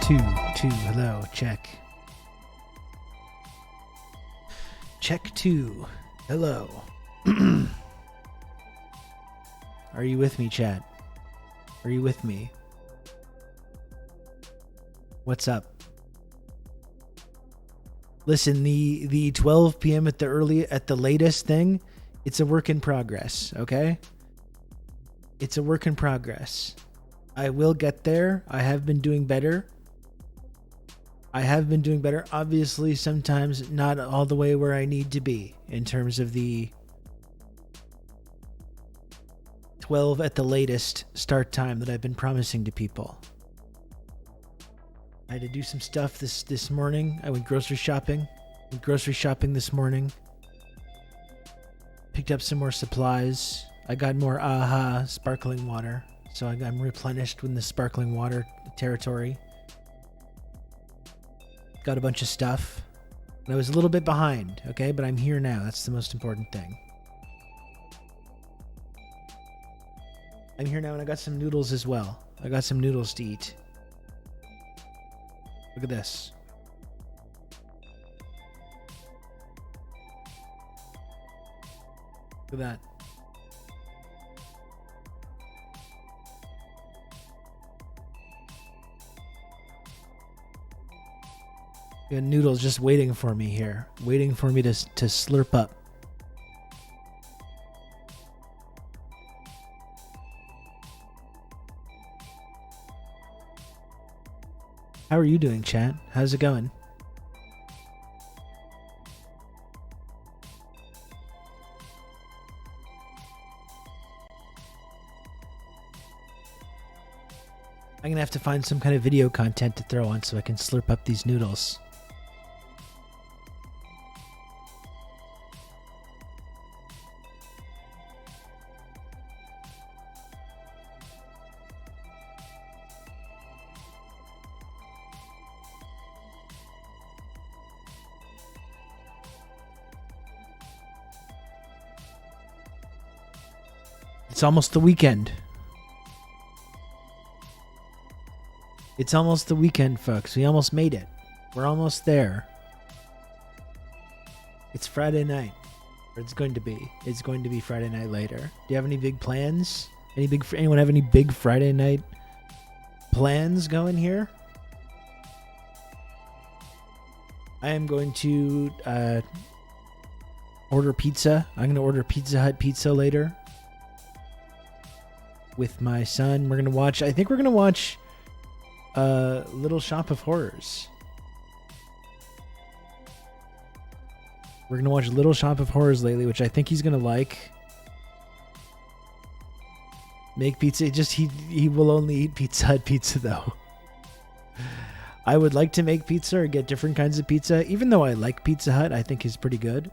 Two, hello, check. Check two, hello. Are you with me, chat? Are you with me? What's up? Listen, the 12 p.m. at the latest thing, it's a work in progress, okay? It's a work in progress. I will get there. I have been doing better. Obviously, sometimes not all the way where I need to be in terms of the 12 at the latest start time that I've been promising to people. I had to do some stuff this morning. I went grocery shopping. This morning. Picked up some more supplies. I got more AHA sparkling water. So I'm replenished with the sparkling water territory. Got a bunch of stuff. And I was a little bit behind, okay? But I'm here now. That's the most important thing. I'm here now and I got some noodles as well. I got some noodles to eat. Look at this. Look at that. Got noodles just waiting for me here. Waiting for me to slurp up. How are you doing, chat? How's it going? I'm gonna have to find some kind of video content to throw on so I can slurp up these noodles. It's almost the weekend. It's almost the weekend, folks. We almost made it. We're almost there. It's Friday night. Or it's going to be. It's going to be Friday night later. Do you have any big plans? Anyone have any big Friday night plans going here? I am going to order pizza. I'm going to order Pizza Hut pizza later. With my son. We're going to watch... I think we're going to watch... Little Shop of Horrors. We're gonna watch Little Shop of Horrors lately, which I think he's gonna like. Make pizza. He will only eat Pizza Hut pizza though. I would like to make pizza or get different kinds of pizza, even though I like Pizza Hut. I think is pretty good.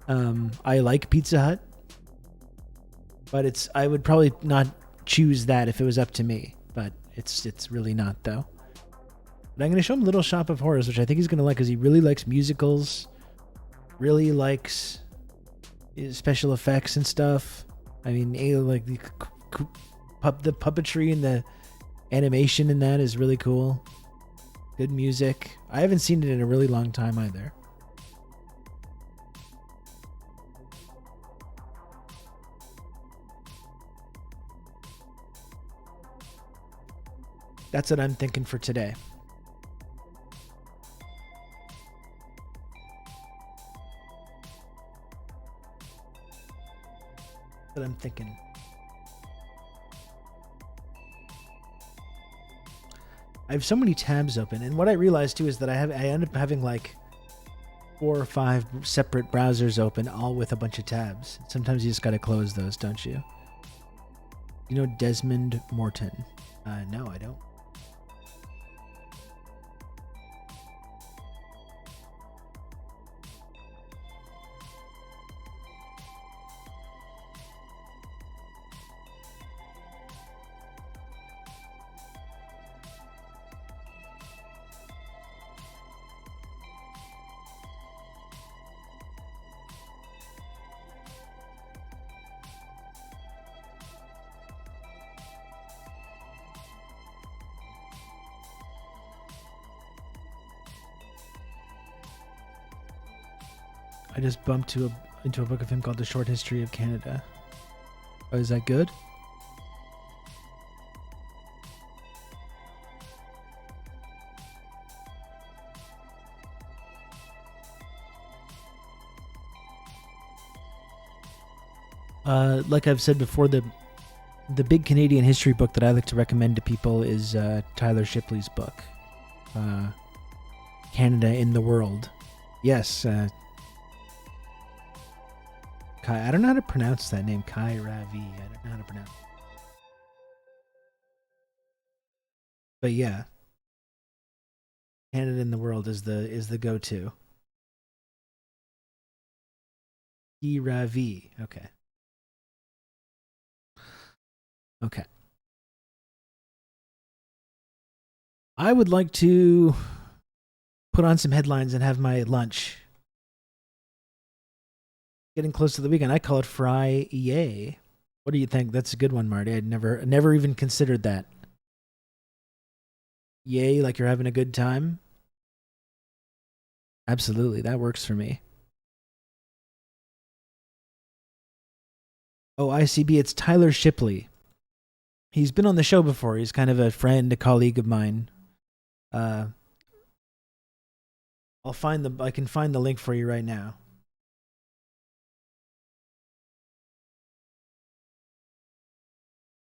I like Pizza Hut, but I would probably not choose that if it was up to me. But it's really not though. But I'm going to show him Little Shop of Horrors, which I think he's going to like because he really likes musicals, really likes special effects and stuff. I mean, like the puppetry and the animation in that is really cool. Good music. I haven't seen it in a really long time either. That's what I'm thinking for today. That's what I'm thinking. I have so many tabs open, and what I realized too is that I end up having like 4 or 5 separate browsers open, all with a bunch of tabs. Sometimes you just gotta close those, don't you? You know Desmond Morton? No, I don't. I just bumped into a book of him called The Short History of Canada. Oh, is that good? Like I've said before, the big Canadian history book that I like to recommend to people is Tyler Shipley's book, Canada in the World. Yes. Kai, I don't know how to pronounce that name. Kai Ravi. I don't know how to pronounce it. But yeah. Canada in the World is the go-to. Kai Ravi. Okay. Okay. I would like to put on some headlines and have my lunch. Getting close to the weekend. I call it Fry Yay. What do you think? That's a good one, Marty. I'd never even considered that. Yay, like you're having a good time? Absolutely. That works for me. Oh, ICB, it's Tyler Shipley. He's been on the show before. He's kind of a friend, a colleague of mine. I can find the link for you right now.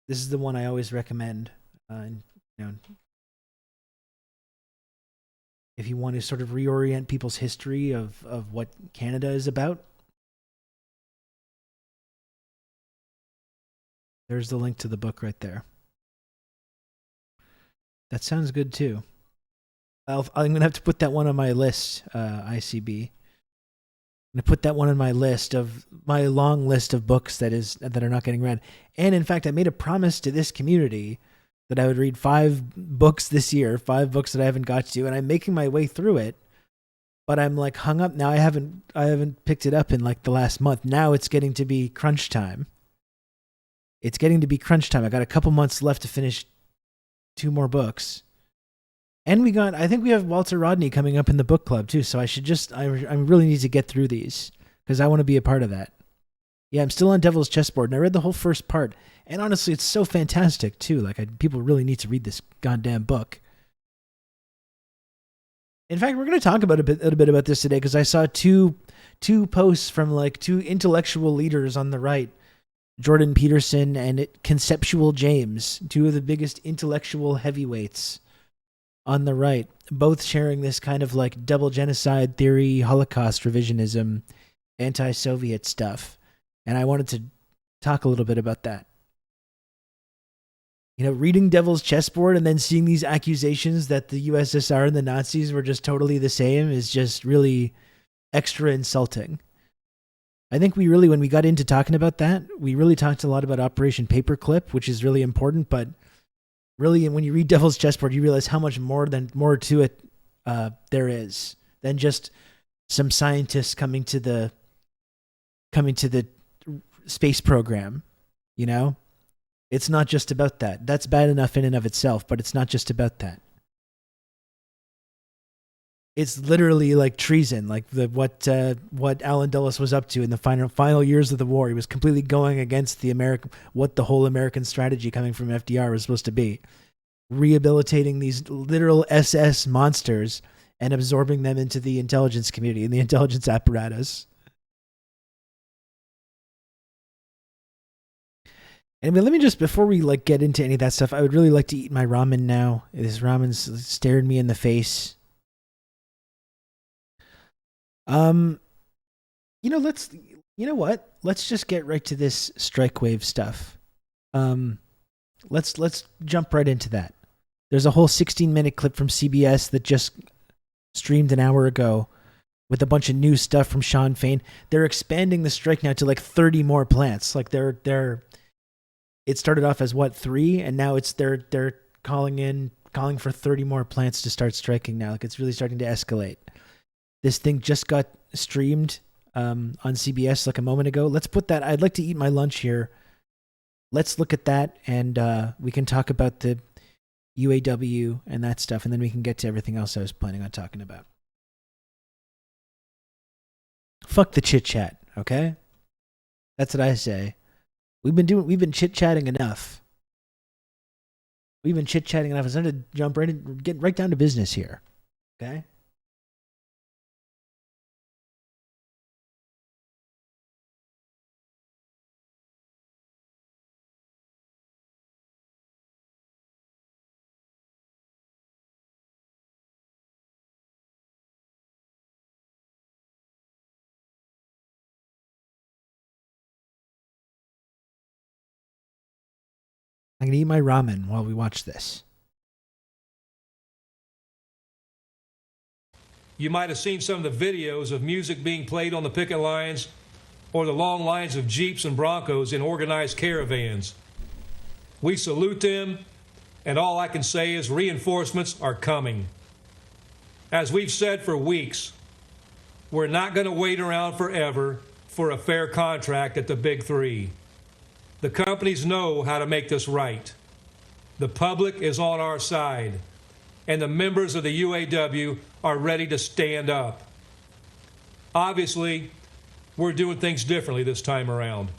This is the one I always recommend. If you want to sort of reorient people's history of what Canada is about. There's the link to the book right there. That sounds good too. I'm going to have to put that one on my list, ICB. I'm going to put that one on my list of my long list of books that are not getting read. And in fact, I made a promise to this community that I would read 5 books this year, 5 books that I haven't got to, and I'm making my way through it. But I'm like hung up now. I haven't picked it up in like the last month. Now it's getting to be crunch time. I got a couple months left to finish 2 more books. And I think we have Walter Rodney coming up in the book club too. So I really need to get through these because I want to be a part of that. Yeah, I'm still on Devil's Chessboard and I read the whole first part. And honestly, it's so fantastic too. Like people really need to read this goddamn book. In fact, we're going to talk about a bit about this today because I saw two posts from like 2 intellectual leaders on the right, Jordan Peterson and Conceptual James, 2 of the biggest intellectual heavyweights on the right, both sharing this kind of like double genocide theory, Holocaust revisionism, anti-Soviet stuff. And I wanted to talk a little bit about that. Reading Devil's Chessboard and then seeing these accusations that the USSR and the Nazis were just totally the same is just really extra insulting. I think when we got into talking about that, we really talked a lot about Operation Paperclip, which is really important, but really when you read Devil's Chessboard, you realize how much more to it there is than just some scientists coming to the space program, It's not just about that. That's bad enough in and of itself, but it's not just about that. It's literally like treason, like what Alan Dulles was up to in the final years of the war. He was completely going against what the whole American strategy coming from FDR was supposed to be, rehabilitating these literal SS monsters and absorbing them into the intelligence community and the intelligence apparatus. Anyway, let me just, before we get into any of that stuff, I would really like to eat my ramen now. This ramen's staring me in the face. Let's just get right to this STRIKEWAVE stuff. Let's jump right into that. There's a whole 16-minute clip from CBS that just streamed an hour ago with a bunch of new stuff from Sean Fain. They're expanding the strike now to 30 more plants. It started off as 3, and now they're calling for 30 more plants to start striking now. It's really starting to escalate. This thing just got streamed on CBS a moment ago. Let's put that. I'd like to eat my lunch here. Let's look at that, and we can talk about the UAW and that stuff, and then we can get to everything else I was planning on talking about. Fuck the chit chat, okay? That's what I say. We've been chit chatting enough. We've been chit chatting enough. It's time to jump right in, get right down to business here, okay? I'm gonna eat my ramen while we watch this. You might have seen some of the videos of music being played on the picket lines or the long lines of Jeeps and Broncos in organized caravans. We salute them, and all I can say is reinforcements are coming. As we've said for weeks, we're not going to wait around forever for a fair contract at the Big Three. The companies know how to make this right. The public is on our side, and the members of the UAW are ready to stand up. Obviously, we're doing things differently this time around.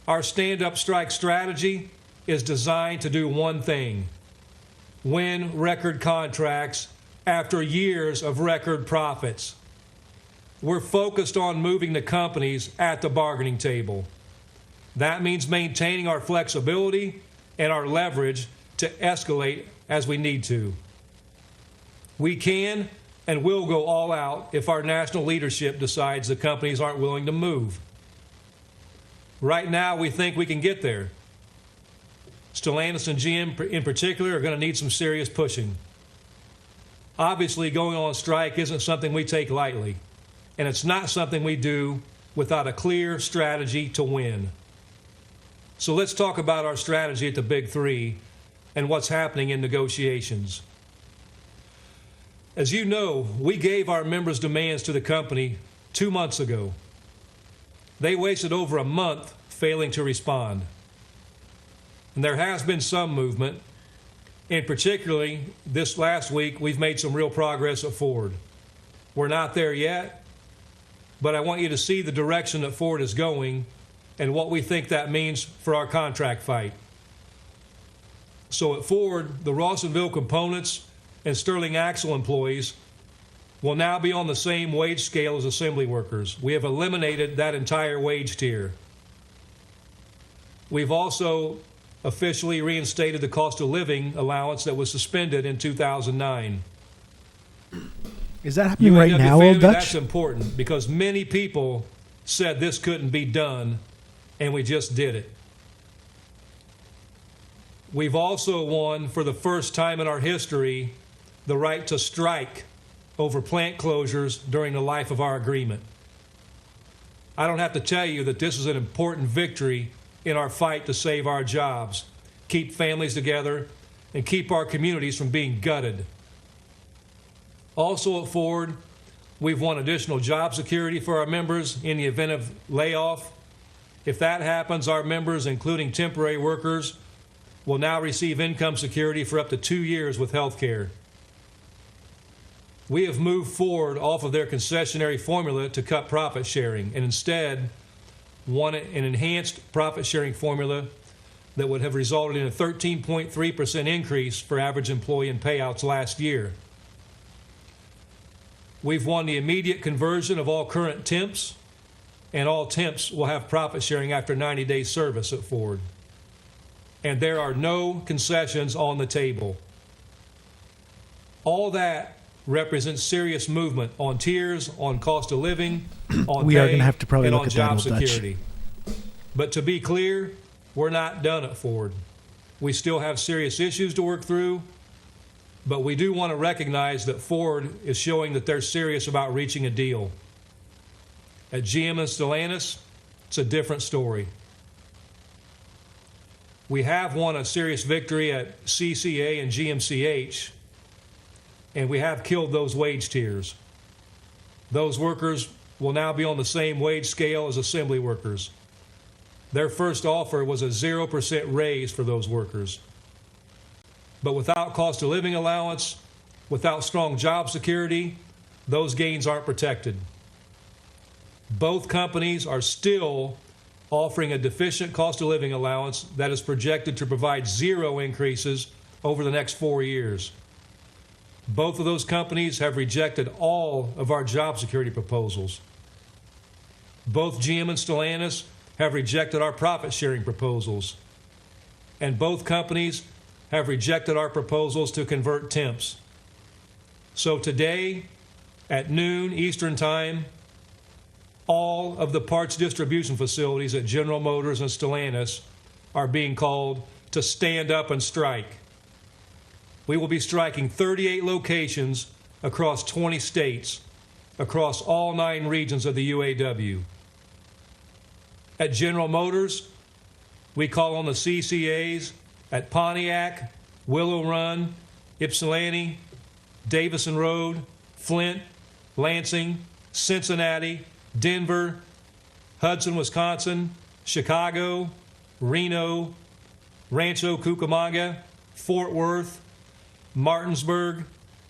Our stand-up strike strategy is designed to do one thing: win record contracts after years of record profits. We're focused on moving the companies at the bargaining table. That means maintaining our flexibility and our leverage to escalate as we need to. We can and will go all out if our national leadership decides the companies aren't willing to move. Right now, we think we can get there. Stellantis and GM in particular are going to need some serious pushing. Obviously, going on strike isn't something we take lightly, and it's not something we do without a clear strategy to win. So let's talk about our strategy at the Big Three and what's happening in negotiations. As you know, we gave our members' demands to the company 2 months ago. They wasted over a month failing to respond. And there has been some movement, and particularly this last week, we've made some real progress at Ford. We're not there yet, but I want you to see the direction that Ford is going and what we think that means for our contract fight. So at Ford, the Rawsonville Components and Sterling Axle employees will now be on the same wage scale as assembly workers. We have eliminated that entire wage tier. We've also officially reinstated the cost of living allowance that was suspended in 2009. Is that happening right now, Old Dutch? That's important because many people said this couldn't be done, and we just did it. We've also won, for the first time in our history, the right to strike over plant closures during the life of our agreement. I don't have to tell you that this is an important victory in our fight to save our jobs, keep families together, and keep our communities from being gutted. Also at Ford, we've won additional job security for our members in the event of layoff. If that happens, our members, including temporary workers, will now receive income security for up to 2 years with health care. We have moved Ford off of their concessionary formula to cut profit sharing and instead want an enhanced profit sharing formula that would have resulted in a 13.3% increase for average employee in payouts last year. We've won the immediate conversion of all current temps, and all temps will have profit sharing after 90 days service at Ford. And there are no concessions on the table. All that represents serious movement on tiers, on cost of living, on we pay, are going to have to probably and look on at job that, Old security. But to be clear, we're not done at Ford. We still have serious issues to work through, but we do want to recognize that Ford is showing that they're serious about reaching a deal. At GM and Stellantis, it's a different story. We have won a serious victory at CCA and GMCH, and we have killed those wage tiers. Those workers will now be on the same wage scale as assembly workers. Their first offer was a 0% raise for those workers. But without cost of living allowance, without strong job security, those gains aren't protected. Both companies are still offering a deficient cost of living allowance that is projected to provide 0 increases over the next 4 years. Both of those companies have rejected all of our job security proposals. Both GM and Stellantis have rejected our profit-sharing proposals. And both companies have rejected our proposals to convert temps. So today, at noon Eastern Time, all of the parts distribution facilities at General Motors and Stellantis are being called to stand up and strike. We will be striking 38 locations across 20 states, across all 9 regions of the UAW. At General Motors, we call on the CCAs at Pontiac, Willow Run, Ypsilanti, Davison Road, Flint, Lansing, Cincinnati, Denver, Hudson, Wisconsin, Chicago, Reno, Rancho Cucamonga, Fort Worth, Martinsburg,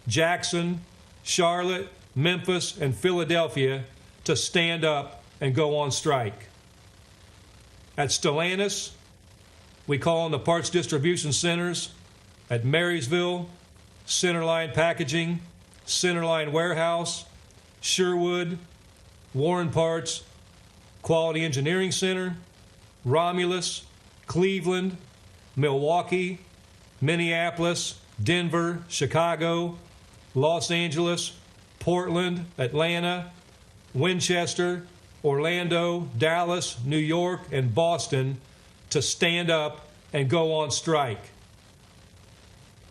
Jackson, Charlotte, Memphis, and Philadelphia to stand up and go on strike. At Stellantis, we call on the parts distribution centers at Marysville, Centerline Packaging, Centerline Warehouse, Sherwood, Warren Parts, Quality Engineering Center, Romulus, Cleveland, Milwaukee, Minneapolis, Denver, Chicago, Los Angeles, Portland, Atlanta, Winchester, Orlando, Dallas, New York, and Boston to stand up and go on strike.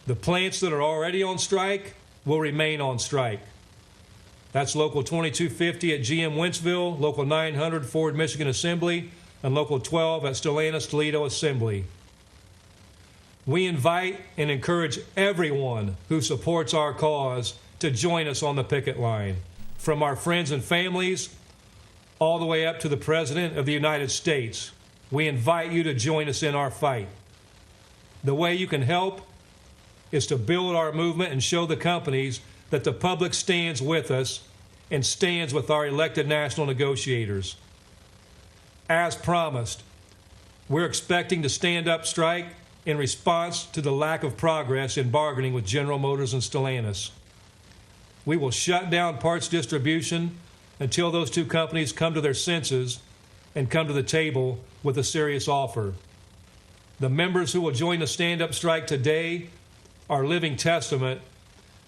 The plants that are already on strike will remain on strike. That's Local 2250 at GM Wentzville, Local 900 Ford Michigan Assembly, and Local 12 at Stellantis Toledo Assembly. We invite and encourage everyone who supports our cause to join us on the picket line, from our friends and families all the way up to the President of the United States. We invite you to join us in our fight. The way you can help is to build our movement and show the companies that the public stands with us and stands with our elected national negotiators. As promised, we're expecting to stand up strike in response to the lack of progress in bargaining with General Motors and Stellantis. We will shut down parts distribution until those two companies come to their senses and come to the table with a serious offer. The members who will join the stand-up strike today are living testament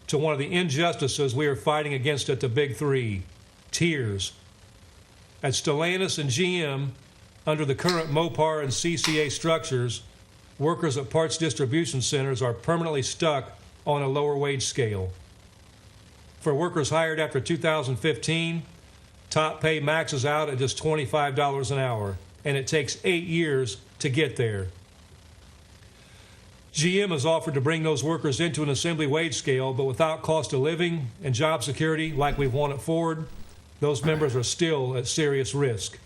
to one of the injustices we are fighting against at the Big Three, tiers. At Stellantis and GM, under the current MOPAR and CCA structures, workers at parts distribution centers are permanently stuck on a lower wage scale. For workers hired after 2015, top pay maxes out at just $25 an hour, and it takes 8 years to get there. GM has offered to bring those workers into an assembly wage scale, but without cost of living and job security like we've won at Ford, those members are still at serious risk.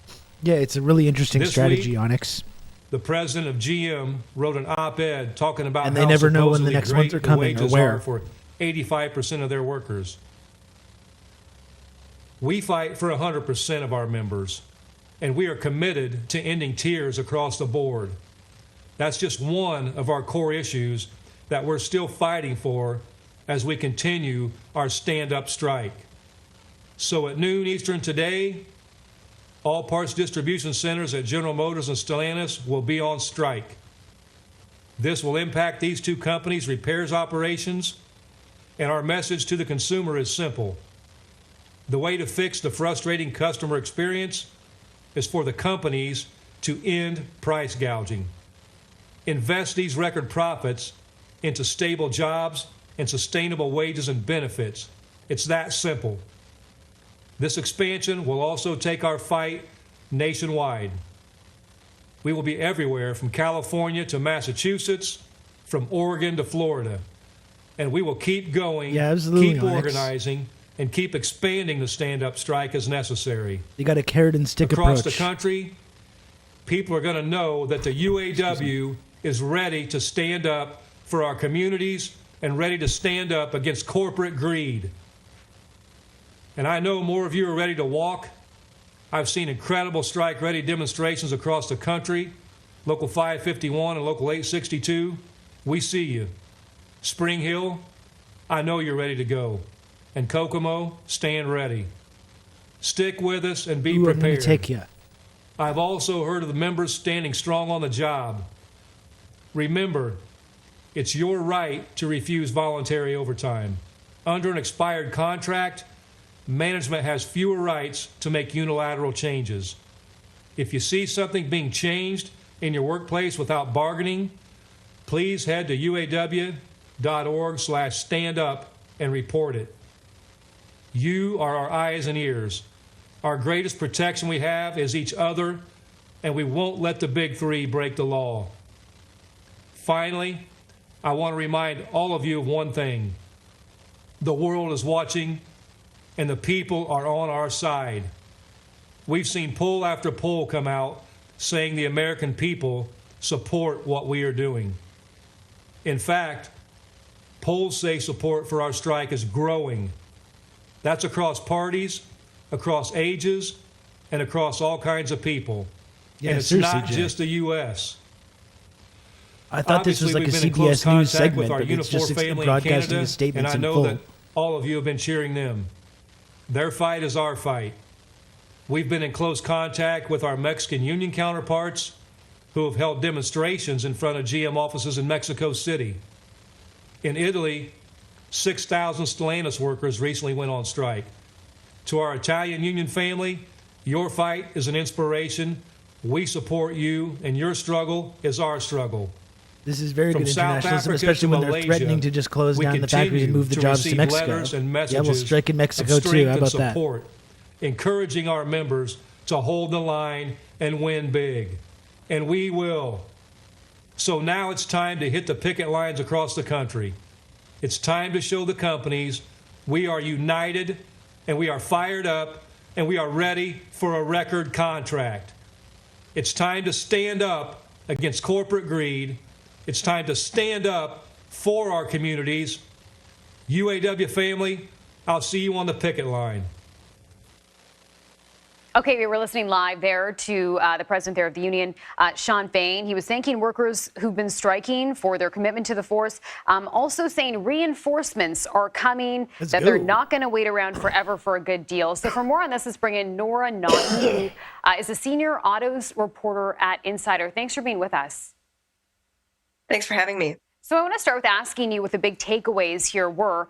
Yeah, it's a really interesting This strategy, week, Onyx. The president of GM wrote an op-ed talking about And they how never know when the supposedly next great ones are the coming or wages where. are for 85% of their workers. We fight for 100% of our members, and we are committed to ending tiers across the board. That's just one of our core issues that we're still fighting for as we continue our stand-up strike. So at noon Eastern today, all parts distribution centers at General Motors and Stellantis will be on strike. This will impact these two companies' repairs operations, and our message to the consumer is simple. The way to fix the frustrating customer experience is for the companies to end price gouging. Invest these record profits into stable jobs and sustainable wages and benefits. It's that simple. This expansion will also take our fight nationwide. We will be everywhere from California to Massachusetts, from Oregon to Florida. And we will keep going, keep organizing, and keep expanding the stand-up strike as necessary. You got a carrot and stick Across approach. the country, people are going to know that the UAW is ready to stand up for our communities and ready to stand up against corporate greed. And I know more of you are ready to walk I've seen incredible strike-ready demonstrations across the country. Local 551 and Local 862, we see you. Spring Hill, I know you're ready to go. And Kokomo, stand ready. Stick with us and be Ooh, I'm gonna prepared. take you. I've also heard of the members standing strong on the job. Remember, it's your right to refuse voluntary overtime. Under an expired contract, management has fewer rights to make unilateral changes. If you see something being changed in your workplace without bargaining, please head to uaw.org/standup and report it. You are our eyes and ears. Our greatest protection we have is each other, and we won't let the big three break the law. Finally, I want to remind all of you of one thing. The world is watching, and the people are on our side. We've seen poll after poll come out saying the American people support what we are doing. In fact, polls say support for our strike is growing. That's across parties, across ages, and across all kinds of people. Yeah, and it's seriously, not Jay. just the U.S. I thought this was Obviously, like a we've been in close CBS News contact with segment, our but it's Unifor just family in broadcasting Canada, the statements and I in know full. that all of you have been cheering them. Their fight is our fight. We've been in close contact with our Mexican union counterparts who have held demonstrations in front of GM offices in Mexico City. In Italy, 6,000 Stellantis workers recently went on strike. To our Italian union family, your fight is an inspiration. We support you, and your struggle is our struggle. This is very From good South internationalism, Africa especially to when they're Malaysia, threatening to just close we down the factories and continue move the to jobs to receive Mexico. letters and Yeah, we'll messages strike in of Mexico too. strength How and about that? support, encouraging our members to hold the line and win big. And we will. So now it's time to hit the picket lines across the country. It's time to show the companies we are united and we are fired up and we are ready for a record contract. It's time to stand up against corporate greed. It's time to stand up for our communities. UAW family, I'll see you on the picket line. Okay, we were listening live there to the president there of the union, Sean Fain. He was thanking workers who've been striking for their commitment to the force, also saying reinforcements are coming, that they're not going to wait around forever for a good deal. So for more on this, let's bring in Nora Naughton, who is a senior autos reporter at Insider. Thanks for being with us. Thanks for having me. So I want to start with asking you what the big takeaways here were.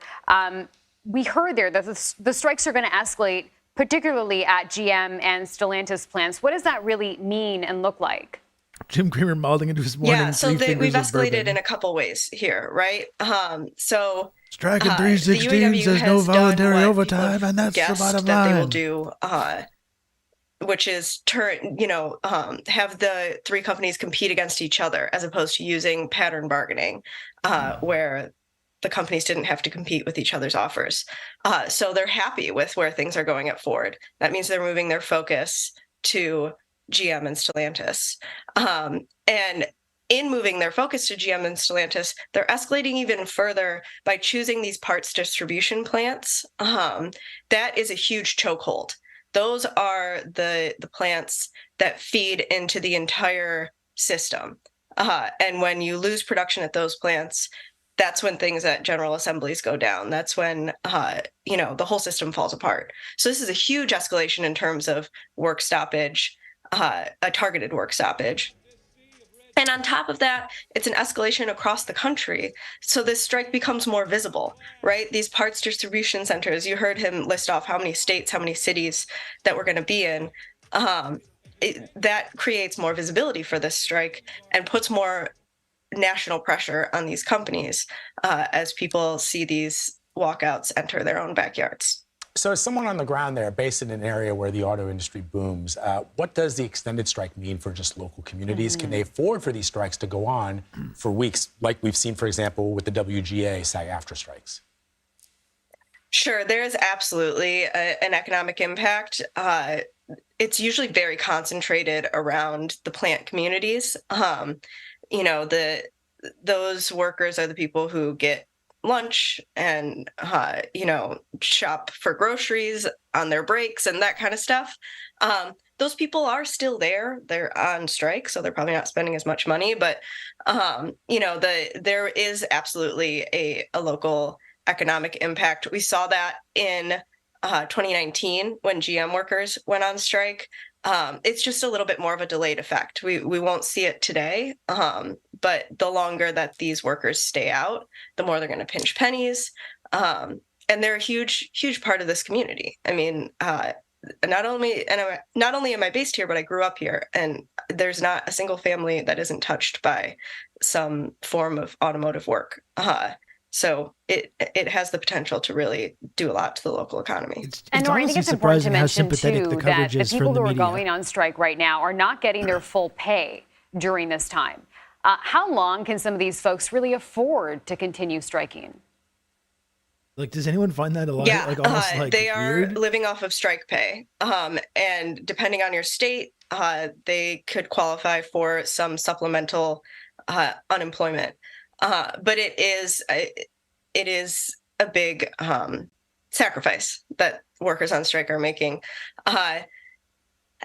We heard there that the strikes are going to escalate, particularly at GM and Stellantis plants. What does that really mean and look like? Jim Cramer mouthing into his morning. Yeah, so we've escalated in a couple ways here, right? Striking 316 says no voluntary overtime, and that's the bottom that line. They will do, which is have the three companies compete against each other as opposed to using pattern bargaining, where the companies didn't have to compete with each other's offers. So they're happy with where things are going at Ford. That means they're moving their focus to GM and Stellantis. And in moving their focus to GM and Stellantis, they're escalating even further by choosing these parts distribution plants. That is a huge chokehold. Those are the plants that feed into the entire system. And when you lose production at those plants, that's when things at General Assemblies go down. That's when, the whole system falls apart. So this is a huge escalation in terms of work stoppage, a targeted work stoppage. And on top of that, it's an escalation across the country. So this strike becomes more visible, right? These parts distribution centers, you heard him list off how many states, how many cities that we're going to be in. That creates more visibility for this strike and puts more national pressure on these companies as people see these walkouts enter their own backyards. So as someone on the ground there, based in an area where the auto industry booms, what does the extended strike mean for just local communities? Can they afford for these strikes to go on for weeks, like we've seen, for example, with the WGA SAG-AFTRA strikes? Sure, there is absolutely an economic impact. It's usually very concentrated around the plant communities. Those workers are the people who get lunch and, shop for groceries on their breaks and that kind of stuff. Those people are still there. They're on strike, so they're probably not spending as much money. But, there is absolutely a local economic impact. We saw that in 2019 when GM workers went on strike. It's just a little bit more of a delayed effect. We won't see it today, but the longer that these workers stay out, the more they're going to pinch pennies. And they're a huge part of this community. I mean, not only am I based here, but I grew up here, and there's not a single family that isn't touched by some form of automotive work. So it has the potential to really do a lot to the local economy. And Nora, I think it's important to mention, too, that the people who are media. going on strike right now are not getting their full pay during this time. How long can some of these folks really afford to continue striking? Like, does anyone find that a lot? Yeah, like, almost, like, they are weird? living off of strike pay. And depending on your state, they could qualify for some supplemental unemployment. But it is a big sacrifice that workers on strike are making.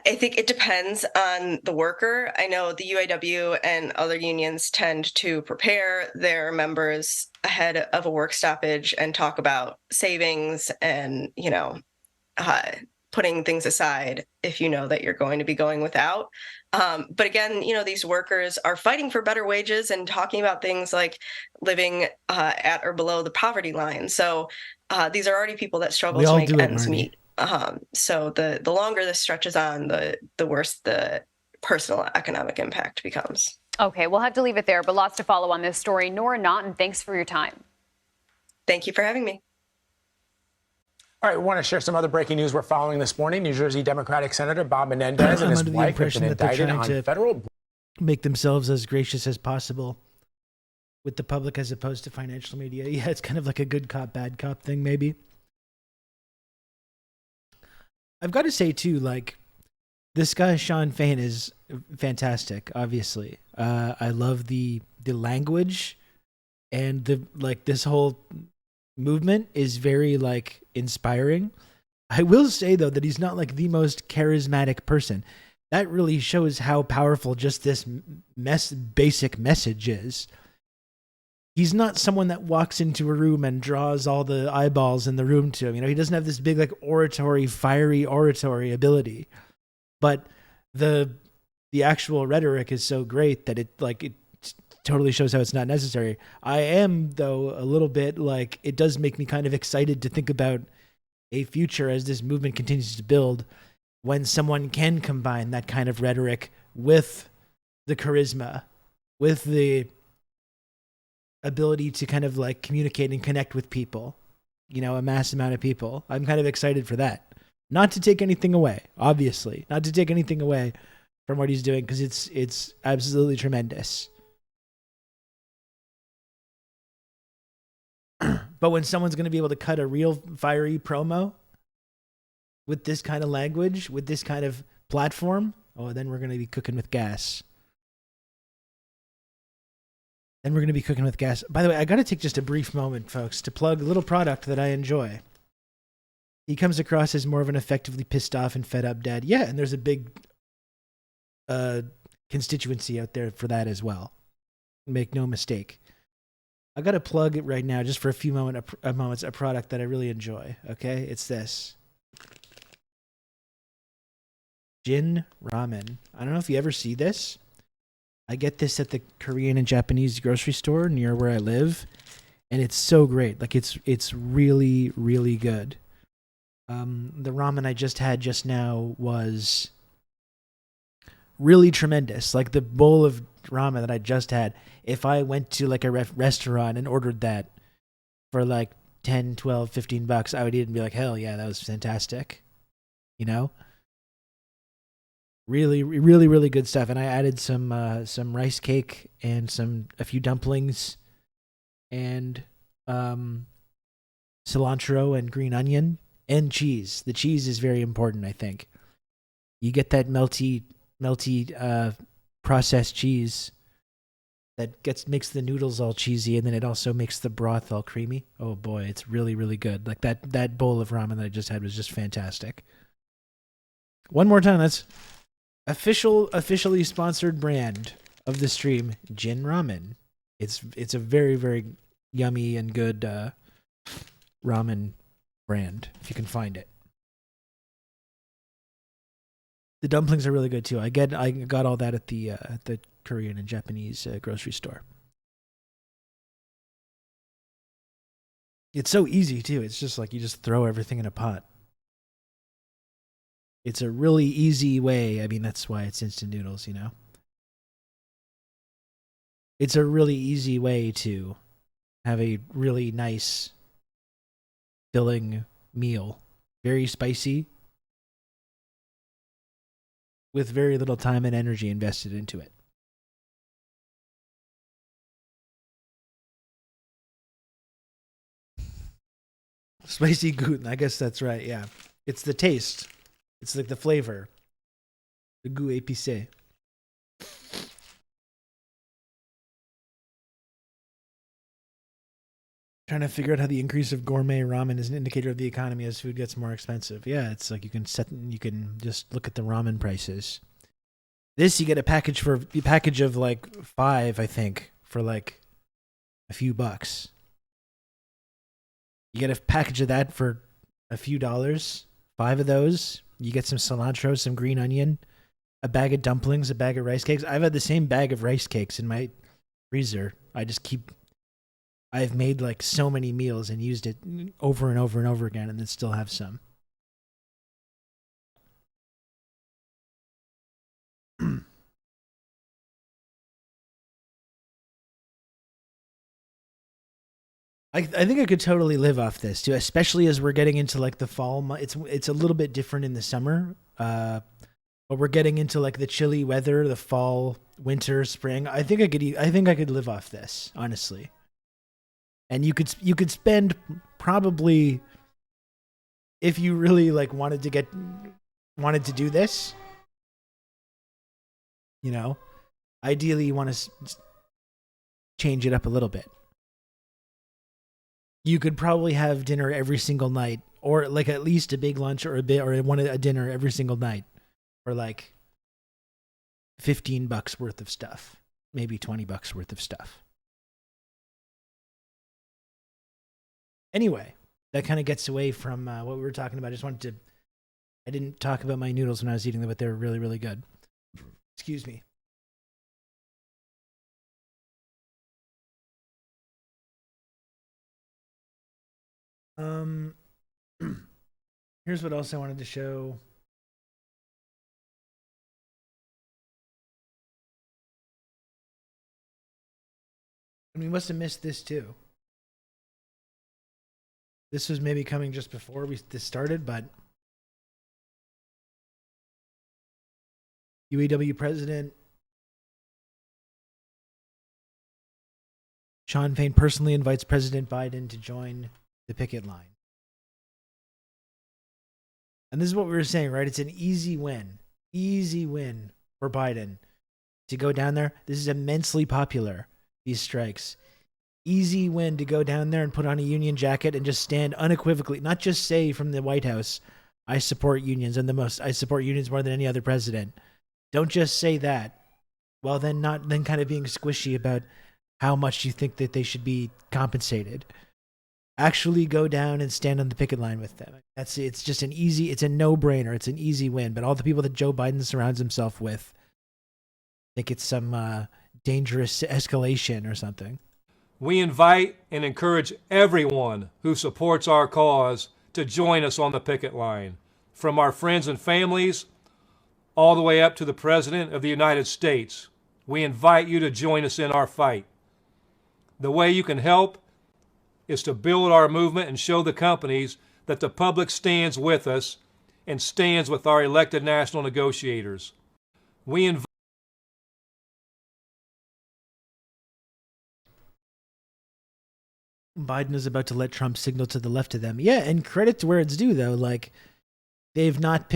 I think it depends on the worker. I know the UAW and other unions tend to prepare their members ahead of a work stoppage and talk about savings and, putting things aside if you know that you're going to be going without. But again, these workers are fighting for better wages and talking about things like living at or below the poverty line. So these are already people that struggle to make ends meet. So the longer this stretches on, the worse the personal economic impact becomes. Okay, we'll have to leave it there, but lots to follow on this story. Nora Naughton, thanks for your time. Thank you for having me. All right, we want to share some other breaking news we're following this morning. New Jersey Democratic Senator Bob Menendez and his wife have been indicted on federal... make themselves as gracious as possible with the public as opposed to financial media. Yeah, it's kind of like a good cop, bad cop thing, maybe. I've got to say, too, like, this guy, Sean Fain, is fantastic, obviously. I love the language, and this whole movement is very, like, inspiring. I will say, though, that he's not, like, the most charismatic person. That really shows how powerful just this basic message is. He's not someone that walks into a room and draws all the eyeballs in the room to him. He doesn't have this big, like, fiery oratory ability. But the actual rhetoric is so great that it totally shows how it's not necessary. I am, though, a little bit like, it does make me kind of excited to think about a future as this movement continues to build, when someone can combine that kind of rhetoric with the charisma, with the ability to kind of like communicate and connect with people, a mass amount of people. I'm kind of excited for that. Not to take anything away, obviously, not to take anything away from what he's doing, because it's absolutely tremendous. But when someone's going to be able to cut a real fiery promo with this kind of language, with this kind of platform, then we're going to be cooking with gas. By the way, I got to take just a brief moment, folks, to plug a little product that I enjoy. He comes across as more of an effectively pissed off and fed up dad. Yeah, and there's a big constituency out there for that as well. Make no mistake. I got to plug it right now, just for a few moments, a product that I really enjoy. Okay, it's this. Jin ramen. I don't know if you ever see this. I get this at the Korean and Japanese grocery store near where I live, and it's so great. Like, it's really, really good. The ramen I just had just now was really tremendous. Like, the bowl of ramen that I just had, if I went to like a restaurant and ordered that for like 10, 12, 15 bucks, I would eat it and be like, hell yeah, that was fantastic. Really, really, really good stuff. And I added some rice cake and a few dumplings and cilantro and green onion and cheese. The cheese is very important, I think. You get that melty processed cheese that makes the noodles all cheesy, and then it also makes the broth all creamy. Oh boy, it's really, really good. Like that bowl of ramen that I just had was just fantastic. One more time, that's officially sponsored brand of the stream, Jin Ramen. It's a very, very yummy and good ramen brand, if you can find it. The dumplings are really good too. I got all that at the Korean and Japanese grocery store. It's so easy too. It's just like you just throw everything in a pot. It's a really easy way. I mean, that's why it's instant noodles, you know. It's a really easy way to have a really nice filling meal. Very spicy, with very little time and energy invested into it. Spicy goût, I guess that's right, yeah. It's the taste. It's like the flavor. The goût épicé. Trying to figure out how the increase of gourmet ramen is an indicator of the economy as food gets more expensive. Yeah, it's like you can just look at the ramen prices. This you get a package of like 5, I think, for like a few bucks. You get a package of that for a few dollars. 5 of those. You get some cilantro, some green onion, a bag of dumplings, a bag of rice cakes. I've had the same bag of rice cakes in my freezer. I've made like so many meals and used it over and over and over again, and then still have some. I think I could totally live off this too, especially as we're getting into like the fall. It's a little bit different in the summer, but we're getting into like the chilly weather, the fall, winter, spring. I think I could live off this, honestly. And you could spend probably, if you really like wanted to do this, you know, ideally you want to change it up a little bit. You could probably have dinner every single night, or like at least a big lunch or a dinner every single night, for like $15 worth of stuff, maybe $20 worth of stuff. Anyway, that kind of gets away from what we were talking about. I didn't talk about my noodles when I was eating them, but they were really, really good. Excuse me. Here's what else I wanted to show. And we must have missed this too. This was maybe coming just before this started, but UAW President Sean Fain personally invites President Biden to join the picket line. And this is what we were saying, right? It's an easy win for Biden to go down there. This is immensely popular, these strikes. Easy win to go down there and put on a union jacket and just stand unequivocally, not just say from the White House, I support unions I support unions more than any other president. Don't just say that. Well, then kind of being squishy about how much you think that they should be compensated. Actually go down and stand on the picket line with them. It's a no-brainer. It's an easy win. But all the people that Joe Biden surrounds himself with think it's some dangerous escalation or something. We invite and encourage everyone who supports our cause to join us on the picket line, from our friends and families all the way up to the President of the United States. We invite you to join us in our fight. The way you can help is to build our movement and show the companies that the public stands with us and stands with our elected national negotiators. We invite Biden is about to let Trump signal to the left of them. Yeah, and credit to where it's due, though. Like, they've not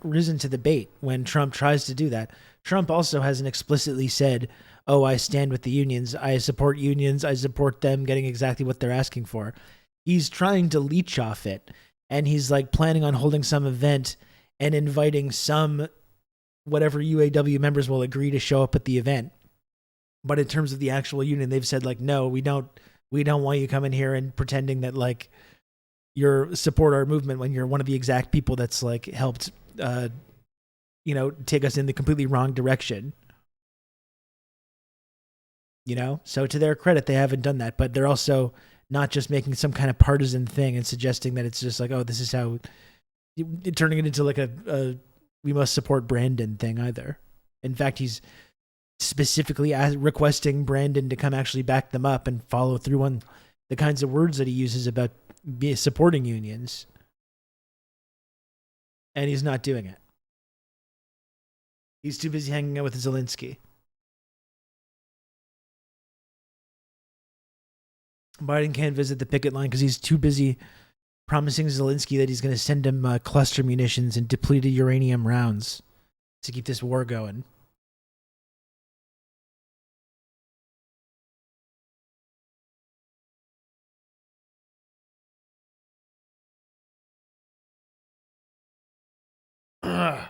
risen to the bait when Trump tries to do that. Trump also hasn't explicitly said, oh, I stand with the unions. I support unions. I support them getting exactly what they're asking for. He's trying to leech off it. And he's like planning on holding some event and inviting some whatever UAW members will agree to show up at the event. But in terms of the actual union, they've said like, no, we don't want you coming here and pretending that like you're support our movement when you're one of the exact people that's like helped, take us in the completely wrong direction. So to their credit, they haven't done that, but they're also not just making some kind of partisan thing and suggesting that it's just like, oh, this is how, turning it into like a we must support Brandon thing either. In fact, he's specifically requesting Brandon to come actually back them up and follow through on the kinds of words that he uses about supporting unions. And he's not doing it. He's too busy hanging out with Zelensky. Biden can't visit the picket line because he's too busy promising Zelensky that he's going to send him cluster munitions and depleted uranium rounds to keep this war going. Ugh.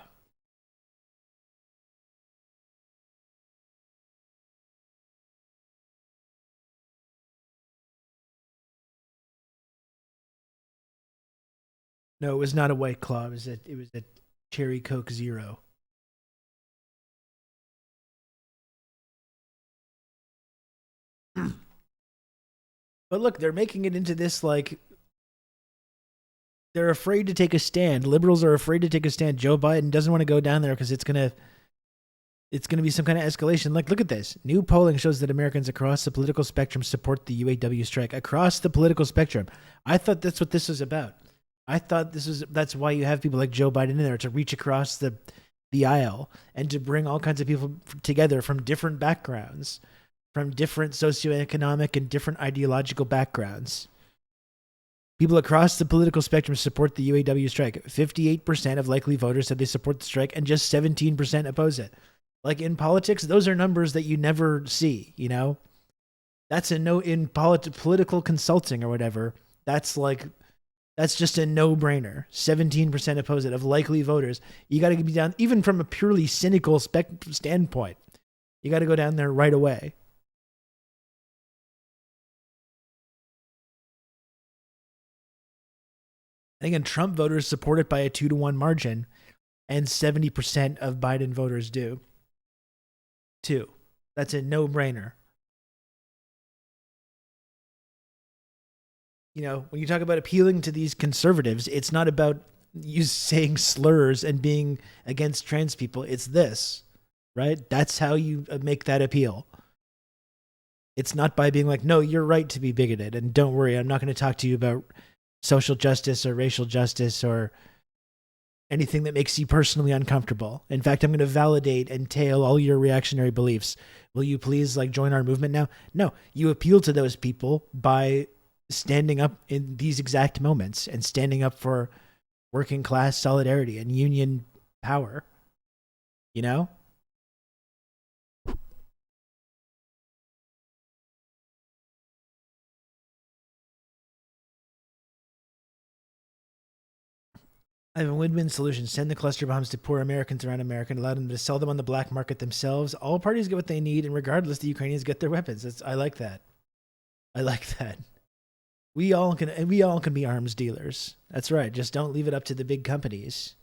No, it was not a White Claw. It was a Cherry Coke Zero. But look, they're making it into this like they're afraid to take a stand. Liberals are afraid to take a stand. Joe Biden doesn't want to go down there because it's gonna be some kind of escalation. Like, look at this. New polling shows that Americans across the political spectrum support the UAW strike. Across the political spectrum. I thought that's what this was about. I thought that's why you have people like Joe Biden in there, to reach across the aisle and to bring all kinds of people together from different backgrounds, from different socioeconomic and different ideological backgrounds. People across the political spectrum support the UAW strike. 58% of likely voters said they support the strike, and just 17% oppose it. Like, in politics, those are numbers that you never see, That's a no in political consulting or whatever. That's just a no-brainer. 17% oppose it of likely voters. You got to be down, even from a purely cynical standpoint. You got to go down there right away. And again, Trump voters support it by a 2-to-1 margin, and 70% of Biden voters do. 2. That's a no-brainer. When you talk about appealing to these conservatives, it's not about you saying slurs and being against trans people. It's this, right? That's how you make that appeal. It's not by being like, no, you're right to be bigoted, and don't worry, I'm not going to talk to you about social justice or racial justice or anything that makes you personally uncomfortable. In fact, I'm going to validate and tail all your reactionary beliefs. Will you please join our movement now? No, you appeal to those people by standing up in these exact moments and standing up for working class solidarity and union power. I have a win-win solution. Send the cluster bombs to poor Americans around America and allow them to sell them on the black market themselves. All parties get what they need, and regardless, the Ukrainians get their weapons. I like that. We all can be arms dealers. That's right. Just don't leave it up to the big companies.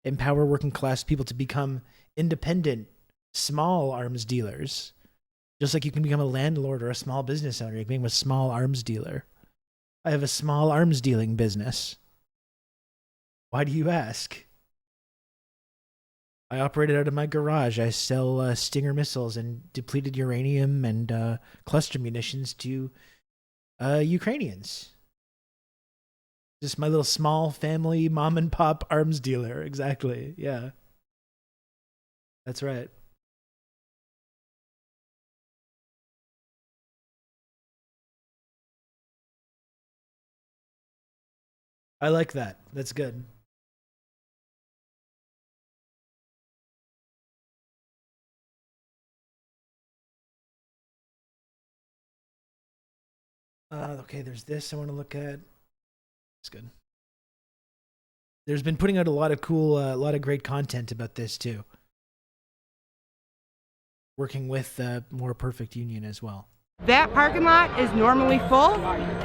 Empower working class people to become independent, small arms dealers. Just like you can become a landlord or a small business owner, you can become a small arms dealer. I have a small arms dealing business. Why do you ask? I operate it out of my garage. I sell Stinger missiles and depleted uranium and cluster munitions to Ukrainians. Just my little small family mom and pop arms dealer. Exactly. Yeah. That's right. I like that. That's good. Okay, there's this I want to look at. It's good. There's been putting out a lot of cool, a lot of great content about this too. Working with More Perfect Union as well. That parking lot is normally full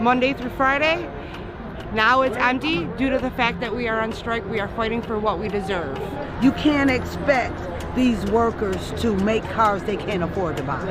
Monday through Friday. Now it's empty due to the fact that we are on strike. We are fighting for what we deserve. You can't expect these workers to make cars they can't afford to buy.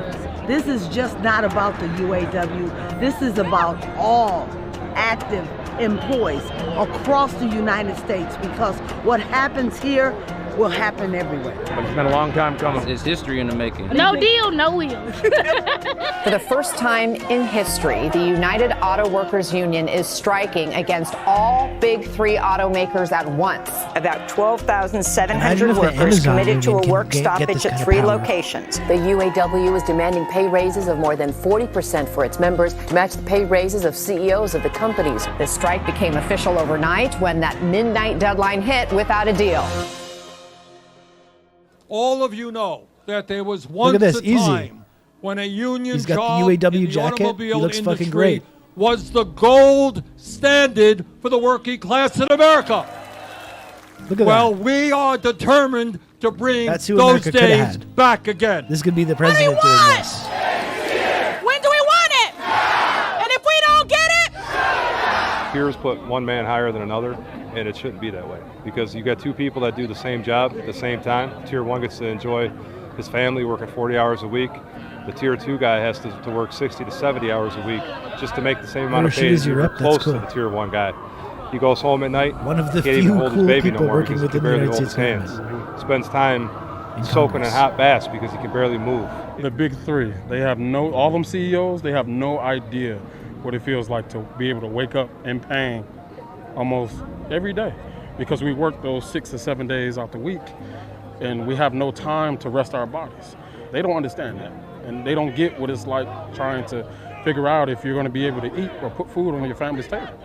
This is just not about the UAW. This is about all active employees across the United States, because what happens here will happen everywhere. But it's been a long time coming. It's history in the making. No deal, no wheels. For the first time in history, the United Auto Workers Union is striking against all big three automakers at once. About 12,700 workers committed to a work stoppage at 3 locations. The UAW is demanding pay raises of more than 40% for its members to match the pay raises of CEOs of the companies. The strike became official overnight when that midnight deadline hit without a deal. All of you know that there was once a time Easy. when a union He's got job the UAW in the jacket. automobile He looks industry fucking great. was the gold standard for the working class in America. Look at Well, that. we are determined to bring That's who those America coulda days had. back again. This could be the president doing this. When do we want it? And if we don't get it, Peers put one man higher than another, and it shouldn't be that way, because you got two people that do the same job at the same time. Tier 1 gets to enjoy his family working 40 hours a week. The Tier 2 guy has to work 60 to 70 hours a week just to make the same amount of pay as you're close to the Tier 1 guy. He goes home at night, One of the can't few even hold his cool baby no people more working because he within can the barely United hold his States hands. government. Spends time In soaking in Congress. hot baths because he can barely move. The big three, they have all them CEOs, they have no idea what it feels like to be able to wake up in pain almost every day, because we work those 6 to 7 days out the week and we have no time to rest our bodies. They don't understand that, and they don't get what it's like trying to figure out if you're going to be able to eat or put food on your family's table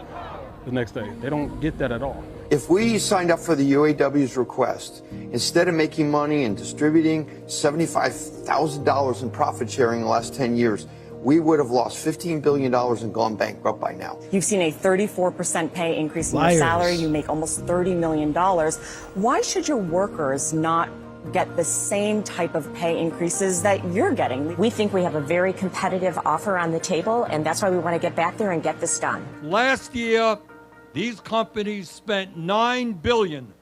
the next day. They don't get that at all. If we signed up for the UAW's request, instead of making money and distributing $75,000 in profit sharing in the last 10 years, we would have lost $15 billion and gone bankrupt by now. You've seen a 34% pay increase in Liars. your salary. You make almost $30 million. Why should your workers not get the same type of pay increases that you're getting? We think we have a very competitive offer on the table, and that's why we want to get back there and get this done. Last year, these companies spent $9 billion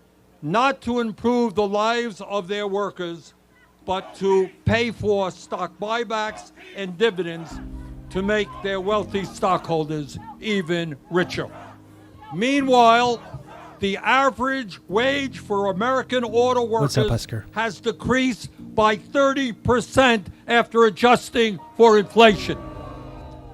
not to improve the lives of their workers, but to pay for stock buybacks and dividends to make their wealthy stockholders even richer. Meanwhile, the average wage for American auto What's up, workers Husker? has decreased by 30% after adjusting for inflation.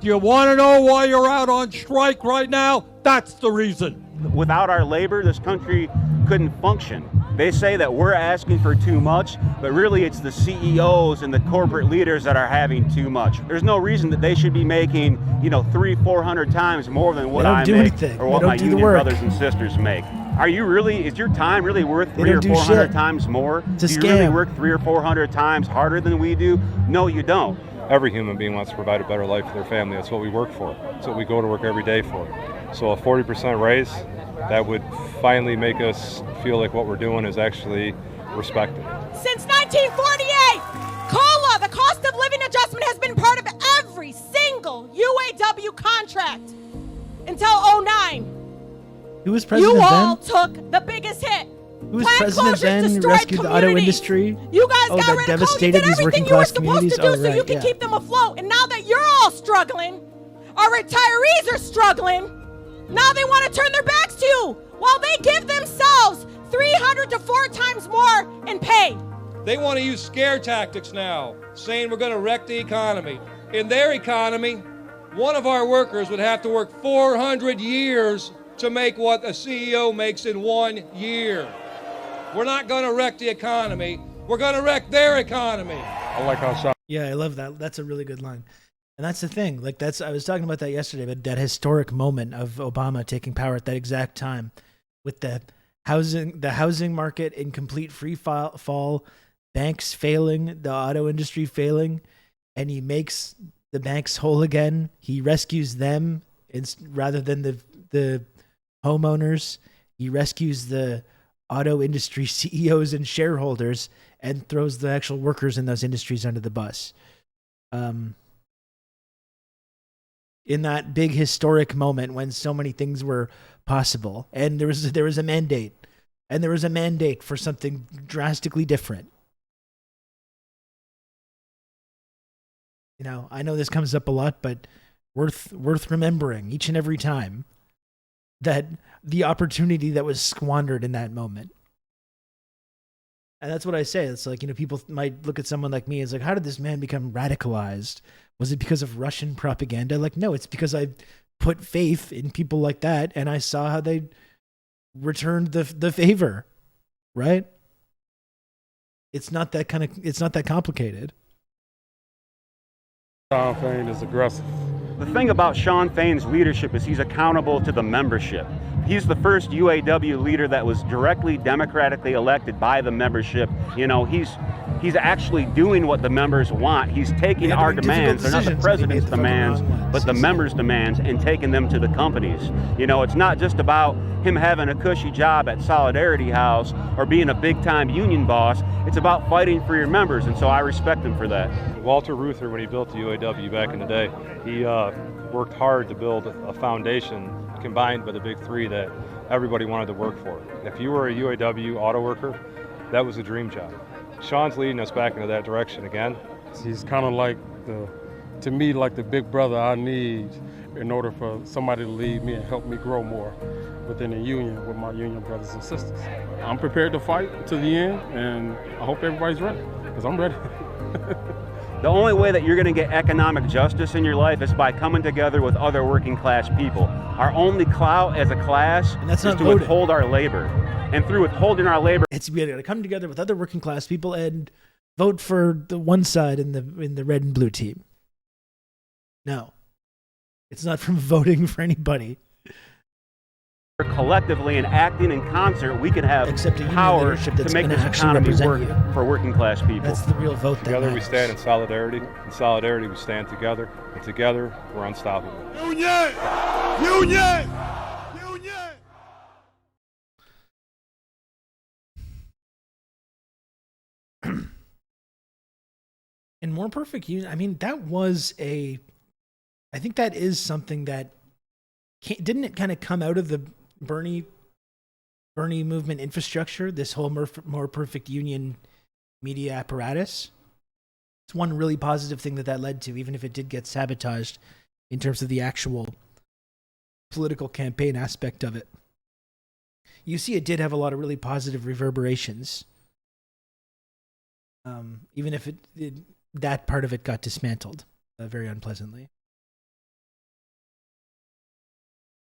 Do you want to know why you're out on strike right now? That's the reason. Without our labor, this country couldn't function. They say that we're asking for too much, but really it's the CEOs and the corporate leaders that are having too much. There's no reason that they should be making, 300-400 times more than what I make or what my union brothers and sisters make. Is your time really worth 300 or 400 times more? Do you really work 300 or 400 times harder than we do? No, you don't. Every human being wants to provide a better life for their family. That's what we work for. That's what we go to work every day for. So a 40% raise, that would finally make us feel like what we're doing is actually respected. since 1948, COLA, the cost of living adjustment, has been part of every single UAW contract until 09. Who was president You then? all took the biggest hit. Who was Plant president closures then? destroyed Rescued the auto communities. industry. You guys got that rid of COLA. You devastated did these everything working you were class supposed communities. to do so right, you can yeah. keep them afloat. And now that you're all struggling, our retirees are struggling. Now they want to turn their backs to you while they give themselves 300 to 4 times more in pay. They want to use scare tactics now, saying we're going to wreck the economy. In their economy, one of our workers would have to work 400 years to make what a CEO makes in 1 year. We're not going to wreck the economy. We're going to wreck their economy. I like how Yeah, I love that. That's a really good line. And that's the thing. Like I was talking about that yesterday, but that historic moment of Obama taking power at that exact time with the housing market in complete free fall, banks failing, the auto industry failing, and he makes the banks whole again. He rescues them rather than the homeowners. He rescues the auto industry CEOs and shareholders and throws the actual workers in those industries under the bus. In that big historic moment when so many things were possible, and there was a mandate, and there was a mandate for something drastically different. You know, I know this comes up a lot, but worth remembering each and every time that the opportunity that was squandered in that moment. And that's what I say. It's like, you know, people might look at someone like me as like, how did this man become radicalized? Was it because of Russian propaganda? Like, no, it's because I put faith in people like that and I saw how they returned the favor, right? It's not that complicated. Shawn Fain is aggressive. The thing about Shawn Fain's leadership is he's accountable to the membership. He's the first UAW leader that was directly democratically elected by the membership. You know, he's actually doing what the members want. He's taking our demands. They're not the president's demands, but the members' demands, and taking them to the companies. You know, it's not just about him having a cushy job at Solidarity House or being a big-time union boss. It's about fighting for your members, and so I respect him for that. Walter Reuther, when he built the UAW back in the day, he worked hard to build a foundation combined by the big three that everybody wanted to work for. If you were a UAW auto worker, that was a dream job. Shawn's leading us back into that direction again. He's kind of like to me, like the big brother I need in order for somebody to lead me and help me grow more within the union with my union brothers and sisters. I'm prepared to fight to the end, and I hope everybody's ready, because I'm ready. The only way that you're going to get economic justice in your life is by coming together with other working class people. Our only clout as a class is to withhold our labor. And through withholding our labor, we got to come together with other working class people and vote for the one side in the red and blue team. No, it's not from voting for anybody. Collectively and acting in concert, we can have power to make this economy work for working class people. That's the real vote. Together we stand in solidarity. In solidarity we stand together. And together we're unstoppable. Union! Union! Union! In More Perfect Union, I mean, I think that is something that didn't it kind of come out of the Bernie movement infrastructure, this whole More Perfect Union media apparatus? It's one really positive thing that led to, even if it did get sabotaged in terms of the actual political campaign aspect of it. You see, it did have a lot of really positive reverberations, even if that part of it got dismantled very unpleasantly.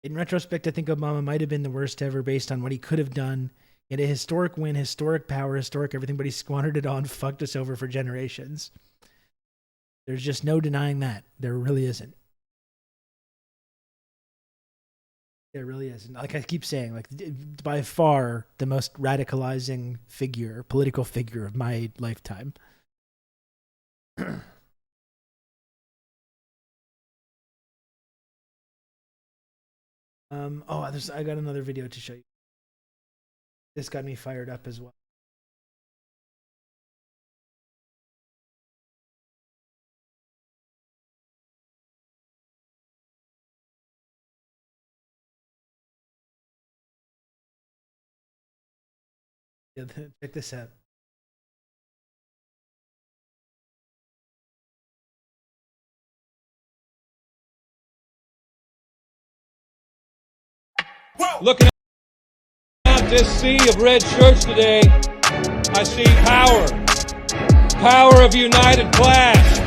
In retrospect, I think Obama might have been the worst ever based on what he could have done. He had a historic win, historic power, historic everything, but he squandered it all and fucked us over for generations. There's just no denying that. There really isn't. There really isn't. Like I keep saying, like by far the most radicalizing figure, political figure of my lifetime. I got another video to show you. This got me fired up as well. Yeah, check this out. Looking at this sea of red shirts today, I see power. Power of united class.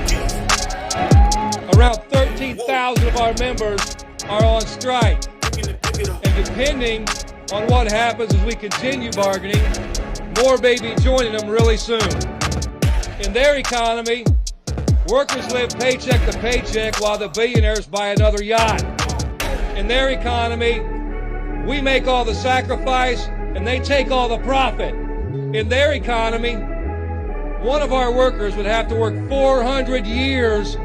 Around 13,000 of our members are on strike. And depending on what happens as we continue bargaining, more may be joining them really soon. In their economy, workers live paycheck to paycheck while the billionaires buy another yacht. In their economy, we make all the sacrifice and they take all the profit. In their economy, one of our workers would have to work 400 years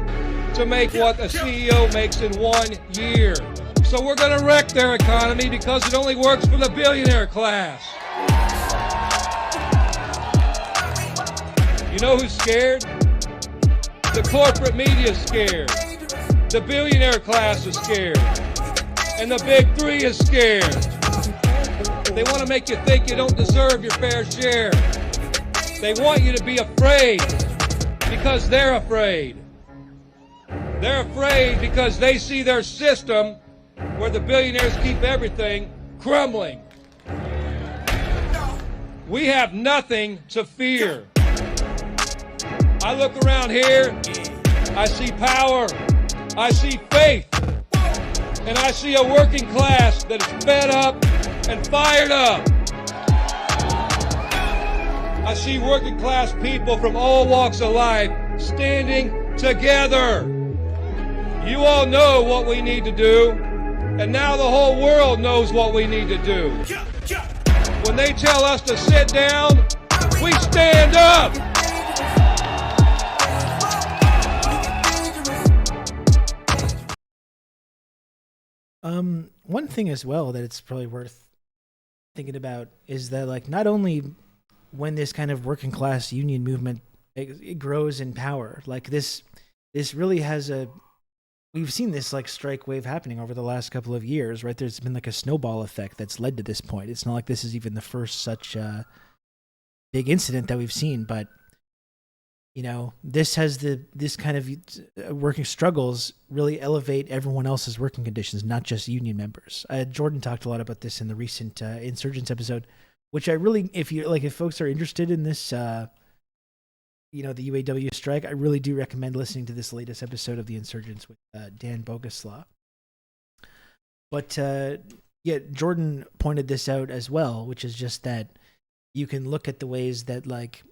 to make what a CEO makes in 1 year. So we're going to wreck their economy because it only works for the billionaire class. You know who's scared? The corporate media's scared. The billionaire class is scared. And the big three is scared. They want to make you think you don't deserve your fair share. They want you to be afraid because they're afraid. They're afraid because they see their system, where the billionaires keep everything, crumbling. We have nothing to fear. I look around here, I see power, I see faith, and I see a working class that is fed up and fired up. I see working class people from all walks of life standing together. You all know what we need to do, and now the whole world knows what we need to do. When they tell us to sit down, we stand up. One thing as well that it's probably worth thinking about is that, like, not only when this kind of working class union movement it grows in power, like this really has we've seen this like strike wave happening over the last couple of years, right? There's been like a snowball effect that's led to this point. It's not like this is even the first such big incident that we've seen, but you know, this kind of working struggles really elevate everyone else's working conditions, not just union members. Jordan talked a lot about this in the recent Insurgents episode, which I really, if folks are interested in this, the UAW strike, I really do recommend listening to this latest episode of the Insurgents with Dan Boguslaw. But yeah, Jordan pointed this out as well, which is just that you can look at the ways that like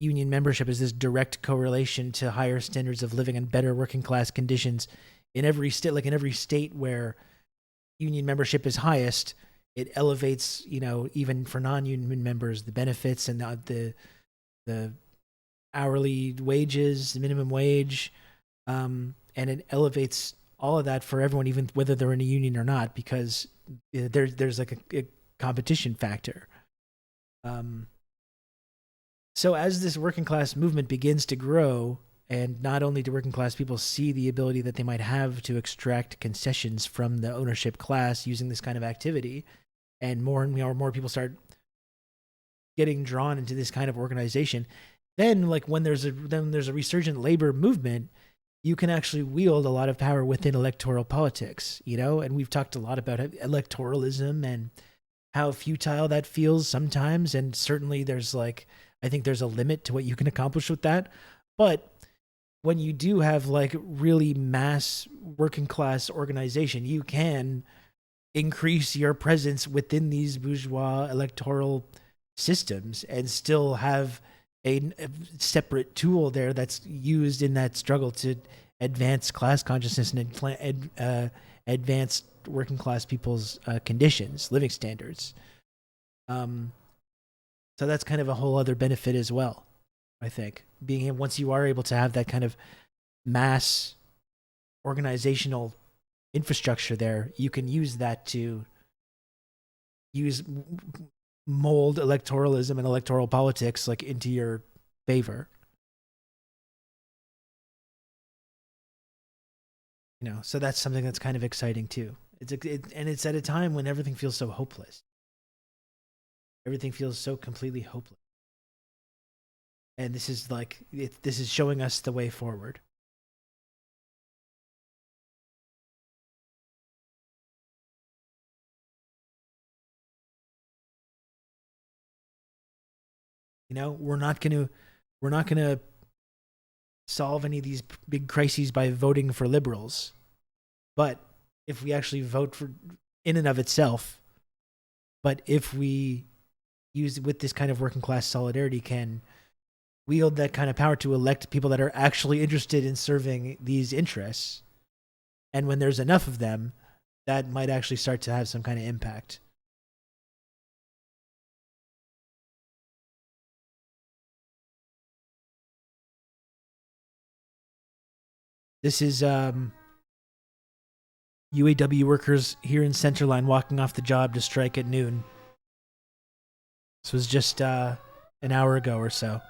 union membership is this direct correlation to higher standards of living and better working class conditions in every state. Like in every state where union membership is highest, it elevates, even for non-union members, the benefits and the hourly wages, the minimum wage, and it elevates all of that for everyone, even whether they're in a union or not, because there's like a competition factor. So as this working class movement begins to grow, and not only do working class people see the ability that they might have to extract concessions from the ownership class using this kind of activity, and more people start getting drawn into this kind of organization, then like when there's a resurgent labor movement, you can actually wield a lot of power within electoral politics, and we've talked a lot about electoralism and how futile that feels sometimes, and certainly I think there's a limit to what you can accomplish with that. But when you do have like really mass working class organization, you can increase your presence within these bourgeois electoral systems and still have a separate tool there that's used in that struggle to advance class consciousness and advance working class people's conditions, living standards. So that's kind of a whole other benefit as well, I think. Once you are able to have that kind of mass organizational infrastructure there, you can use that to mold electoralism and electoral politics like into your favor. So that's something that's kind of exciting too. And it's at a time when everything feels so hopeless. Everything feels so completely hopeless. And this is showing us the way forward. We're not gonna solve any of these big crises by voting for liberals. But if we actually vote for in and of itself, but if we use with this kind of working class solidarity, can wield that kind of power to elect people that are actually interested in serving these interests. And when there's enough of them, that might actually start to have some kind of impact. This is UAW workers here in Centerline walking off the job to strike at noon. This was just an hour ago or so.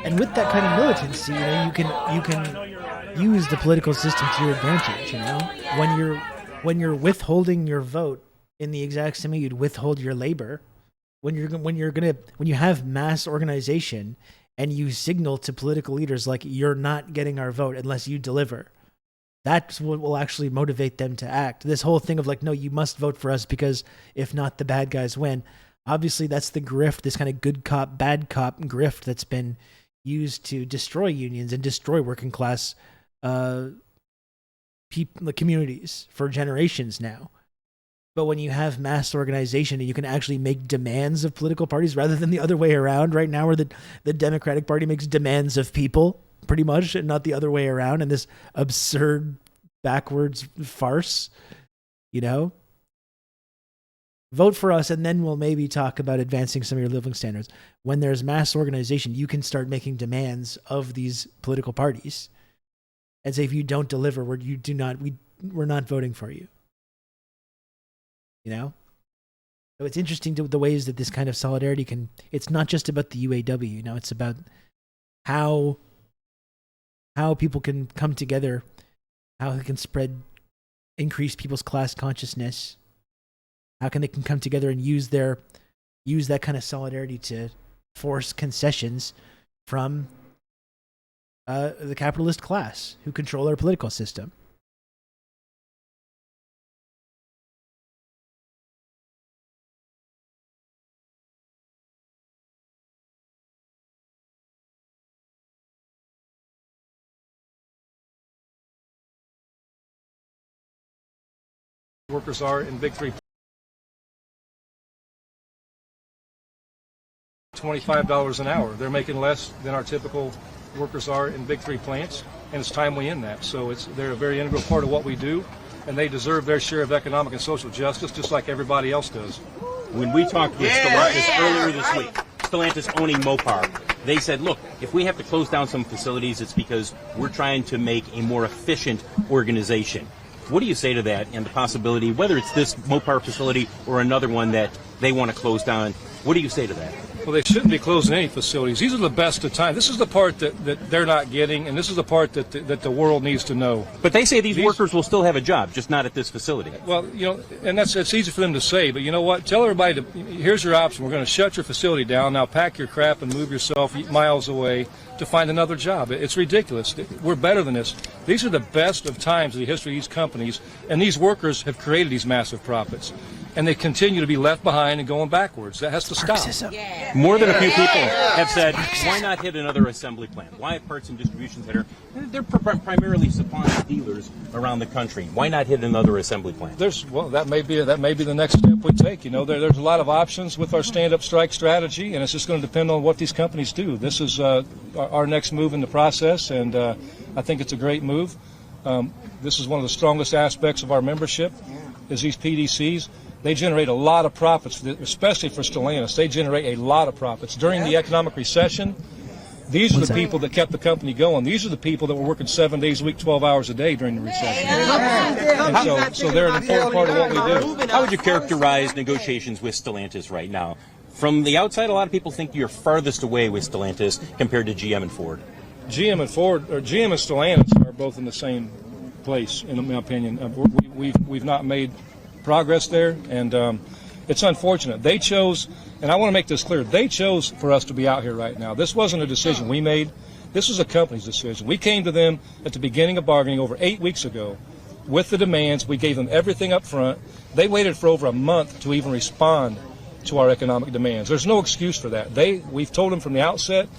And with that kind of militancy, you can use the political system to your advantage. When you're withholding your vote in the exact same way you'd withhold your labor, when you have mass organization and you signal to political leaders like you're not getting our vote unless you deliver, that's what will actually motivate them to act. This whole thing of like, no, you must vote for us because if not, the bad guys win. Obviously, that's the grift, this kind of good cop, bad cop grift that's been used to destroy unions and destroy working class communities for generations now. But when you have mass organization and you can actually make demands of political parties rather than the other way around right now, where the Democratic Party makes demands of people pretty much and not the other way around, and this absurd backwards farce, vote for us and then we'll maybe talk about advancing some of your living standards. When there's mass organization, you can start making demands of these political parties and say, if you don't deliver, we're not voting for you. So it's interesting the ways that this kind of solidarity it's not just about the UAW, it's about how people can come together, how they can increase people's class consciousness. How can they come together and use that kind of solidarity to force concessions from the capitalist class who control our political system? Workers are in big three. $25 an hour. They're making less than our typical workers are in big three plants, and it's time we end that. So they're a very integral part of what we do, and they deserve their share of economic and social justice just like everybody else does. When we talked with Stellantis earlier this week, Stellantis owning Mopar, they said, look, if we have to close down some facilities, it's because we're trying to make a more efficient organization. What do you say to that and the possibility, whether it's this Mopar facility or another one that they want to close down, what do you say to that? Well, they shouldn't be closing any facilities. These are the best of times. This is the part that they're not getting, and this is the part that the world needs to know. But they say these workers will still have a job, just not at this facility. Well, and it's easy for them to say, but you know what? Tell everybody, here's your option. We're going to shut your facility down. Now pack your crap and move yourself miles away to find another job. It's ridiculous. We're better than this. These are the best of times in the history of these companies, and these workers have created these massive profits. And they continue to be left behind and going backwards. That has to stop. More than a few people have said, why not hit another assembly plant? Why a parts and distribution center? They're primarily supplying dealers around the country. Why not hit another assembly plant? That may be the next step we take. There's a lot of options with our stand-up strike strategy, and it's just going to depend on what these companies do. This is our next move in the process, and I think it's a great move. This is one of the strongest aspects of our membership, is these PDCs. They generate a lot of profits, especially for Stellantis. They generate a lot of profits. During the economic recession, these are the people that kept the company going. These are the people that were working 7 days a week, 12 hours a day during the recession. And so they're an important part of what we do. How would you characterize negotiations with Stellantis right now? From the outside, a lot of people think you're farthest away with Stellantis compared to GM and Ford. GM and Stellantis are both in the same place, in my opinion. We've not made progress there, and it's unfortunate. They chose, and I want to make this clear, they chose for us to be out here right now. This wasn't a decision we made. This was a company's decision. We came to them at the beginning of bargaining over 8 weeks ago with the demands. We gave them everything up front. They waited for over a month to even respond to our economic demands. There's no excuse for that. We've told them from the outset,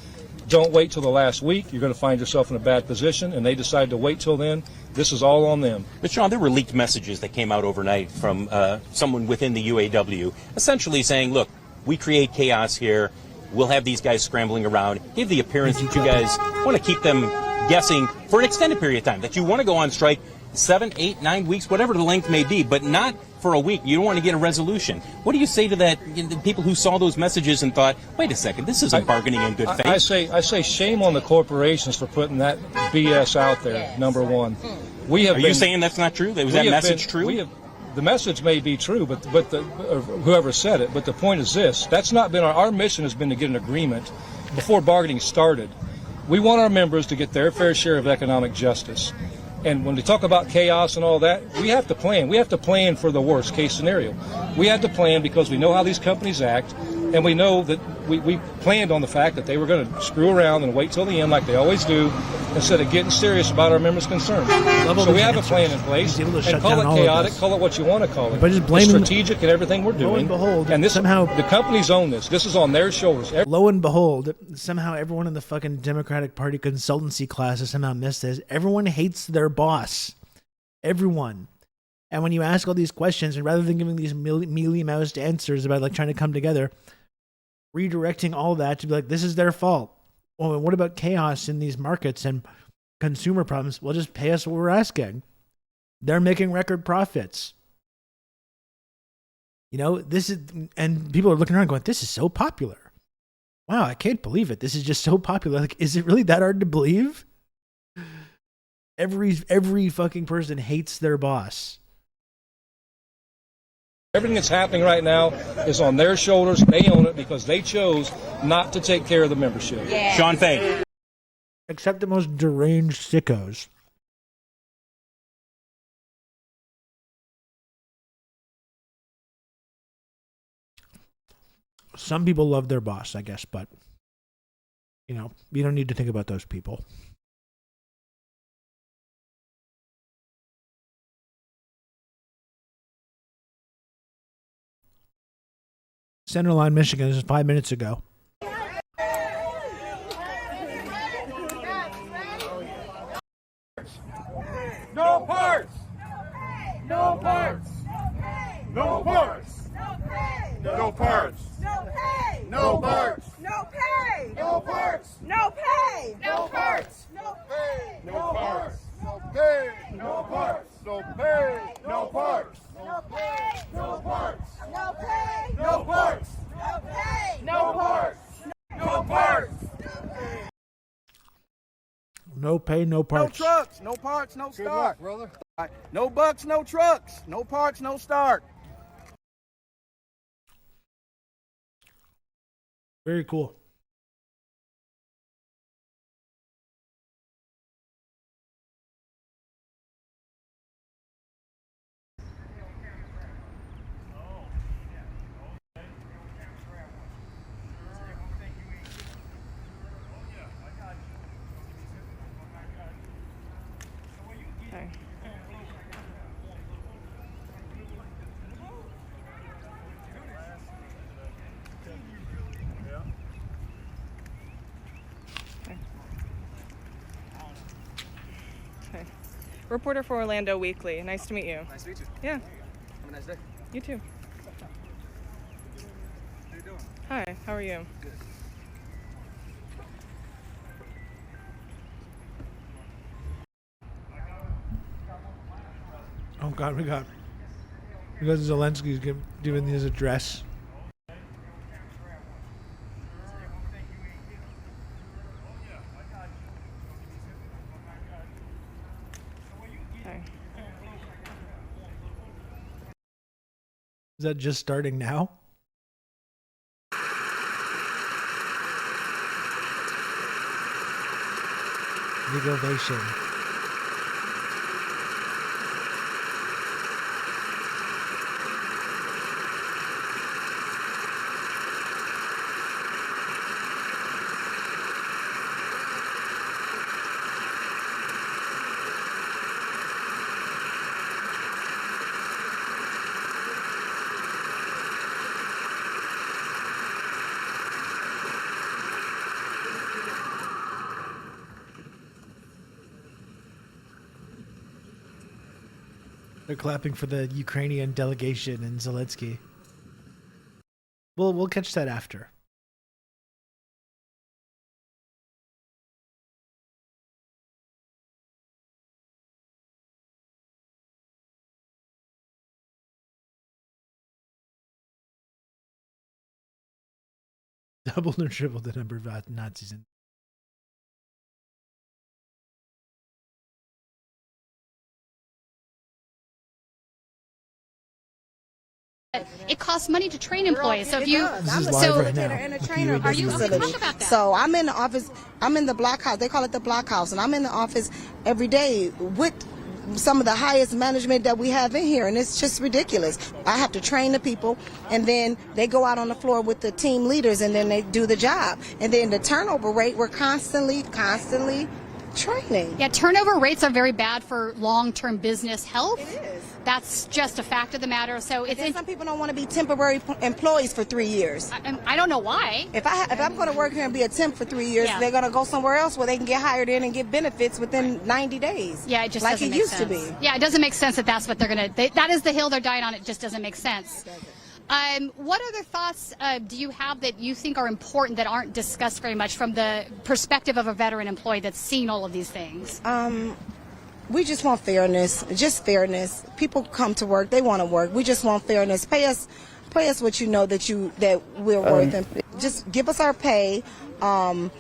don't wait till the last week. You're going to find yourself in a bad position, and they decided to wait till then. This is all on them. But Sean, there were leaked messages that came out overnight from someone within the UAW, essentially saying, look, we create chaos here. We'll have these guys scrambling around. Give the appearance that you guys want to keep them guessing for an extended period of time, that you want to go on strike 7, 8, 9 weeks, whatever the length may be, but not for a week. You don't want to get a resolution. What do you say to that, the people who saw those messages and thought, wait a second, this isn't bargaining in good faith? I say shame on the corporations for putting that BS out there, number one. Are you saying that's not true? Was that message true? The message may be true, but whoever said it, but the point is this. That's not been our mission has been to get an agreement before bargaining started. We want our members to get their fair share of economic justice. And when we talk about chaos and all that, we have to plan. We have to plan for the worst case scenario. We had to plan because we know how these companies act, and we know that we planned on the fact that they were going to screw around and wait till the end like they always do, instead of getting serious about our members' concerns. So we have a plan in place, and call it chaotic, call it what you want to call it. But just it's strategic in everything we're doing. Lo and behold, and this, somehow the companies own this. This is on their shoulders. Lo and behold, somehow everyone in the fucking Democratic Party consultancy class has somehow missed this. Everyone hates their boss. Everyone. And when you ask all these questions, and rather than giving these mealy-mouthed answers about like trying to come together, redirecting all that to be like, this is their fault. Well, what about chaos in these markets and consumer problems? Well, just pay us what we're asking. They're making record profits. You know, this is, and people are looking around going, this is so popular. Wow, I can't believe it. This is just so popular. Like, is it really that hard to believe? Every fucking person hates their boss. Everything that's happening right now is on their shoulders. They own it because they chose not to take care of the membership. Yeah. Sean Fay. Except the most deranged sickos. Some people love their boss, I guess, but, you know, you don't need to think about those people. Centerline, Michigan. This is 5 minutes ago. No parts! No parts! No parts! No parts! No pay! No parts! No pay! No parts! No pay! No parts! No pay! No parts! No pay! No parts! No pay! No parts! No pay! No parts! No pay! No parts! No pay! No parts! No parts! No pay, no parts. No trucks, no parts, no Good start. luck, brother. No bucks, no trucks. No parts, no start. Very cool. Reporter for Orlando Weekly. Nice to meet you. Nice to meet you. Yeah. Have a nice day. You too. How you doing? Hi, how are you? Good. Oh God, we got Zelensky's giving his address. Is that just starting now? Big ovation. They're clapping for the Ukrainian delegation and Zelensky. We'll catch that after. Doubled or tripled the number of Nazis in. It costs money to train employees. So if you, This is live right now. And a trainer Are you facility. talk about that? So I'm in the office. I'm in the block house. They call it the block house, and I'm in the office every day with some of the highest management that we have in here, and it's just ridiculous. I have to train the people, and then they go out on the floor with the team leaders, and then they do the job. And then the turnover rate, we're constantly training. Yeah, turnover rates are very bad for long-term business health. It is. That's just a fact of the matter. So And then some people don't want to be temporary employees for 3 years. I don't know why. If I'm going to work here and be a temp for 3 years, Yeah. they're going to go somewhere else where they can get hired in and get benefits within 90 days. Yeah, it just like doesn't it make used sense. to be. Yeah, it doesn't make sense that that's what they're going to. That is the hill they're dying on. It just doesn't make sense. What other thoughts do you have that you think are important that aren't discussed very much from the perspective of a veteran employee that's seen all of these things? We just want fairness, just fairness. People come to work, they want to work. We just want fairness. Pay us what you know that we're worth, and just give us our pay. I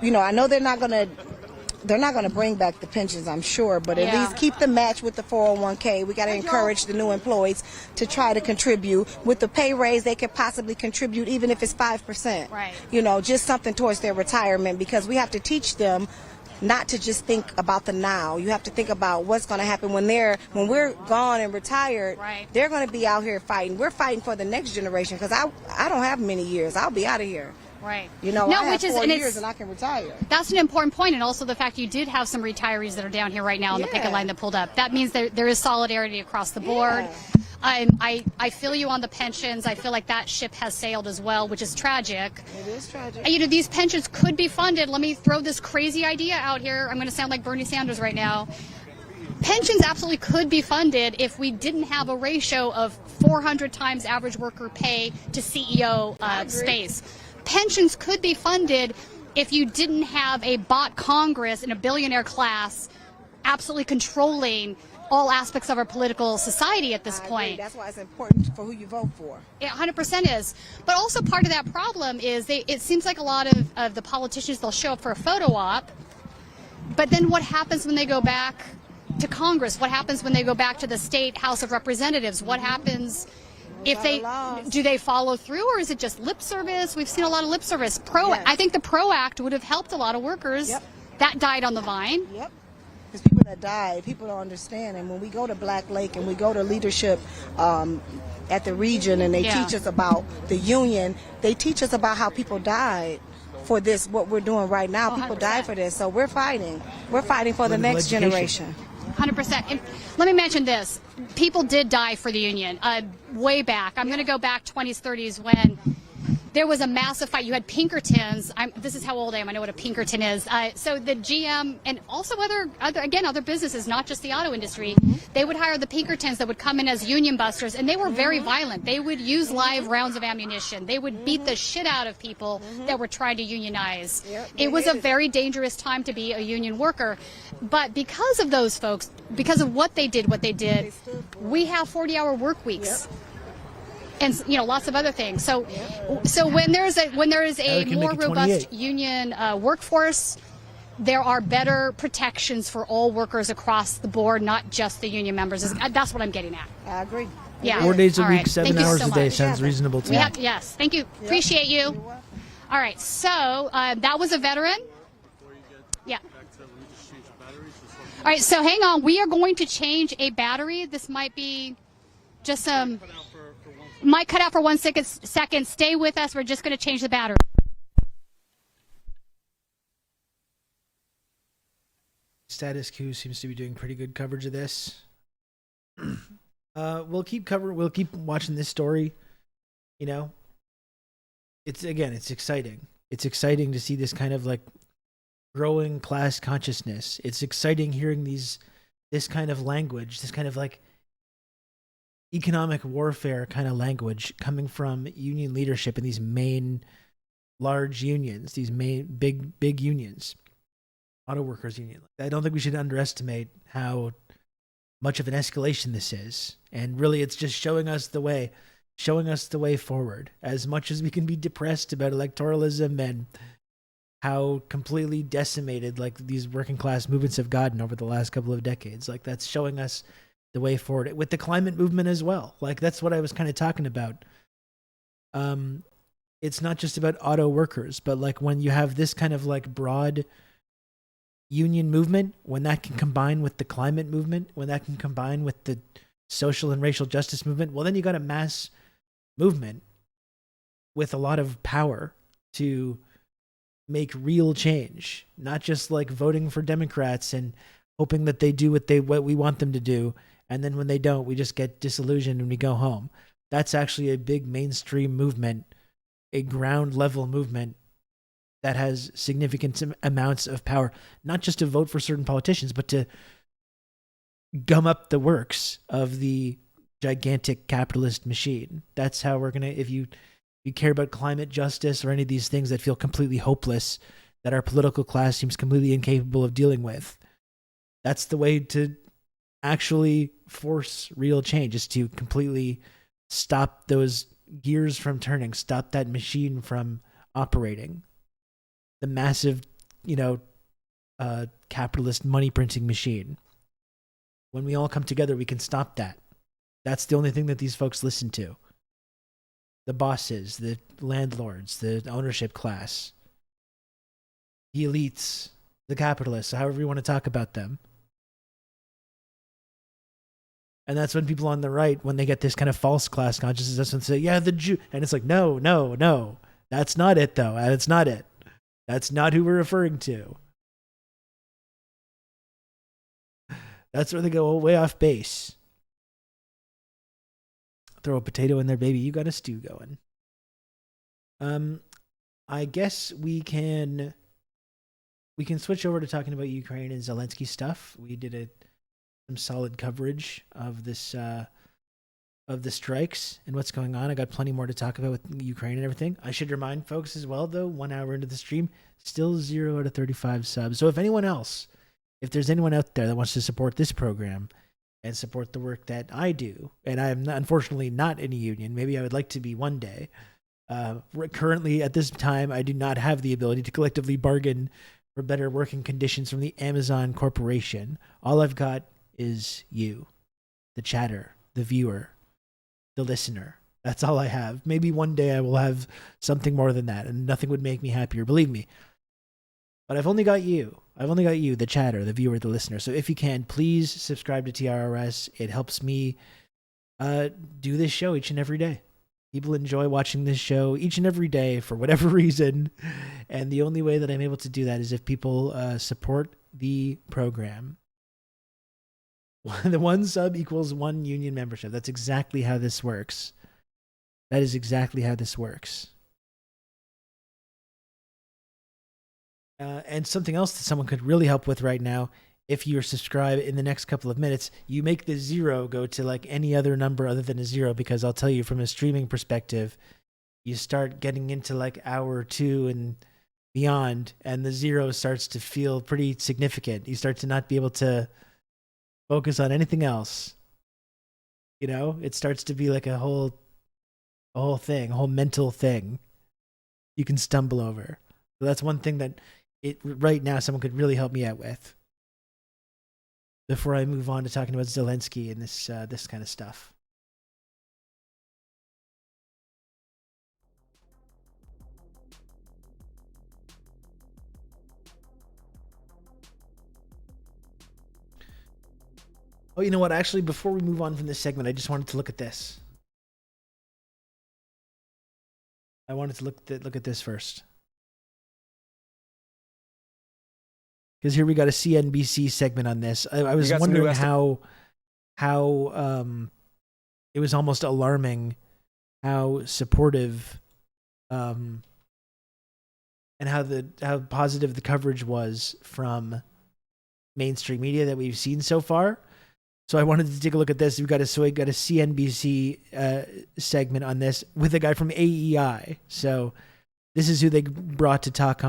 know they're not gonna bring back the pensions, I'm sure, but at least keep the match with the 401k. We got to encourage the new employees to try to contribute. With the pay raise, they could possibly contribute even if it's 5%. Right. Just something towards their retirement, because we have to teach them not to just think about the now. You have to think about what's going to happen when we're gone and retired. Right. They're going to be out here fighting. We're fighting for the next generation, because I don't have many years. I'll be out of here. Right. I have 4 years and I can retire. That's an important point, and also the fact you did have some retirees that are down here right now on the picket line that pulled up. That means there is solidarity across the board. I feel you on the pensions. I feel like that ship has sailed as well, which is tragic. It is tragic. These pensions could be funded. Let me throw this crazy idea out here. I'm going to sound like Bernie Sanders right now. Pensions absolutely could be funded if we didn't have a ratio of 400 times average worker pay to CEO space. Pensions could be funded if you didn't have a bot Congress and a billionaire class absolutely controlling all aspects of our political society at this point. That's why it's important for who you vote for. It 100% is. But also part of that problem is it seems like a lot of the politicians, they'll show up for a photo op, but then what happens when they go back to Congress? What happens when they go back to the state House of Representatives? What happens if do they follow through, or is it just lip service? We've seen a lot of lip service. I think the PRO Act would have helped a lot of workers. That died on the vine. Yep. Because people that died, people don't understand. And when we go to Black Lake and we go to leadership at the region, and they teach us about the union, they teach us about how people died for this, what we're doing right now. People died for this. So we're fighting. We're fighting for the next generation. 100%. And let me mention this. People did die for the union way back. I'm going to go back 20s, 30s when there was a massive fight. You had Pinkertons. This is how old I am. I know what a Pinkerton is. So the GM and also other businesses, not just the auto industry, they would hire the Pinkertons that would come in as union busters, and they were very violent. They would use live rounds of ammunition. They would beat the shit out of people that were trying to unionize. It was a very dangerous time to be a union worker. But because of those folks, because of what they did, we have 40-hour work weeks. And lots of other things. So when there is a more robust union workforce, there are better protections for all workers across the board, not just the union members. That's what I'm getting at. I agree. Yeah. 4 days a All week, right. 7 Thank you hours so a day much. sounds reasonable to me. Yes. Thank you. Appreciate you. All right. So that was a veteran. Yeah. All right. So hang on. We are going to change a battery. This might be just some. Might cut out for 1 second. Stay with us. We're just going to change the battery. Status Quo seems to be doing pretty good coverage of this. We'll keep watching this story. It's exciting. It's exciting to see this kind of like growing class consciousness. It's exciting hearing these this kind of language, this kind of like economic warfare kind of language coming from union leadership in these main large unions, these main big unions, auto workers union. I don't think we should underestimate how much of an escalation this is. And really it's just showing us the way forward. As much as we can be depressed about electoralism and how completely decimated like these working class movements have gotten over the last couple of decades, like that's showing us the way forward with the climate movement as well. Like that's what I was kind of talking about. It's not just about auto workers, but like when you have this kind of like broad union movement, when that can combine with the climate movement, when that can combine with the social and racial justice movement, well, then you got a mass movement with a lot of power to make real change, not just like voting for Democrats and hoping that they do what we want them to do. And then when they don't, we just get disillusioned and we go home. That's actually a big mainstream movement, a ground level movement that has significant amounts of power, not just to vote for certain politicians, but to gum up the works of the gigantic capitalist machine. That's how we're going to, if you care about climate justice or any of these things that feel completely hopeless, that our political class seems completely incapable of dealing with, that's the way to actually force real change, is to completely stop those gears from turning, stop that machine from operating. The massive, capitalist money printing machine. When we all come together, we can stop that. That's the only thing that these folks listen to. The bosses, the landlords, the ownership class, the elites, the capitalists, however you want to talk about them. And that's when people on the right, when they get this kind of false class consciousness, that's when they say, yeah, the Jew. And it's like, no. That's not it, though. That's not it. That's not who we're referring to. That's where they go way off base. Throw a potato in there, baby. You got a stew going. I guess we can switch over to talking about Ukraine and Zelensky stuff. We did some solid coverage of this of the strikes and what's going on. I got plenty more to talk about with Ukraine and everything. I should remind folks as well, though, 1 hour into the stream, still 0 out of 35 subs. So if there's anyone out there that wants to support this program and support the work that I do, and I am unfortunately not in a union, maybe I would like to be one day. Currently, at this time, I do not have the ability to collectively bargain for better working conditions from the Amazon Corporation. All I've got is you, the chatter, the viewer, the listener. That's all I have. Maybe one day I will have something more than that, and nothing would make me happier, believe me. But I've only got you. I've only got you, the chatter, the viewer, the listener. So if you can, please subscribe to TRRS. It helps me do this show each and every day. People enjoy watching this show each and every day for whatever reason. And the only way that I'm able to do that is if people support the program. The 1 sub equals 1 union membership. That's exactly how this works. That is exactly how this works. And something else that someone could really help with right now, if you're subscribed in the next couple of minutes, you make the 0 go to like any other number other than a 0, because I'll tell you from a streaming perspective, you start getting into like hour 2 and beyond, and the 0 starts to feel pretty significant. You start to not be able to focus on anything else. It starts to be like a whole thing, a whole mental thing you can stumble over. So that's one thing that right now someone could really help me out with before I move on to talking about Zelensky and this kind of stuff. Oh, you know what? Actually, before we move on from this segment, I just wanted to look at this. I wanted to look at this first. Because here we got a CNBC segment on this. I was wondering how it was almost alarming how supportive and how positive the coverage was from mainstream media that we've seen so far. So I wanted to take a look at this. We've got a CNBC segment on this with a guy from AEI. So this is who they brought to talk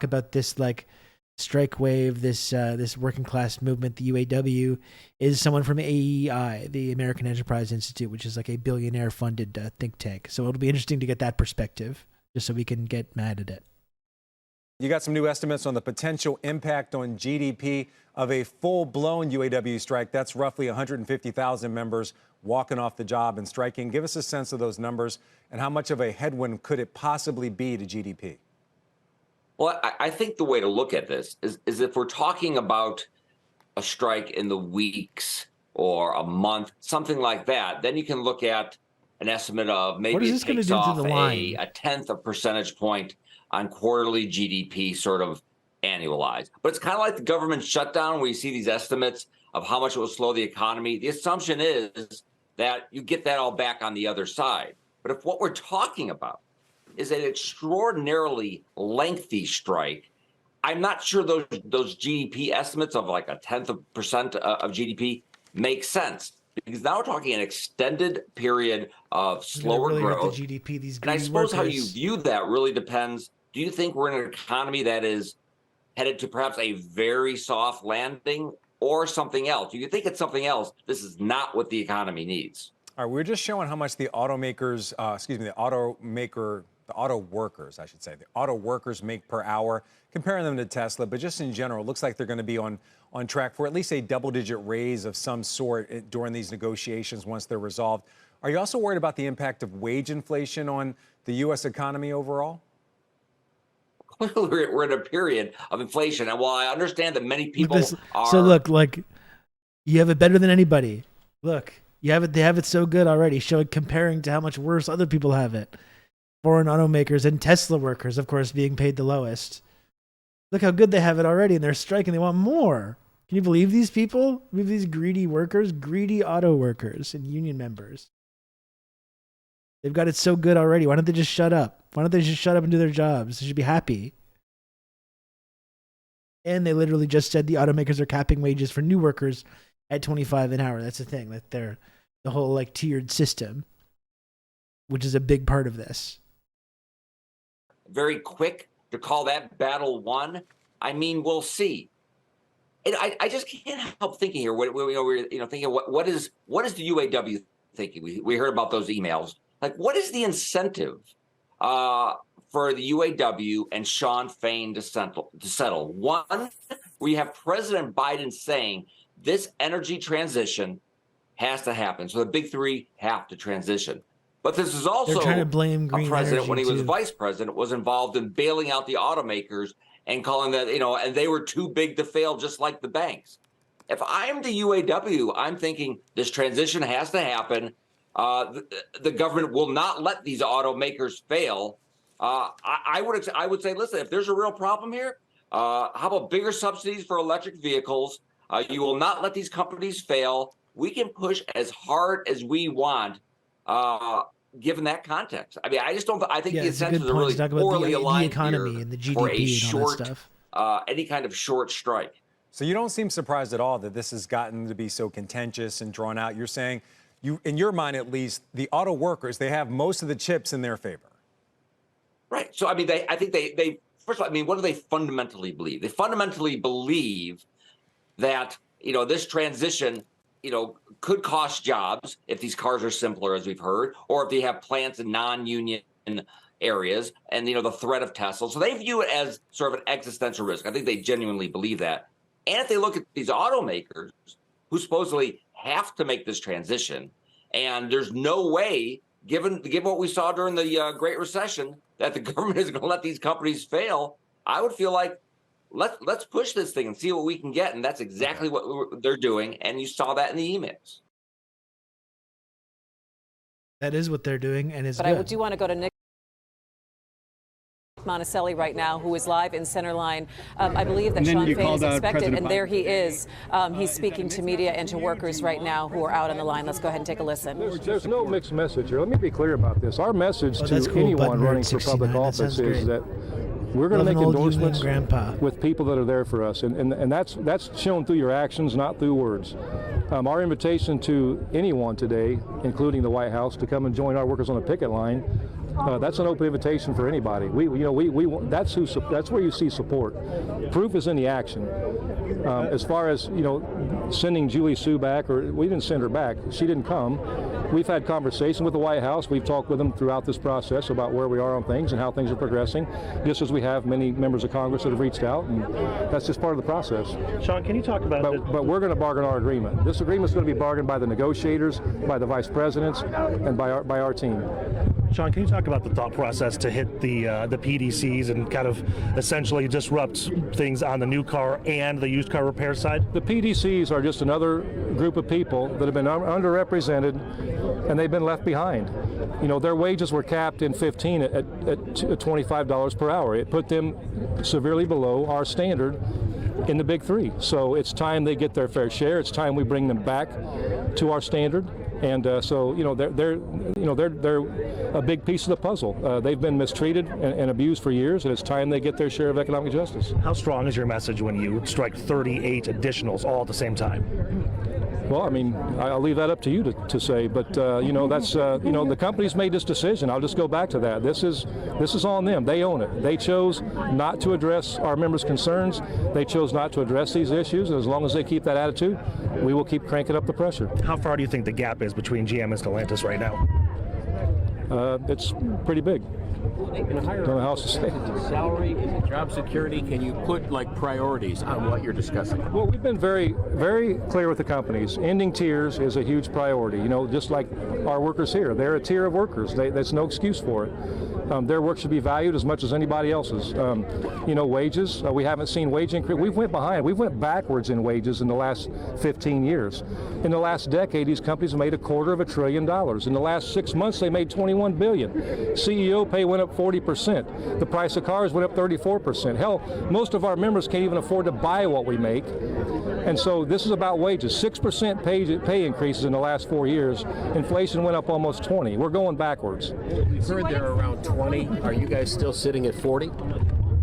about this like strike wave, this working class movement. The UAW is someone from AEI, the American Enterprise Institute, which is like a billionaire funded think tank. So it'll be interesting to get that perspective, just so we can get mad at it. You got some new estimates on the potential impact on GDP of a full-blown UAW strike. That's roughly 150,000 members walking off the job and striking. Give us a sense of those numbers and how much of a headwind could it possibly be to GDP? Well, I think the way to look at this is if we're talking about a strike in the weeks or a month, something like that, then you can look at an estimate of maybe it takes off a tenth of percentage point on quarterly GDP sort of annualized. But it's kind of like the government shutdown where you see these estimates of how much it will slow the economy. The assumption is that you get that all back on the other side. But if what we're talking about is an extraordinarily lengthy strike, I'm not sure those GDP estimates of like a tenth of percent of GDP make sense. Because now we're talking an extended period of slower growth. The GDP, these and I suppose how you view that really depends. Do you think we're in an economy that is headed to perhaps a very soft landing or something else? Do you think it's something else? This is not what the economy needs. All right, we're just showing how much the auto workers, the auto workers make per hour, comparing them to Tesla. But just in general, it looks like they're going to be on track for at least a double-digit raise of some sort during these negotiations once they're resolved. Are you also worried about the impact of wage inflation on the U.S. economy overall? We're in a period of inflation, and while I understand that many people are... So look, like, you have it better than anybody. Look, you have it. They have it so good already. Comparing to how much worse other people have it. Foreign automakers and Tesla workers, of course, being paid the lowest. Look how good they have it already, and they're striking. They want more. Can you believe these people? Believe these greedy workers, greedy auto workers and union members? They've got it so good already. Why don't they just shut up? Why don't they just shut up and do their jobs? They should be happy. And they literally just said the automakers are capping wages for new workers at $25 an hour. That's the thing. That they're the whole like tiered system, which is a big part of this. Very quick to call that battle won. I mean, we'll see. And I just can't help thinking here. We're thinking what is the UAW thinking? We heard about those emails. Like, what is the incentive for the UAW and Sean Fain to settle? One, where you have President Biden saying this energy transition has to happen. So the big three have to transition. But this is also trying to blame green a president, energy when he was too. vice president, was involved in bailing out the automakers and calling that, and they were too big to fail, just like the banks. If I'm the UAW, I'm thinking this transition has to happen. The government will not let these automakers fail. I would say, listen, if there's a real problem here, how about bigger subsidies for electric vehicles? You will not let these companies fail. We can push as hard as we want, given that context. I mean, I just don't. I think the incentives are really poorly aligned the economy here and the GDP for a and all short, that stuff. any kind of short strike. So you don't seem surprised at all that this has gotten to be so contentious and drawn out. You're saying, in your mind at least, the auto workers, they have most of the chips in their favor. Right. So, I mean, I think they first of all, I mean, what do they fundamentally believe? They fundamentally believe that, this transition, could cost jobs if these cars are simpler, as we've heard, or if they have plants in non-union areas and, the threat of Tesla. So they view it as sort of an existential risk. I think they genuinely believe that. And if they look at these automakers who supposedly have to make this transition, and there's no way, given what we saw during the Great Recession, that the government is going to let these companies fail, I would feel like let's push this thing and see what we can get. And that's exactly what they're doing. And you saw that in the emails. That is what they're doing, and it's good. I do want to go to Nick Monticelli right now, who is live in Centerline. I believe that Sean Fain is expected, and there he is. He's speaking to media and to workers right now who are out on the line. Let's go ahead and take a listen. There's no mixed message here. Let me be clear about this. Our message to anyone running for public office is that We're going to make old endorsements Union grandpa. with people that are there for us, and that's shown through your actions, not through words. Our invitation to anyone today, including the White House, to come and join our workers on a picket line, that's an open invitation for anybody. That's where you see support. Proof is in the action. As far as sending Julie Sue back, or we didn't send her back. She didn't come. We've had conversation with the White House. We've talked with them throughout this process about where we are on things and how things are progressing, just as we have many members of Congress that have reached out, and that's just part of the process. Sean, can you talk about But we're going to bargain our agreement. This agreement is going to be bargained by the negotiators, by the vice presidents, and by our team. Sean, can you talk about the thought process to hit the PDCs and kind of essentially disrupt things on the new car and the used car repair side? The PDCs are just another group of people that have been underrepresented, and they've been left behind. Their wages were capped in 15 at $25 per hour. It put them severely below our standard in the big three. So it's time they get their fair share. It's time we bring them back to our standard. And they're a big piece of the puzzle. They've been mistreated and abused for years, and it's time they get their share of economic justice. How strong is your message when you strike 38 additionals all at the same time? Well, I'll leave that up to you to say, but that's the company's made this decision. I'll just go back to that. This is on them. They own it. They chose not to address our members' concerns. They chose not to address these issues, and as long as they keep that attitude, we will keep cranking up the pressure. How far do you think the gap is between GM and Stellantis right now? It's pretty big. Don't know how else to say it. Salary, is it job security? Can you put priorities on what you're discussing? Well, we've been very, very clear with the companies. Ending tiers is a huge priority. Just like our workers here, they're a tier of workers. That's no excuse for it. Their work should be valued as much as anybody else's. Wages. We haven't seen wage increase. We went behind. We went backwards in wages in the last 15 years. In the last decade, these companies made $250 billion. In the last 6 months, they made $21 billion. CEO pay went up 40%. The price of cars went up 34%. Hell, most of our members can't even afford to buy what we make. And so this is about wages. 6% pay increases in the last 4 years. Inflation went up almost 20. We're going backwards. We've heard they're around 20. Are you guys still sitting at 40?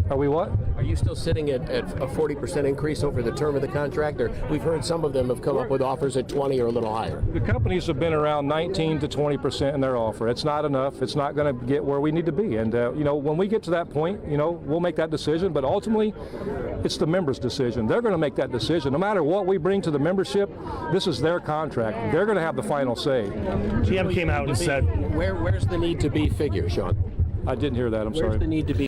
Are we what? Are you still sitting at a 40% increase over the term of the contract? Or we've heard some of them have come up with offers at 20 or a little higher. The companies have been around 19 to 20% in their offer. It's not enough. It's not going to get where we need to be. And, when we get to that point, we'll make that decision. But ultimately, it's the members' decision. They're going to make that decision. No matter what we bring to the membership, this is their contract. They're going to have the final say. GM came out and said, Where's the need to be figure, Sean? I didn't hear that. I'm sorry. Where's the need to be?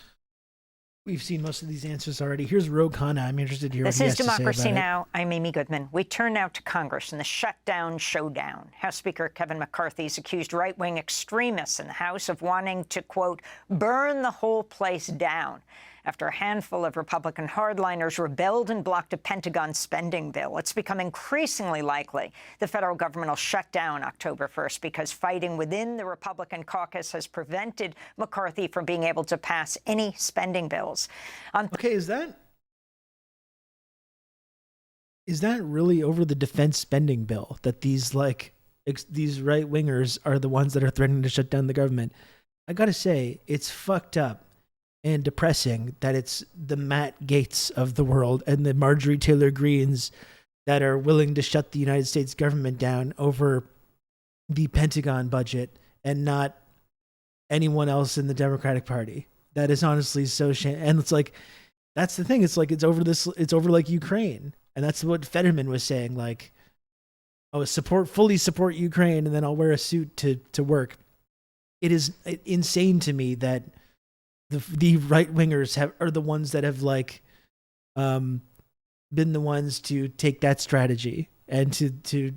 We've seen most of these answers already. Here's Ro Khanna. I'm interested to hear what This he is has to say Democracy about Now! I'm Amy Goodman. We turn now to Congress and the shutdown showdown. House Speaker Kevin McCarthy's accused right-wing extremists in the House of wanting to, quote, burn the whole place down after a handful of Republican hardliners rebelled and blocked a Pentagon spending bill. It's become increasingly likely the federal government will shut down October 1st because fighting within the Republican caucus has prevented McCarthy from being able to pass any spending bills. Okay, is that really over the defense spending bill that these right-wingers are the ones that are threatening to shut down the government? I gotta say, it's fucked up and depressing that it's the Matt Gaetz of the world and the Marjorie Taylor Greens that are willing to shut the United States government down over the Pentagon budget and not anyone else in the Democratic Party. That is honestly so and it's like, that's the thing. It's like, it's over like Ukraine. And that's what Fetterman was saying, like, oh, fully support Ukraine and then I'll wear a suit to work. It is insane to me that the right wingers are the ones that have been the ones to take that strategy and to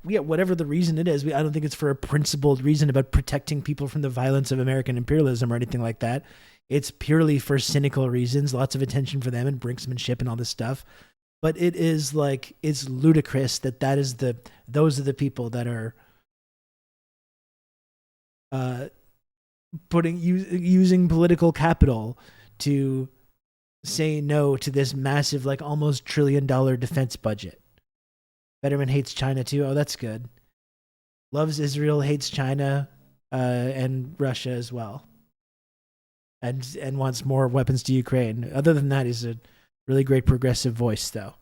whatever the reason it is. I don't think it's for a principled reason about protecting people from the violence of American imperialism or anything like that. It's purely for cynical reasons, lots of attention for them and brinksmanship and all this stuff. But it is it's ludicrous that those are the people that are using political capital to say no to this massive, almost $1 trillion defense budget. Fetterman hates China too. Oh, that's good. Loves Israel, hates China, and Russia as well. and wants more weapons to Ukraine. Other than that, he's a really great progressive voice, though.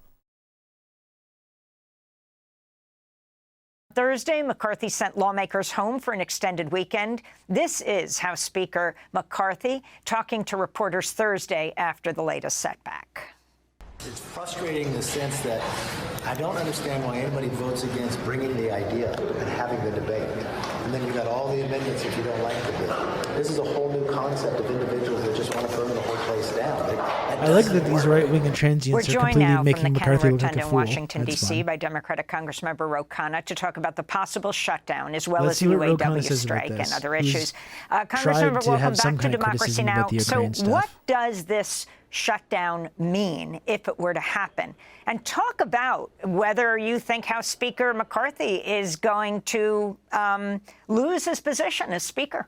Thursday, McCarthy sent lawmakers home for an extended weekend. This is House Speaker McCarthy talking to reporters Thursday after the latest setback. It's frustrating in the sense that I don't understand why anybody votes against bringing the idea and having the debate. And then you got all the amendments if you don't like the bill. This is a whole new concept of individuals that just want to burn the whole place down. I like that these right-wing and transients are completely making McCarthy look like a in fool. Washington, That's D.C. fun. by Democratic Congressmember Ro Khanna to talk about the possible shutdown as well Let's as see what Ro Khanna UAW says about strike and this. other He's issues. tried Congressmember, to welcome have some back to kind of Democracy criticism Now! about the So Ukraine stuff. what does this shutdown mean if it were to happen? And talk about whether you think House Speaker McCarthy is going to lose his position as Speaker.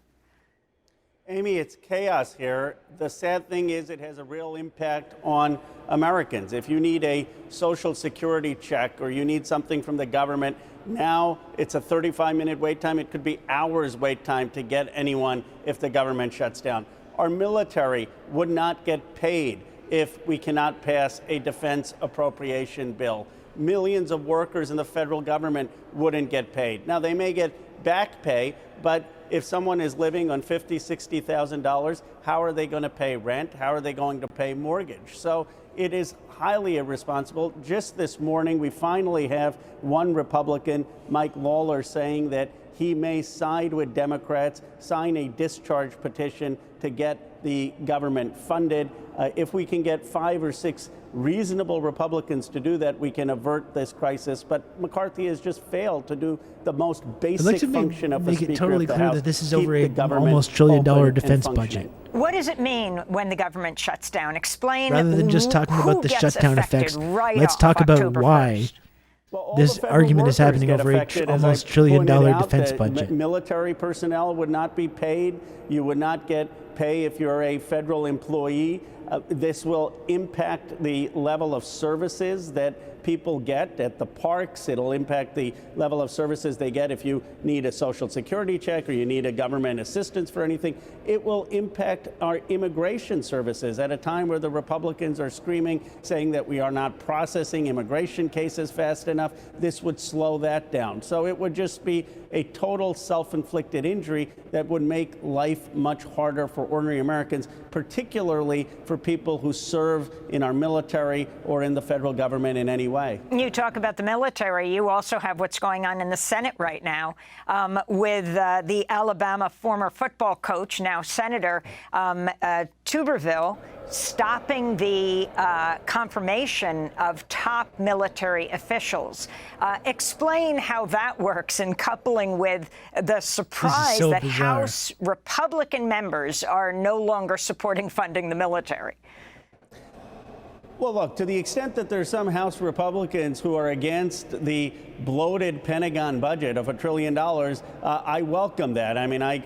Amy, it's chaos here. The sad thing is it has a real impact on Americans. If you need a Social Security check or you need something from the government, now it's a 35-minute wait time. It could be hours wait time to get anyone if the government shuts down. Our military would not get paid if we cannot pass a defense appropriation bill. Millions of workers in the federal government wouldn't get paid. Now, they may get back pay, but if someone is living on $50,000, $60,000, how are they going to pay rent? How are they going to pay mortgage? So it is highly irresponsible. Just this morning, we finally have one Republican, Mike Lawler, saying that he may side with Democrats, sign a discharge petition to get the government funded. If we can get 5 or 6 reasonable Republicans to do that, we can avert this crisis. But McCarthy has just failed to do the most basic function of the make Speaker it totally of the clear House, that this is keep over the a government almost $1 trillion open defense and budget. What does it mean when the government shuts down? Explain. Rather than just talking about the gets shutdown affected effects, right let's off talk about October why 1st. this argument is happening over a almost $1 trillion defense budget. Military personnel would not be paid. You would not get pay if you're a federal employee. This will impact the level of services that people get at the parks. It'll impact the level of services they get if you need a Social Security check or you need a government assistance for anything. It will impact our immigration services at a time where the Republicans are screaming, saying that we are not processing immigration cases fast enough. This would slow that down. So it would just be a total self-inflicted injury that would make life much harder for ordinary Americans, particularly for people who serve in our military or in the federal government in any way. You talk about the military. You also have what's going on in the Senate right now with the Alabama former football coach, now Senator Tuberville, stopping the confirmation of top military officials. Explain how that works in coupling with the surprise so that bizarre. House Republican members are no longer supporting funding the military. Well, look, to the extent that there's some House Republicans who are against the bloated Pentagon budget of $1 trillion, I welcome that. I mean, I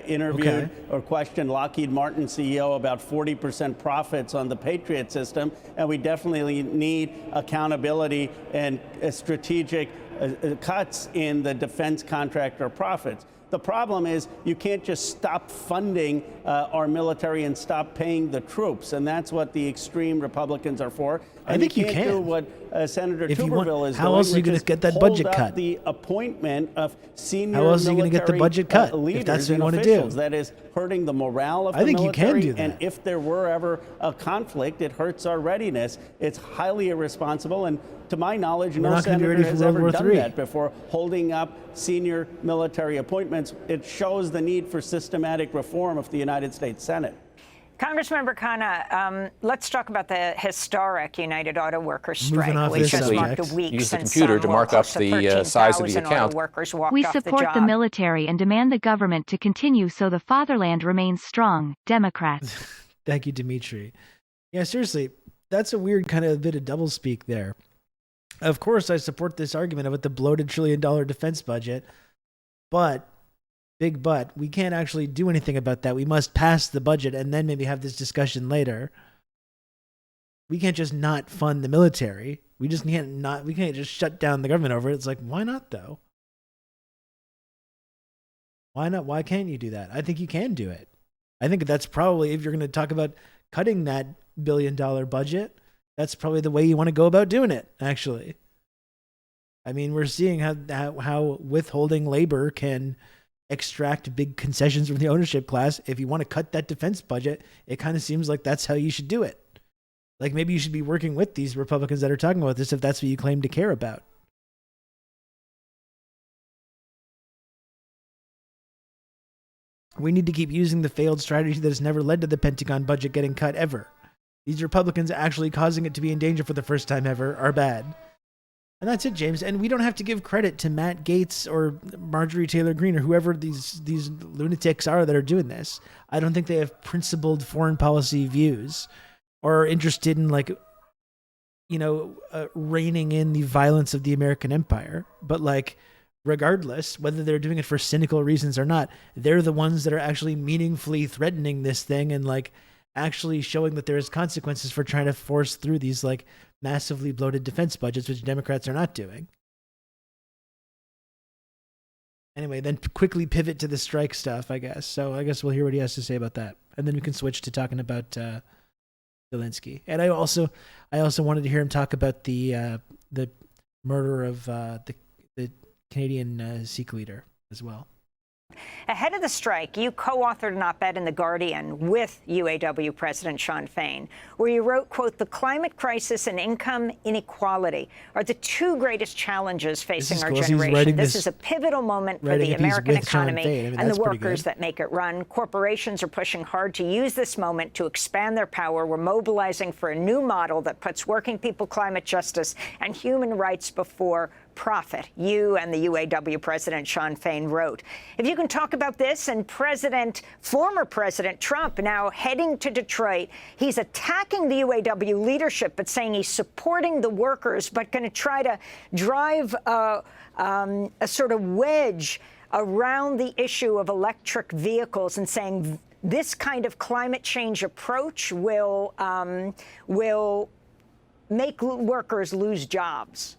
interviewed or questioned Lockheed Martin CEO about 40% profits on the Patriot system, and we definitely need accountability and strategic cuts in the defense contractor profits. The problem is you can't just stop funding our military and stop paying the troops, and that's what the extreme Republicans are for. And I think you can't can do what Senator If you want- Tuberville is how doing, else are you which gonna is get that hold budget up cut? the appointment of senior How else are you gonna get the military, budget cut, if leaders that's what you and wanna do? officials. That is hurting the morale of I the think you military. can do And that. if there were ever a conflict, it hurts our readiness. It's highly irresponsible. And to my knowledge, We're no not gonna be senator ready for has World ever War done III. that before, holding up senior military appointments. It shows the need for systematic reform of the United States Senate. Congressmember Khanna, let's talk about the historic United Auto Workers Moving strike, off which this just subject. marked a week Use the since computer to well, mark up close to the size of the 13,000 account. auto workers walked We off the support job. the military and demand the government to continue so the fatherland remains strong. Democrats. Thank you, Dimitri. Yeah, seriously, that's a weird kind of bit of doublespeak there. Of course, I support this argument about the bloated $1 trillion defense budget, but, big but, we can't actually do anything about that. We must pass the budget and then maybe have this discussion later. We can't just not fund the military. We can't just shut down the government over it. It's like, why not though? Why not? Why can't you do that? I think you can do it. I think that's probably, if you're going to talk about cutting that $1 billion budget, that's probably the way you want to go about doing it, actually. I mean, we're seeing how withholding labor can extract big concessions from the ownership class. If you want to cut that defense budget, it kind of seems like that's how you should do it. Like, maybe you should be working with these Republicans that are talking about this if that's what you claim to care about. We need to keep using the failed strategy that has never led to the Pentagon budget getting cut ever. These Republicans actually causing it to be in danger for the first time ever are bad. And that's it, James. And we don't have to give credit to Matt Gaetz or Marjorie Taylor Greene or whoever these lunatics are that are doing this. I don't think they have principled foreign policy views or are interested in, like, reining in the violence of the American empire. But, like, regardless, whether they're doing it for cynical reasons or not, they're the ones that are actually meaningfully threatening this thing and, like, actually showing that there's consequences for trying to force through these, like, massively bloated defense budgets, which Democrats are not doing. Anyway, then quickly pivot to the strike stuff, I guess. So I guess we'll hear what he has to say about that. And then we can switch to talking about Zelensky. And I also wanted to hear him talk about the murder of the Canadian Sikh leader as well. Ahead of the strike, you co-authored an op-ed in The Guardian with UAW President Shawn Fain, where you wrote, quote, "The climate crisis and income inequality are the two greatest challenges facing our generation. This is a pivotal moment for the American economy and the workers that make it run. Corporations are pushing hard to use this moment to expand their power. We're mobilizing for a new model that puts working people, climate justice, and human rights before profit," you and the UAW President Shawn Fain wrote. If you can talk about this, and former President Trump now heading to Detroit, he's attacking the UAW leadership, but saying he's supporting the workers, but going to try to drive a sort of wedge around the issue of electric vehicles and saying this kind of climate change approach will make workers lose jobs.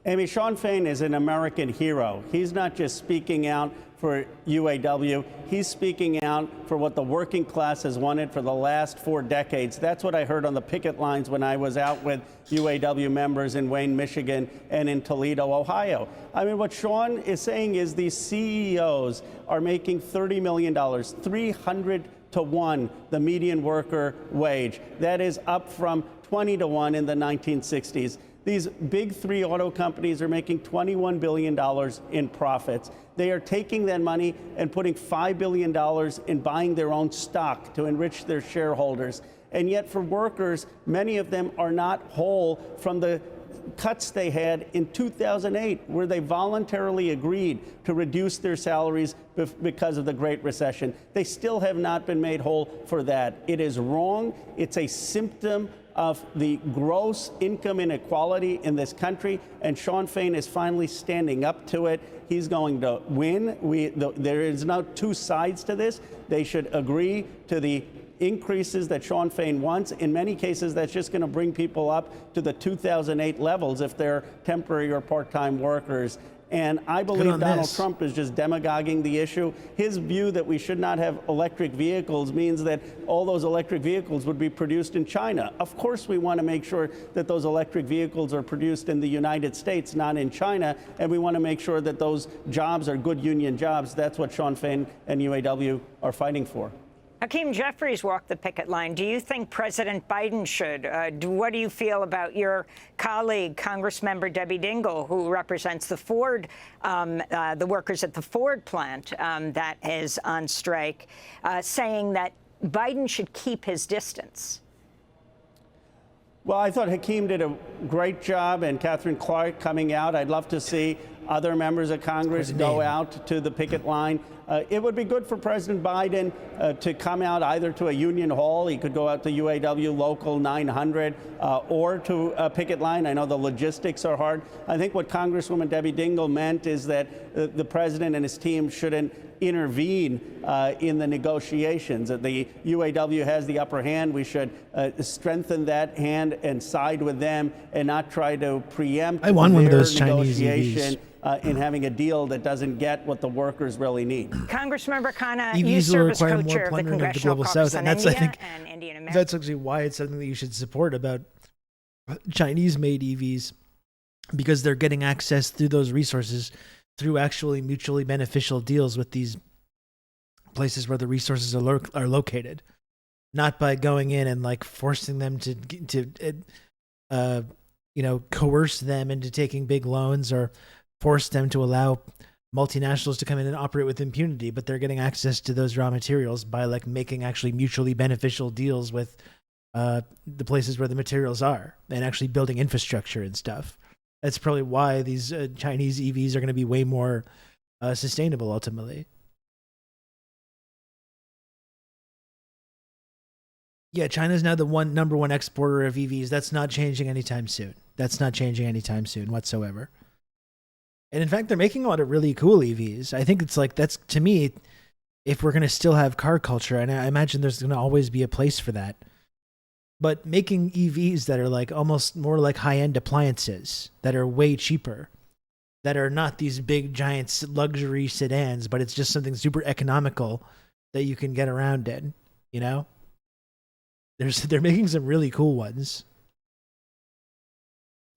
Amy, Shawn Fain is an American hero. He's not just speaking out for UAW. He's speaking out for what the working class has wanted for the last 4 decades. That's what I heard on the picket lines when I was out with UAW members in Wayne, Michigan, and in Toledo, Ohio. I mean, what Shawn is saying is these CEOs are making $30 million, 300 to 1, the median worker wage. That is up from 20 to 1 in the 1960s. These big 3 auto companies are making $21 billion in profits. They are taking that money and putting $5 billion in buying their own stock to enrich their shareholders. And yet for workers, many of them are not whole from the cuts they had in 2008, where they voluntarily agreed to reduce their salaries because of the Great Recession. They still have not been made whole for that. It is wrong. It's a symptom of the gross income inequality in this country, and Shawn Fain is finally standing up to it. He's going to win. There is no two sides to this. They should agree to the increases that Shawn Fain wants. In many cases, that's just going to bring people up to the 2008 levels if they're temporary or part-time workers. And I believe Donald Trump is just demagoguing the issue. His view that we should not have electric vehicles means that all those electric vehicles would be produced in China. Of course, we want to make sure that those electric vehicles are produced in the United States, not in China. And we want to make sure that those jobs are good union jobs. That's what Shawn Fain and UAW are fighting for. Hakeem Jeffries walked the picket line. Do you think President Biden should? What do you feel about your colleague, Congressmember Debbie Dingell, who represents the Ford, the workers at the Ford plant that is on strike, saying that Biden should keep his distance? Well, I thought Hakeem did a great job, and Catherine Clark coming out. I'd love to see other members of Congress go out to the picket line. It would be good for President Biden to come out either to a union hall. He could go out to UAW Local 900 or to a picket line. I know the logistics are hard. I think what Congresswoman Debbie Dingell meant is that the president and his team shouldn't intervene in the negotiations. The UAW has the upper hand. We should strengthen that hand and side with them and not try to preempt I want one of those Chinese negotiation in having a deal that doesn't get what the workers really need. Congressmember Khanna, you EVs will serve as require more co-chair of the plundering of the Congressional global Caucus South, on and that's, I India think, and Indian American. that's actually why it's something that you should support about Chinese-made EVs, because they're getting access through those resources through actually mutually beneficial deals with these places where the resources are located, not by going in and like forcing them to coerce them into taking big loans or force them to allow multinationals to come in and operate with impunity. But they're getting access to those raw materials by like making actually mutually beneficial deals with the places where the materials are and actually building infrastructure and stuff. That's probably why these Chinese EVs are going to be way more sustainable ultimately. Yeah, China's now the number one exporter of EVs. That's not changing anytime soon. That's not changing anytime soon whatsoever. And in fact, they're making a lot of really cool EVs. I think it's like, that's, to me, if we're going to still have car culture, and I imagine there's going to always be a place for that, but making EVs that are like almost more like high-end appliances that are way cheaper, that are not these big giant luxury sedans, but it's just something super economical that you can get around in, you know? They're making some really cool ones.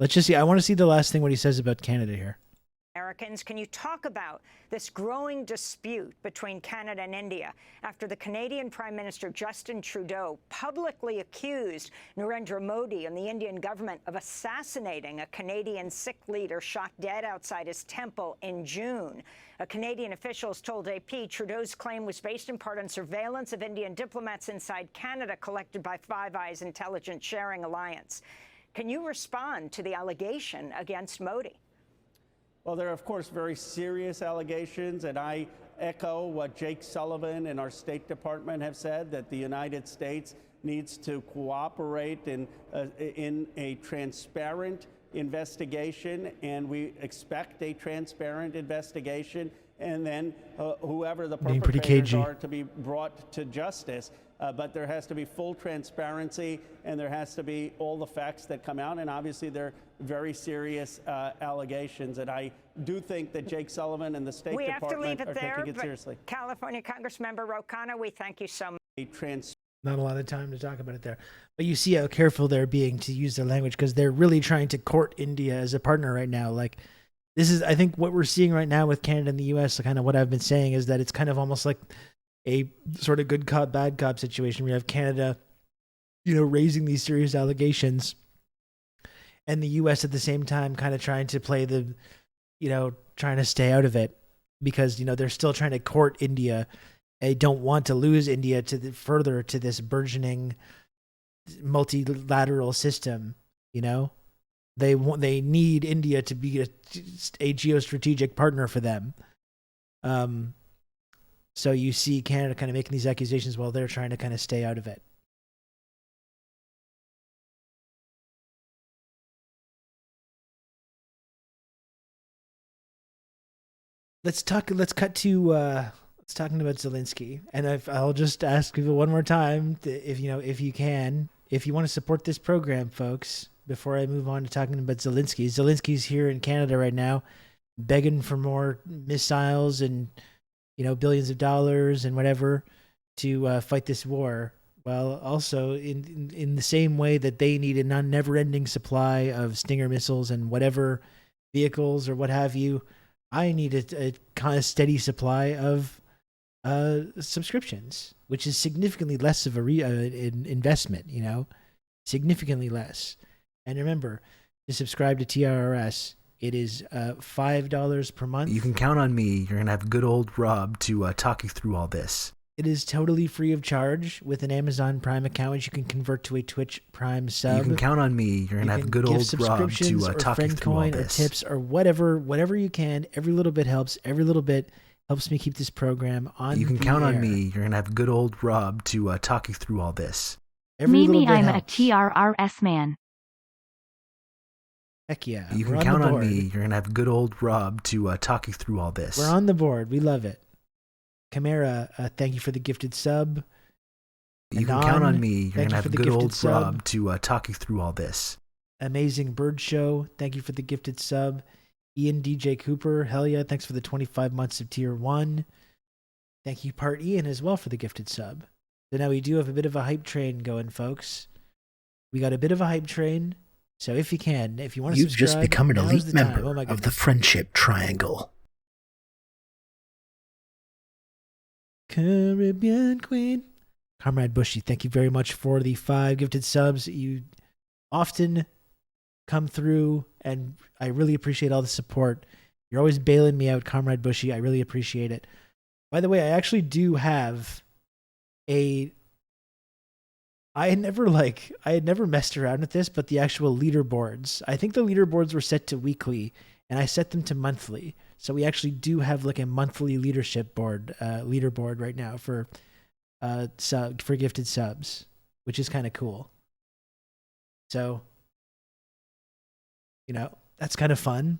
Let's just see. I want to see the last thing what he says about Canada here. Americans, can you talk about this growing dispute between Canada and India after the Canadian Prime Minister Justin Trudeau publicly accused Narendra Modi and the Indian government of assassinating a Canadian Sikh leader shot dead outside his temple in June? Canadian officials told AP Trudeau's claim was based in part on surveillance of Indian diplomats inside Canada collected by Five Eyes Intelligence Sharing Alliance. Can you respond to the allegation against Modi? Well, there are, of course, very serious allegations, and I echo what Jake Sullivan and our State Department have said, that the United States needs to cooperate in a transparent investigation, and we expect a transparent investigation, and then whoever the perpetrators are to be brought to justice. But there has to be full transparency, and there has to be all the facts that come out. And obviously, they're very serious allegations. And I do think that Jake Sullivan and the State Department are taking it seriously. California Congressmember Ro Khanna, we thank you so much. Not a lot of time to talk about it there. But you see how careful they're being to use their language, because they're really trying to court India as a partner right now. Like, this is, I think, what we're seeing right now with Canada and the U.S., kind of what I've been saying is that it's kind of almost like a sort of good cop, bad cop situation. We have Canada, raising these serious allegations, and the U.S. at the same time kind of trying to play the, trying to stay out of it, because, they're still trying to court India. They don't want to lose India further to this burgeoning multilateral system. They need India to be a geostrategic partner for them. So you see Canada kind of making these accusations while they're trying to kind of stay out of it. Let's cut to talking about Zelensky, and I'll just ask people one more time if you want to support this program, folks. Before I move on to talking about Zelensky, Zelensky's here in Canada right now, begging for more missiles and billions of dollars and whatever to fight this war. Well, also in the same way that they need a never-ending supply of Stinger missiles and whatever vehicles or what have you, I need a kind of steady supply of subscriptions, which is significantly less of an investment, significantly less. And remember, to subscribe to TRRS, it is $5 per month. You can count on me. You're going to have good old Rob to talk you through all this. It is totally free of charge with an Amazon Prime account, which you can convert to a Twitch Prime sub. You can count on me. You're going to have good old Rob to talk you through all this. Or tips or whatever you can. Every little bit helps. Every little bit helps me keep this program on. You can count on me. You're going to have good old Rob to talk you through all this. Mimi, I'm a TRRS man. Heck yeah. You can count on me. You're going to have good old Rob to talk you through all this. We're on the board. We love it. Chimera, thank you for the gifted sub. You can count on me. You're going to have good old Rob to talk you through all this. Amazing Bird Show, thank you for the gifted sub. Ian DJ Cooper, hell yeah, thanks for the 25 months of tier 1. Thank you, Part Ian, as well for the gifted sub. So now we do have a bit of a hype train going, folks. We got a bit of a hype train. So if you can, if you want to You've subscribe, just become an elite member Oh my of the Friendship Triangle. Caribbean Queen. Comrade Bushy, thank you very much for the 5 gifted subs. You often come through, and I really appreciate all the support. You're always bailing me out, Comrade Bushy. I really appreciate it. By the way, I actually do have I had never messed around with this, but the actual leaderboards. I think the leaderboards were set to weekly, and I set them to monthly. So we actually do have like a monthly leaderboard right now for gifted subs, which is kind of cool. So, that's kind of fun.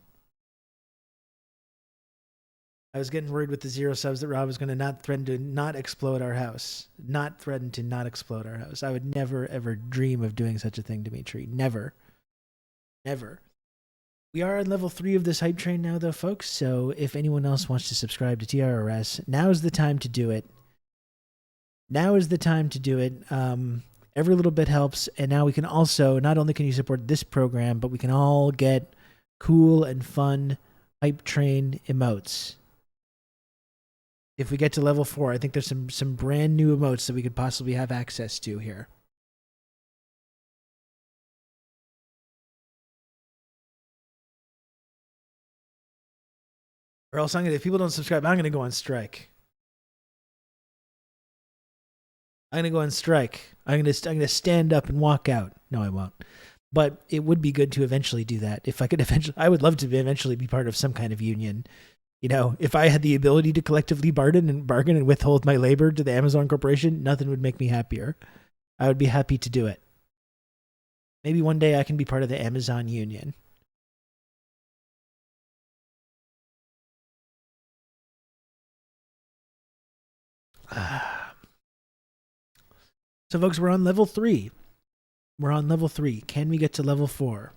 I was getting worried with the 0 subs that Rob was going to not threaten to not explode our house. Not threaten to not explode our house. I would never, ever dream of doing such a thing, Dimitri. Never. Never. We are on level 3 of this hype train now, though, folks. So if anyone else wants to subscribe to TRRS, now's the time to do it. Now is the time to do it. Every little bit helps. And now we can also, not only can you support this program, but we can all get cool and fun hype train emotes. If we get to level 4, I think there's some brand new emotes that we could possibly have access to here. Or else if people don't subscribe, I'm going to go on strike. I'm going to go on strike. I'm going to stand up and walk out. No, I won't. But it would be good to eventually do that. If I could I would love to eventually be part of some kind of union. If I had the ability to collectively bargain and withhold my labor to the Amazon Corporation, nothing would make me happier. I would be happy to do it. Maybe one day I can be part of the Amazon Union. So, folks, we're on level 3. We're on level 3. Can we get to level 4?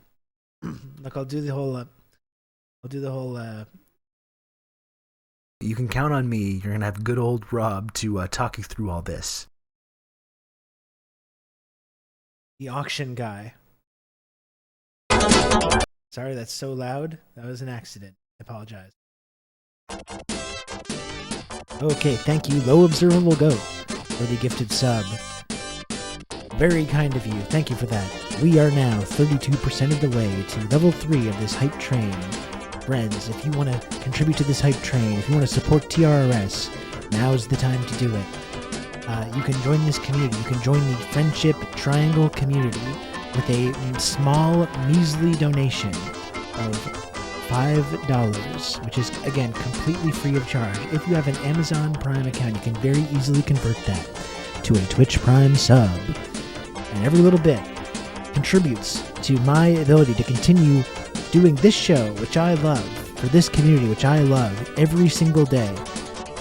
Look, I'll do the whole. You can count on me. You're going to have good old Rob to talk you through all this. The auction guy. Sorry, that's so loud. That was an accident. I apologize. Okay, thank you. Low Observable Goat for the gifted sub. Very kind of you. Thank you for that. We are now 32% of the way to level 3 of this hype train. Friends, if you want to contribute to this hype train, if you want to support TRRS, now's the time to do it. You can join this community. You can join the Friendship Triangle community with a small, measly donation of $5, which is, again, completely free of charge. If you have an Amazon Prime account, you can very easily convert that to a Twitch Prime sub. And every little bit contributes to my ability to continue doing this show, which I love, for this community, which I love, every single day.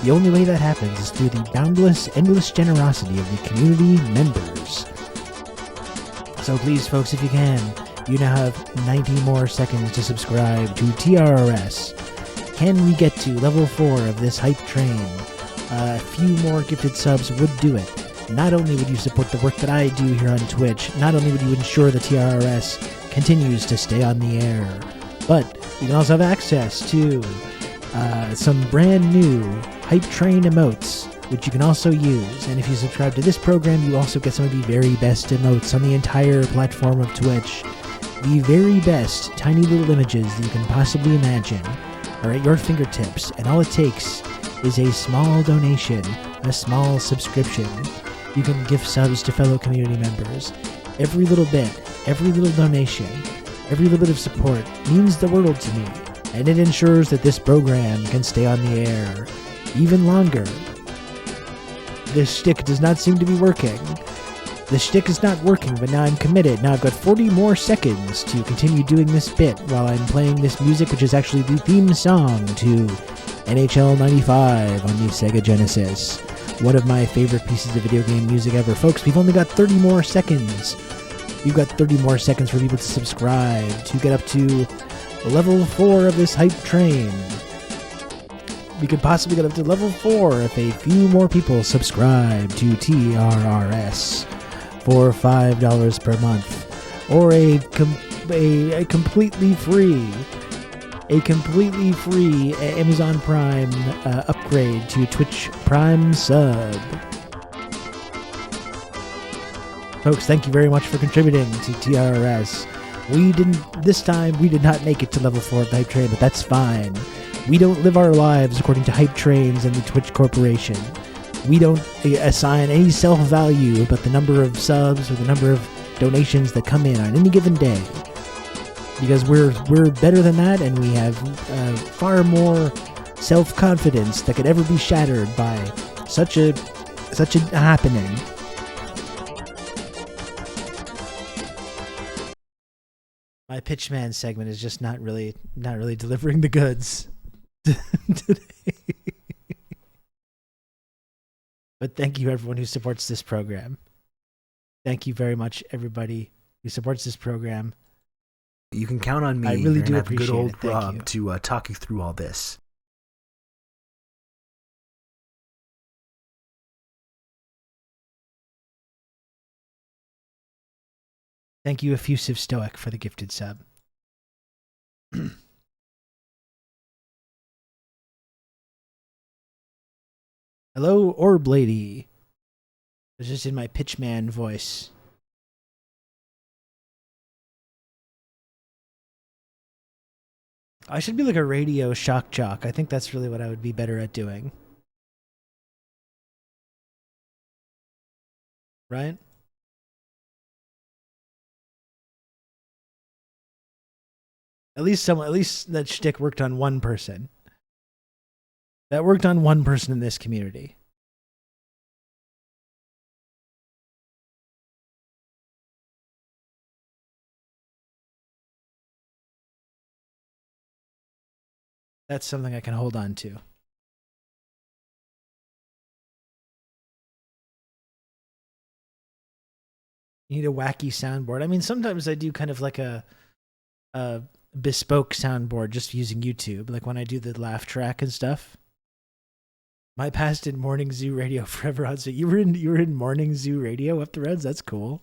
The only way that happens is through the boundless, endless generosity of the community members. So please, folks, if you can, you now have 90 more seconds to subscribe to TRRS. Can we get to level 4 of this hype train? A few more gifted subs would do it. Not only would you support the work that I do here on Twitch, not only would you ensure the TRRS continues to stay on the air, but you can also have access to some brand new hype train emotes, which you can also use. And if you subscribe to this program, you also get some of the very best emotes on the entire platform of Twitch. The very best tiny little images that you can possibly imagine are at your fingertips, and all it takes is a small donation, a small subscription. You can gift subs to fellow community members. Every little bit, every little donation, every little bit of support means the world to me, and it ensures that this program can stay on the air even longer. This shtick does not seem to be working. The shtick is not working, but now I'm committed. Now I've got 40 more seconds to continue doing this bit while I'm playing this music, which is actually the theme song to NHL 95 on the Sega Genesis. One of my favorite pieces of video game music ever. Folks, we've only got 30 more seconds. You've got 30 more seconds for people to subscribe to get up to level 4 of this hype train. we could possibly get up to level 4 if a few more people subscribe to TRRS for $5 per month, or a completely free Amazon Prime upgrade to Twitch Prime sub. Folks, thank you very much for contributing to TRRS. This time we did not make it to level 4 of the Hype Train, but that's fine. We don't live our lives according to Hype Trains and the Twitch Corporation. We don't assign any self-value but the number of subs or the number of donations that come in on any given day. Because we're better than that, and we have far more self-confidence that could ever be shattered by such a happening. My Pitchman segment is just not really delivering the goods today. But thank you everyone who supports this program. Thank you very much everybody who supports this program. You can count on me. I really do have appreciate good old it. Thank Rob you. to talk you through all this. Thank you, Effusive Stoic, for the gifted sub. Hello, Orb Lady. I was just in my Pitchman voice. I should be like a radio shock jock. I think that's really what I would be better at doing. Right? At least that shtick worked on one person. That worked on one person in this community. That's something I can hold on to. You need a wacky soundboard. I mean, sometimes I do kind of like a bespoke soundboard just using YouTube, like when I do the laugh track and stuff. My past in Morning Zoo Radio forever on. So you were in Morning Zoo Radio up the Reds? That's cool.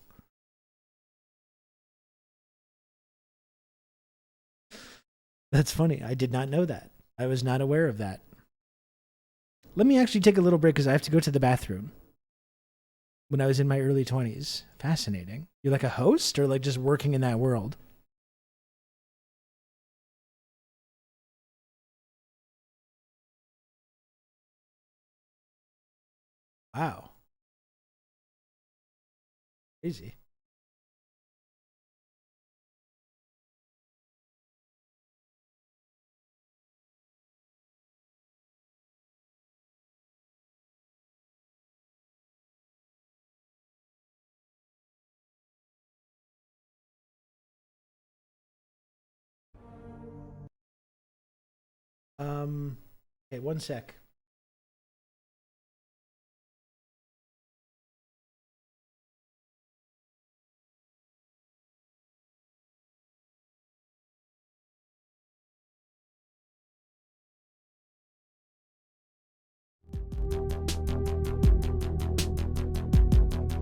That's funny. I did not know that. I was not aware of that. Let me actually take a little break because I have to go to the bathroom. When I was in my early 20s. Fascinating. You're like a host or like just working in that world? Wow. Crazy. Okay, one sec.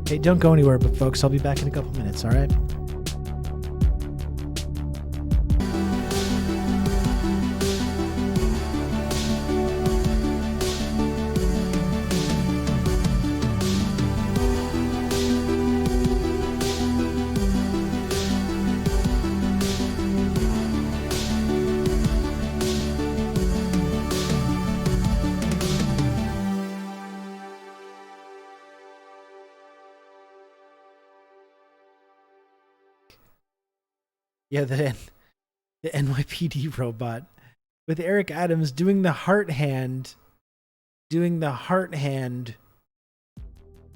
Hey, don't go anywhere, but folks, I'll be back in a couple minutes, all right? Yeah, the NYPD robot with Eric Adams doing the heart hand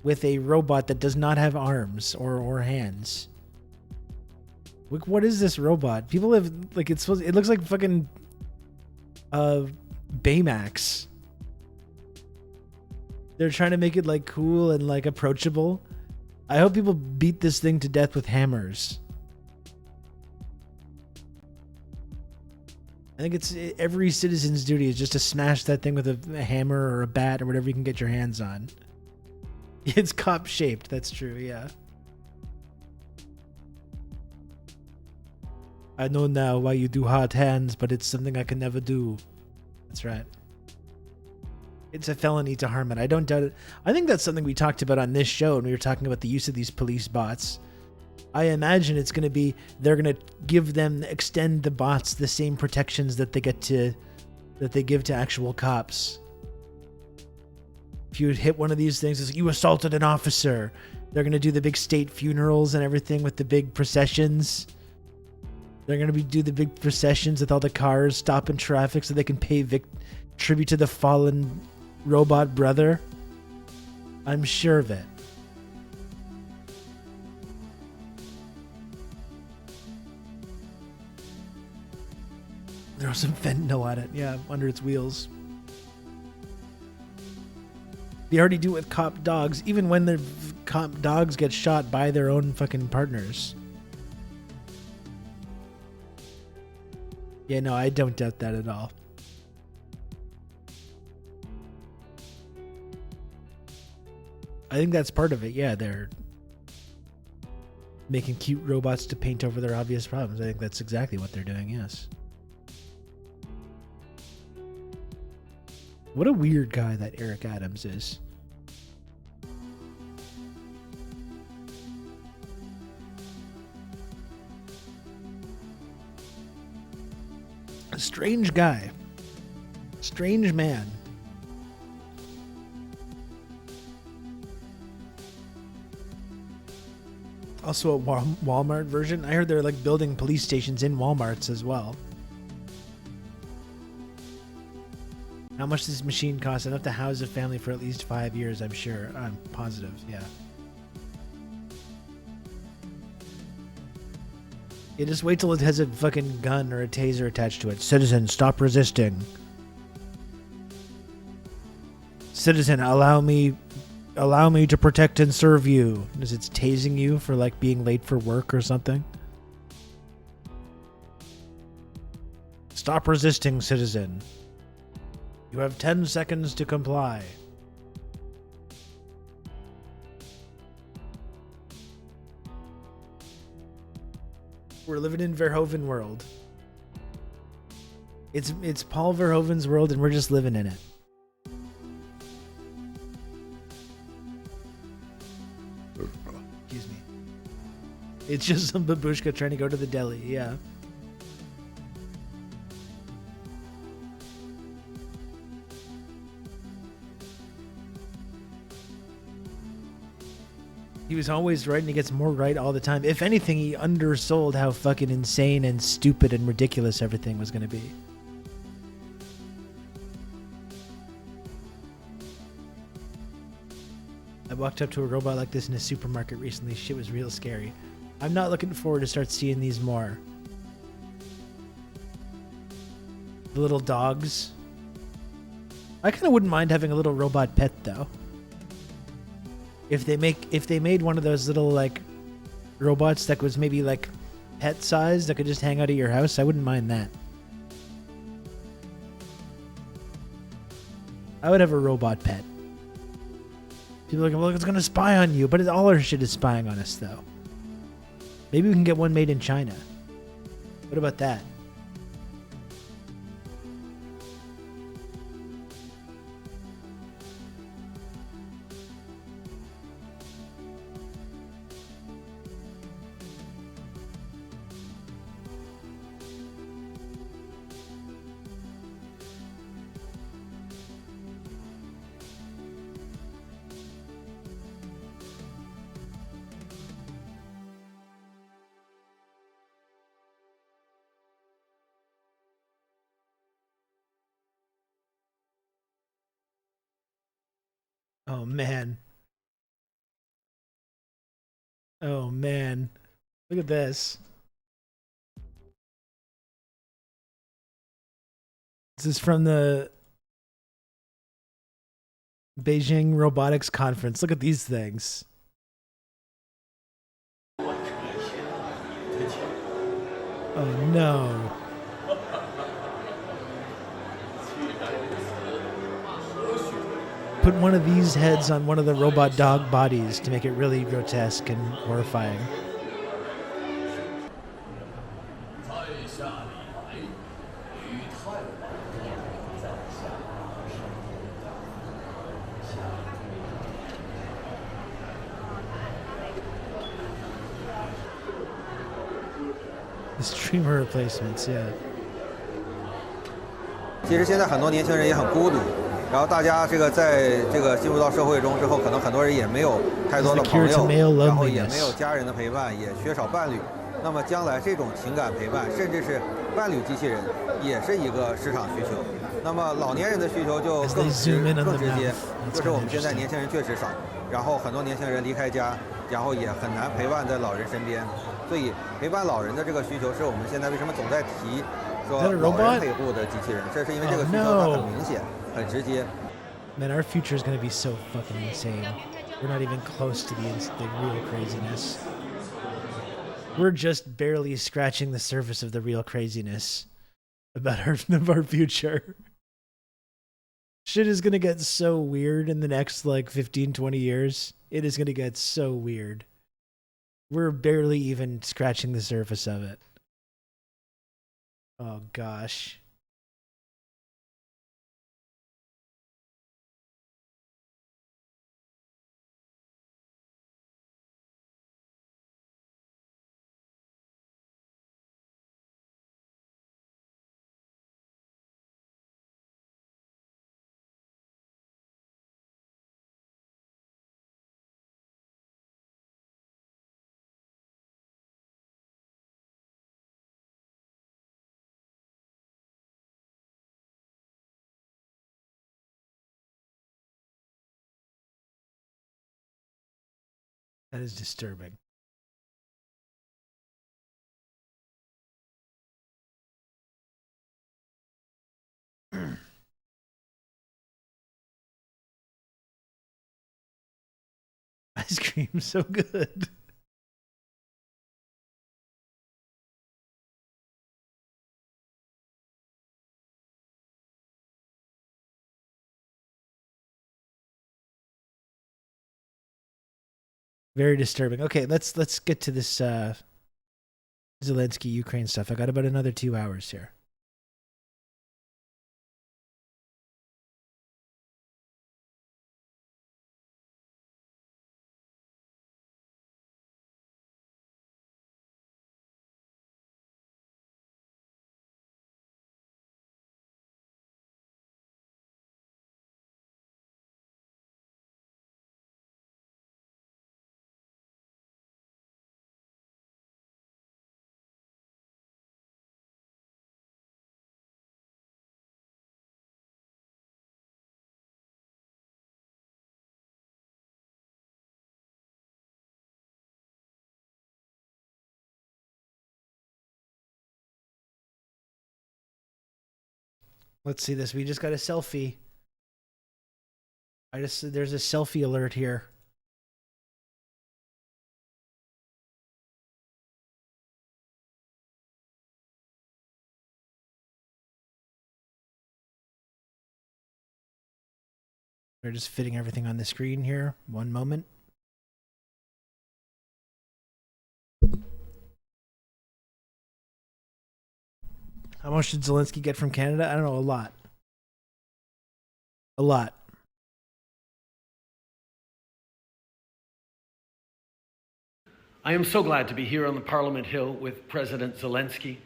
with a robot that does not have arms or hands. Like, what is this robot? People have like it looks like fucking Baymax. They're trying to make it like cool and like approachable. I hope people beat this thing to death with hammers. I think it's every citizen's duty is just to smash that thing with a hammer or a bat or whatever you can get your hands on. It's cop shaped. That's true. Yeah. I know now why you do hot hands, but it's something I can never do. That's right. It's a felony to harm it. I don't doubt it. I think that's something we talked about on this show when we were talking about the use of these police bots. I imagine it's going to be, they're going to extend the bots the same protections that they give to actual cops. If you hit one of these things, it's like, you assaulted an officer. They're going to do the big state funerals and everything with the big processions. They're going to do the big processions with all the cars stopping traffic so they can pay tribute to the fallen robot brother. I'm sure of it. Throw some fentanyl at it, yeah, under its wheels. They already do it with cop dogs, even when the cop dogs get shot by their own fucking partners. Yeah, no, I don't doubt that at all. I think that's part of it, yeah, they're making cute robots to paint over their obvious problems. I think that's exactly what they're doing, yes. What a weird guy that Eric Adams is. A strange guy. Strange man. Also a Walmart version. I heard they're like building police stations in Walmarts as well. How much does this machine cost? Enough to house a family for at least 5 years, I'm sure. I'm positive, yeah. Yeah, just wait till it has a fucking gun or a taser attached to it. Citizen, stop resisting. Citizen, allow me to protect and serve you. Is it tasing you for like being late for work or something? Stop resisting, citizen. You have 10 seconds to comply. We're living in Verhoeven world. It's Paul Verhoeven's world and we're just living in it. Excuse me. It's just some babushka trying to go to the deli, yeah. He was always right and he gets more right all the time. If anything, he undersold how fucking insane and stupid and ridiculous everything was going to be. I walked up to a robot like this in a supermarket recently. Shit was real scary. I'm not looking forward to start seeing these more. The little dogs. I kind of wouldn't mind having a little robot pet though. If they made one of those little like robots that was maybe like pet size that could just hang out at your house, I wouldn't mind that. I would have a robot pet. People are like, well, it's gonna spy on you, but all our shit is spying on us though. Maybe we can get one made in China. What about that? Oh man. Oh man. Look at this. This is from the Beijing Robotics Conference. Look at these things. Oh no. put one of these heads on one of the robot dog bodies to make it really grotesque and horrifying. The streamer replacements, yeah. 其实现在很多年轻人也很孤独，然后大家这个在这个进入到社会中之后，可能很多人也没有太多的朋友，然后也没有家人的陪伴，也缺少伴侣。那么将来这种情感陪伴，甚至是伴侣机器人，也是一个市场需求。那么老年人的需求就更直接，就是我们现在年轻人确实少，然后很多年轻人离开家，然后也很难陪伴在老人身边，所以陪伴老人的这个需求是我们现在为什么总在提。 说老人陪护的机器人，这是因为这个需求它很明显、很直接。Man, our future is going to be so fucking insane. We're not even close to the real craziness. We're just barely scratching the surface of the real craziness about our future. Shit is going to get so weird in the next like 15, 20 years. It is going to get so weird. We're barely even scratching the surface of it. Oh gosh. That is disturbing. Ice cream, so good. Very disturbing. Okay, let's get to this Zelensky Ukraine stuff. I got about another 2 hours here. Let's see this. We just got a selfie. There's a selfie alert here. We're just fitting everything on the screen here. One moment. How much did Zelensky get from Canada? I don't know, a lot. A lot. I am so glad to be here on the Parliament Hill with President Zelensky.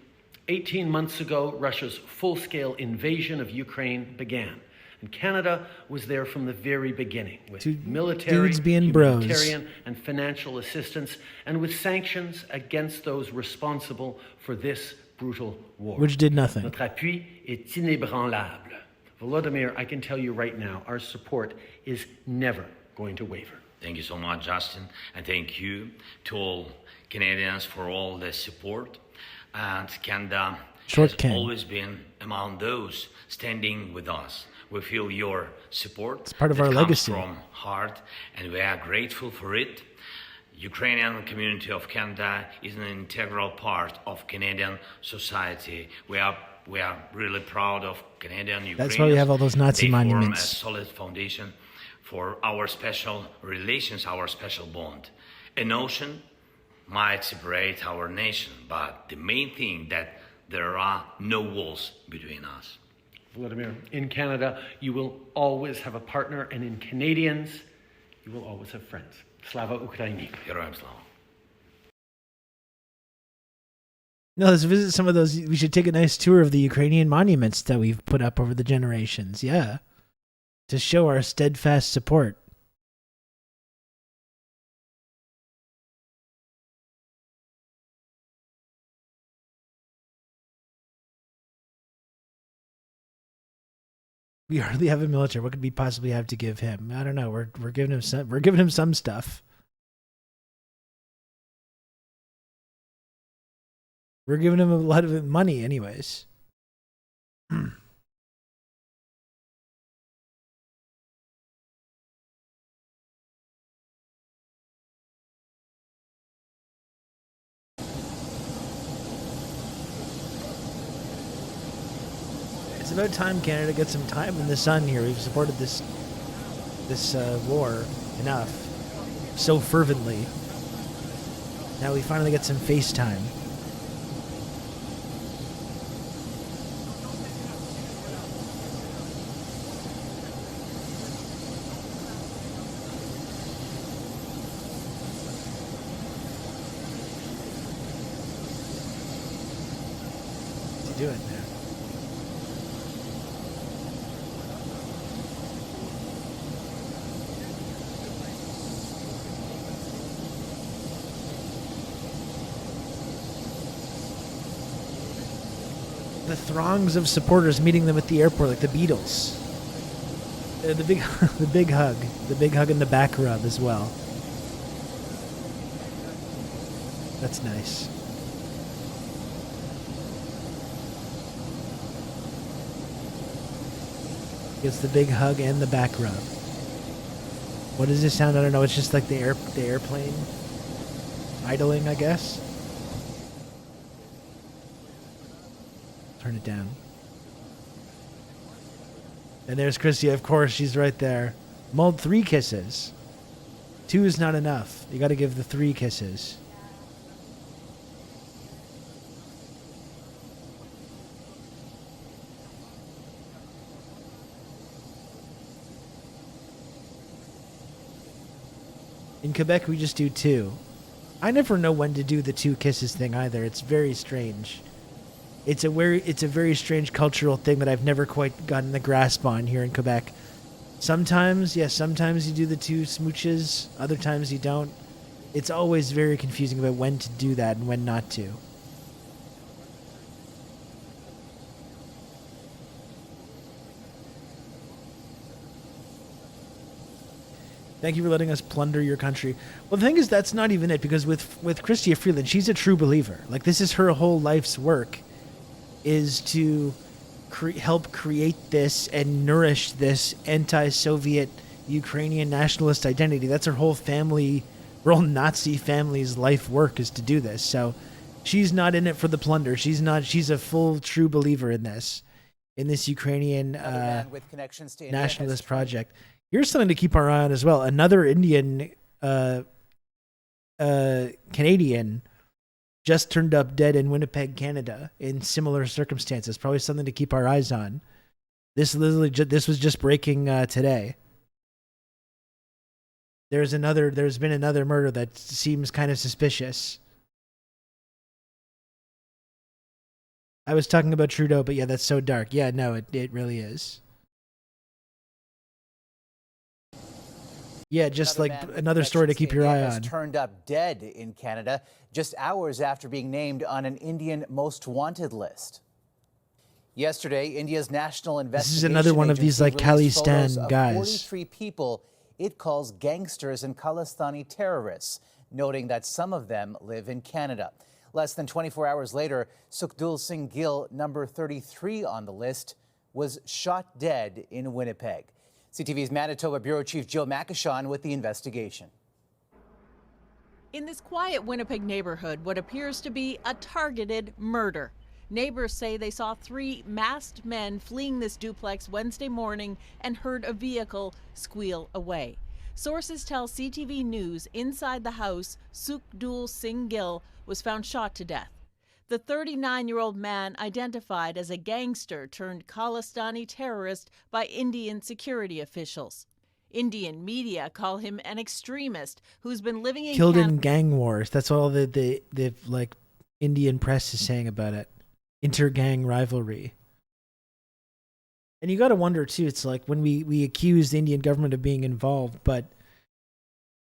18 months ago, Russia's full-scale invasion of Ukraine began. And Canada was there from the very beginning with military, humanitarian, and financial assistance, and with sanctions against those responsible for this brutal war. Which did nothing. Notre appui est inébranlable. Volodymyr, I can tell you right now, our support is never going to waver. Thank you so much, Justin, and thank you to all Canadians for all the support. And Canada has always been among those standing with us. We feel your support. It's part of our legacy. From heart, and we are grateful for it. Ukrainian community of Canada is an integral part of Canadian society. We are really proud of Canadian Ukrainians. That's why we have all those Nazi monuments. They form a solid foundation for our special relations, our special bond. An ocean might separate our nation, but the main thing that there are no walls between us. Vladimir, in Canada, you will always have a partner, and in Canadians, you will always have friends. Slava Ukraini. Героям слава. No, let's visit some of those. We should take a nice tour of the Ukrainian monuments that we've put up over the generations. Yeah. To show our steadfast support. We hardly have a military. What could we possibly have to give him? I don't know. We're giving him some. We're giving him some stuff. We're giving him a lot of money, anyways. It's about time Canada gets some time in the sun here. We've supported this war enough, so fervently. Now we finally get some face time. What's he doing there? The throngs of supporters meeting them at the airport, like the Beatles. The big hug and the back rub as well. That's nice. Gets the big hug and the back rub. What does this sound? I don't know. It's just like the airplane idling, I guess. Turn it down. And there's Christy, of course, she's right there. Mulled 3 kisses. 2 is not enough. You gotta give the 3 kisses. In Quebec, we just do 2. I never know when to do the 2 kisses thing either. It's very strange. It's a very strange cultural thing that I've never quite gotten the grasp on here in Quebec. Sometimes you do the 2 smooches, other times you don't. It's always very confusing about when to do that and when not to. Thank you for letting us plunder your country. Well, the thing is, that's not even it, because with Chrystia Freeland, she's a true believer. Like, this is her whole life's work, is to help create this and nourish this anti-Soviet Ukrainian nationalist identity. That's her whole family, her whole Nazi family's life work, is to do this. So she's not in it for the plunder. She's a full, true believer in this Ukrainian nationalist project. Here's something to keep our eye on as well. Another Indian Canadian just turned up dead in Winnipeg, Canada, in similar circumstances. Probably something to keep our eyes on. This was just breaking today. There's been another murder that seems kind of suspicious. I was talking about Trudeau, but yeah, that's so dark. Yeah, no, it really is. Yeah, just like another story to keep your eye on. Turned up dead in Canada just hours after being named on an Indian most wanted list. Yesterday, India's national investigation. This is another one of these like Khalistan guys. 43 people it calls gangsters and Khalistani terrorists, noting that some of them live in Canada. Less than 24 hours later, Sukhdev Singh Gill, number 33 on the list, was shot dead in Winnipeg. CTV's Manitoba Bureau Chief Jill Makashon with the investigation. In this quiet Winnipeg neighborhood, what appears to be a targeted murder. Neighbors say they saw 3 masked men fleeing this duplex Wednesday morning and heard a vehicle squeal away. Sources tell CTV News inside the house, Sukhbir Singh Gill was found shot to death. The 39-year-old man identified as a gangster turned Khalistani terrorist by Indian security officials. Indian media call him an extremist who's been living in killed in gang wars. That's all the like Indian press is saying about it. Inter-gang rivalry. And you got to wonder too, it's like when we accuse the Indian government of being involved, but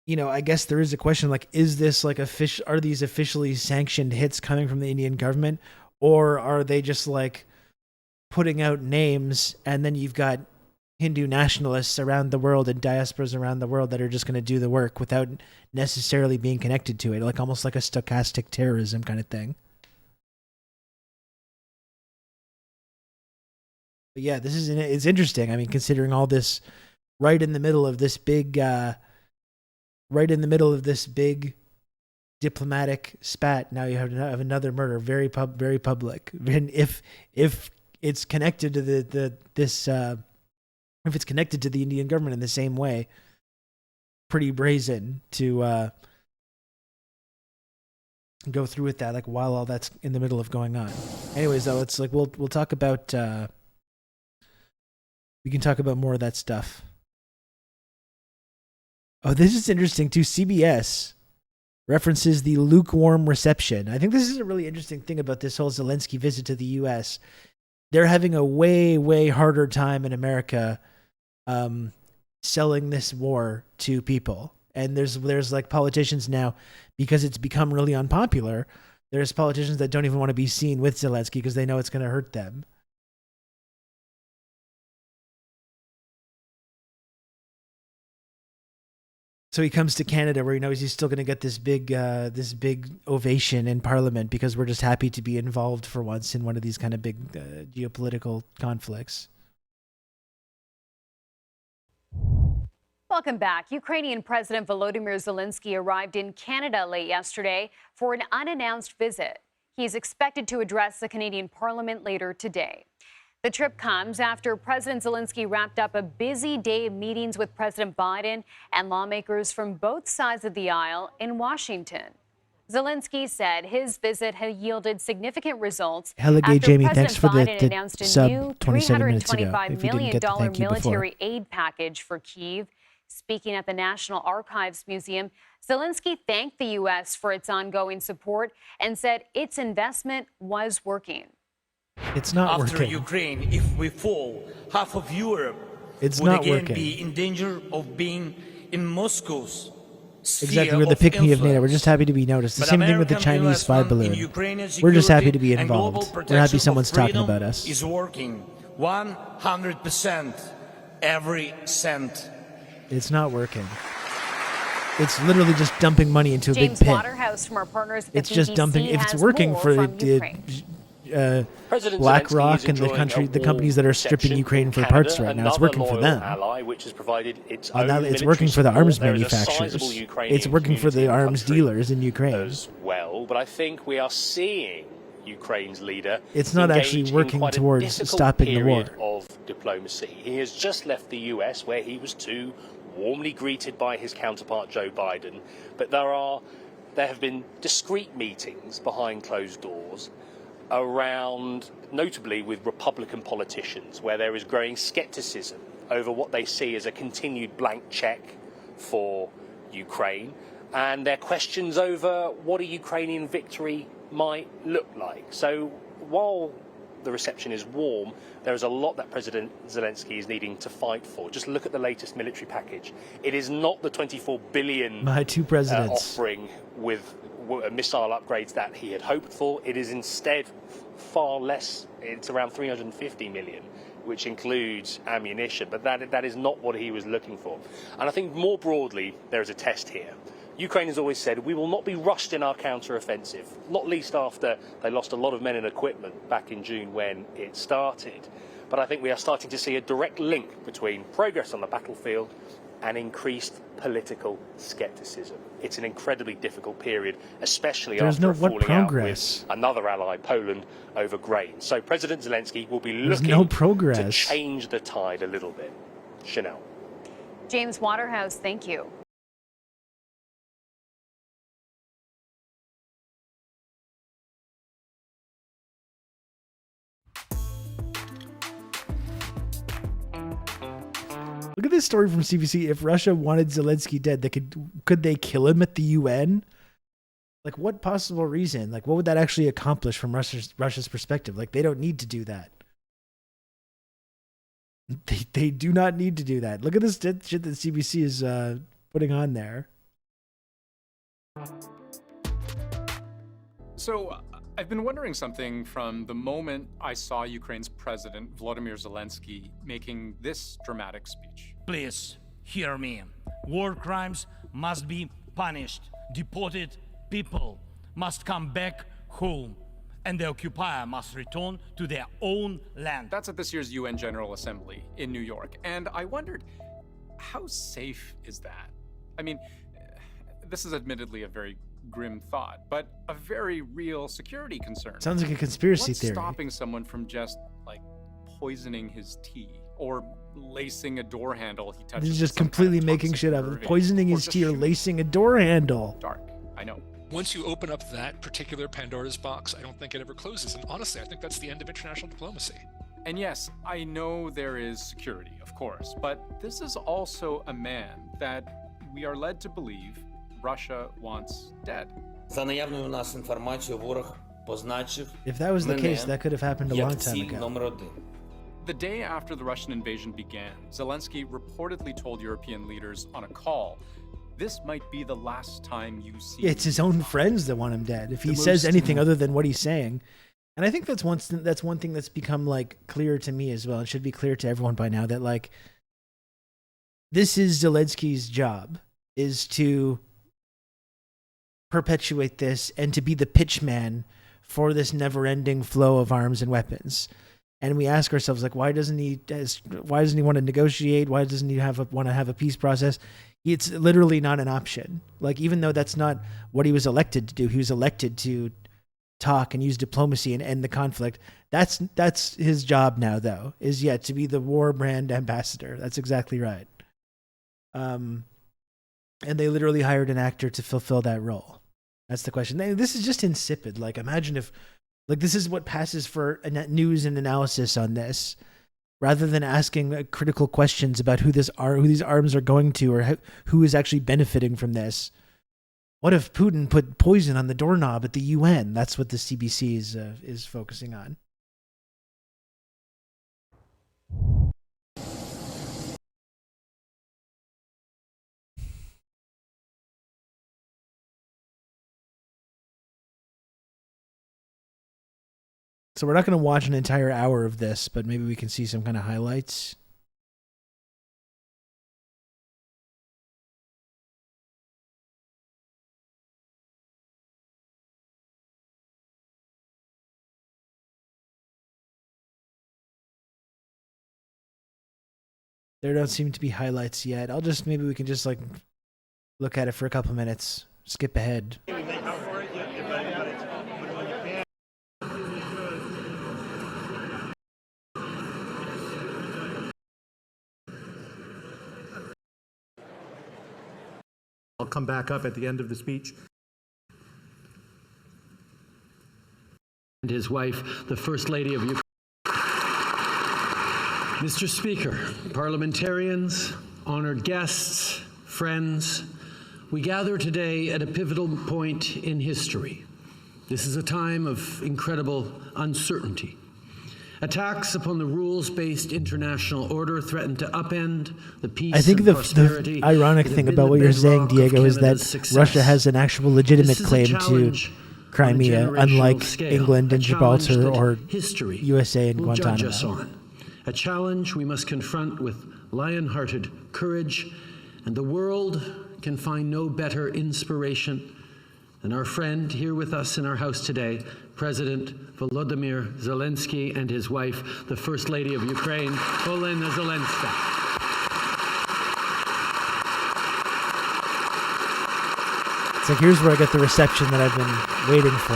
you know, I guess there is a question like, is this like are these officially sanctioned hits coming from the Indian government, or are they just like putting out names and then you've got Hindu nationalists around the world and diasporas around the world that are just going to do the work without necessarily being connected to it, like almost like a stochastic terrorism kind of thing. But yeah, it's interesting. I mean, considering all this right in the middle of this big diplomatic spat, now you have another murder, very public. And if it's connected to if it's connected to the Indian government in the same way, pretty brazen to go through with that, like while all that's in the middle of going on. Anyways, though, it's like we'll talk about we can talk about more of that stuff. Oh, this is interesting too. CBS references the lukewarm reception. I think this is a really interesting thing about this whole Zelensky visit to the U.S. They're having a way harder time in America selling this war to people. And there's like politicians now, because it's become really unpopular, there's politicians that don't even want to be seen with Zelensky because they know it's going to hurt them. So he comes to Canada where he knows he's still going to get this big ovation in Parliament because we're just happy to be involved for once in one of these kind of big geopolitical conflicts. Welcome back. Ukrainian President Volodymyr Zelensky arrived in Canada late yesterday for an unannounced visit. He's expected to address the Canadian Parliament later today. The trip comes after President Zelensky wrapped up a busy day of meetings with President Biden and lawmakers from both sides of the aisle in Washington. Zelensky said his visit had yielded significant results after Jamie, President thanks for Biden the announced a sub new 27 minutes ago, $325 million military aid package for Kyiv. Speaking at the National Archives Museum, Zelensky thanked the U.S. for its ongoing support and said its investment was working. It's not After working. Ukraine, if we fall, half of Europe it's would not again working. be in danger of being in Moscow's sphere Exactly, we're the pick-me of NATO. We're just happy to be noticed. The same thing with the Chinese spy balloon. We're just happy to be involved. We're happy someone's talking about us. Is working 100%, every cent. It's not working. It's literally just dumping money into a big James pit. Waterhouse from our partners at the It's just BBC dumping. If it's has working more for from Ukraine. BlackRock and the companies that are stripping Ukraine for parts right now, it's working for them. Ally, which has provided its And now own it's working for the military arms support. There is a manufacturers. sizable Ukrainian It's working for the community in arms country dealers in Ukraine. as well. But I think we are seeing Ukraine's leader. It's not actually engage in working quite a towards difficult stopping the war. period of diplomacy. He has just left the US, where he was too warmly greeted by his counterpart Joe Biden. But there have been discreet meetings behind closed doors around, notably with Republican politicians, where there is growing skepticism over what they see as a continued blank check for Ukraine, and their questions over what a Ukrainian victory might look like. So while the reception is warm, there is a lot that President Zelensky is needing to fight for. Just look at the latest military package. It is not the $24 billion My two presidents. offering with missile upgrades that he had hoped for. It is instead far less. It's around $350 million, which includes ammunition, but that is not what he was looking for. And I think more broadly, there is a test here. Ukraine has always said, we will not be rushed in our counter-offensive, not least after they lost a lot of men and equipment back in June when it started. But I think we are starting to see a direct link between progress on the battlefield and increased political skepticism. it's an incredibly difficult period, especially There's after no a what falling progress? out with another ally, Poland, over grain. So President Zelensky will be There's looking no progress. to change the tide a little bit. Chanel. James Waterhouse, thank you. Look at this story from CBC. If Russia wanted Zelensky dead, could they kill him at the UN? Like, what possible reason? Like, what would that actually accomplish from Russia's perspective? Like, they don't need to do that. They do not need to do that. Look at this shit that CBC is putting on there. So, I've been wondering something from the moment I saw Ukraine's president, Volodymyr Zelensky, making this dramatic speech. Please, hear me. War crimes must be punished. Deported people must come back home. And the occupier must return to their own land. That's at this year's UN General Assembly in New York. And I wondered, how safe is that? I mean, this is admittedly a very grim thought, but a very real security concern. Sounds like a conspiracy theory. What's stopping someone from just, like, poisoning his tea or lacing a door handle he touches? This is just completely making shit up. Poisoning his tea or lacing a door handle. Dark, I know. Once you open up that particular Pandora's box, I don't think it ever closes. And honestly, I think that's the end of international diplomacy. And yes, I know there is security, of course, but this is also a man that we are led to believe Russia wants dead. If that was the case, that could have happened a long time ago. The day after the Russian invasion began, Zelensky reportedly told European leaders on a call, "This might be the last time you see." Yeah, it's his own friends that want him dead. If he says anything other than what he's saying, and I think that's one thing that's become like clear to me as well. It should be clear to everyone by now that like this is Zelensky's job, is to perpetuate this and to be the pitchman for this never-ending flow of arms and weapons. And we ask ourselves, like, why doesn't he want to negotiate? Why doesn't he want to have a peace process? It's literally not an option. Like, even though that's not what he was elected to do, he was elected to talk and use diplomacy and end the conflict. That's his job now, though, is yet to be the war brand ambassador. That's exactly right. And they literally hired an actor to fulfill that role. That's the question. This is just insipid. Like, imagine if, like, this is what passes for news and analysis on this, rather than asking critical questions about who these arms are going to, or who is actually benefiting from this. What if Putin put poison on the doorknob at the UN? That's what the CBC is focusing on. So we're not going to watch an entire hour of this, but maybe we can see some kind of highlights. There don't seem to be highlights yet. Maybe we can just like look at it for a couple minutes, skip ahead. I'll come back up at the end of the speech. And his wife, the First Lady of Ukraine. Mr. Speaker, parliamentarians, honored guests, friends, we gather today at a pivotal point in history. This is a time of incredible uncertainty. Attacks upon the rules-based international order threaten to upend the peace I think and the prosperity. ironic thing about what you're saying, Diego, is that Russia has an actual legitimate claim to Crimea, unlike England and Gibraltar or USA and Guantanamo. A challenge we must confront with lion-hearted courage, and the world can find no better inspiration than our friend here with us in our house today, President Volodymyr Zelensky, and his wife, the First Lady of Ukraine, Olena Zelenska. It's like, here's where I get the reception that I've been waiting for.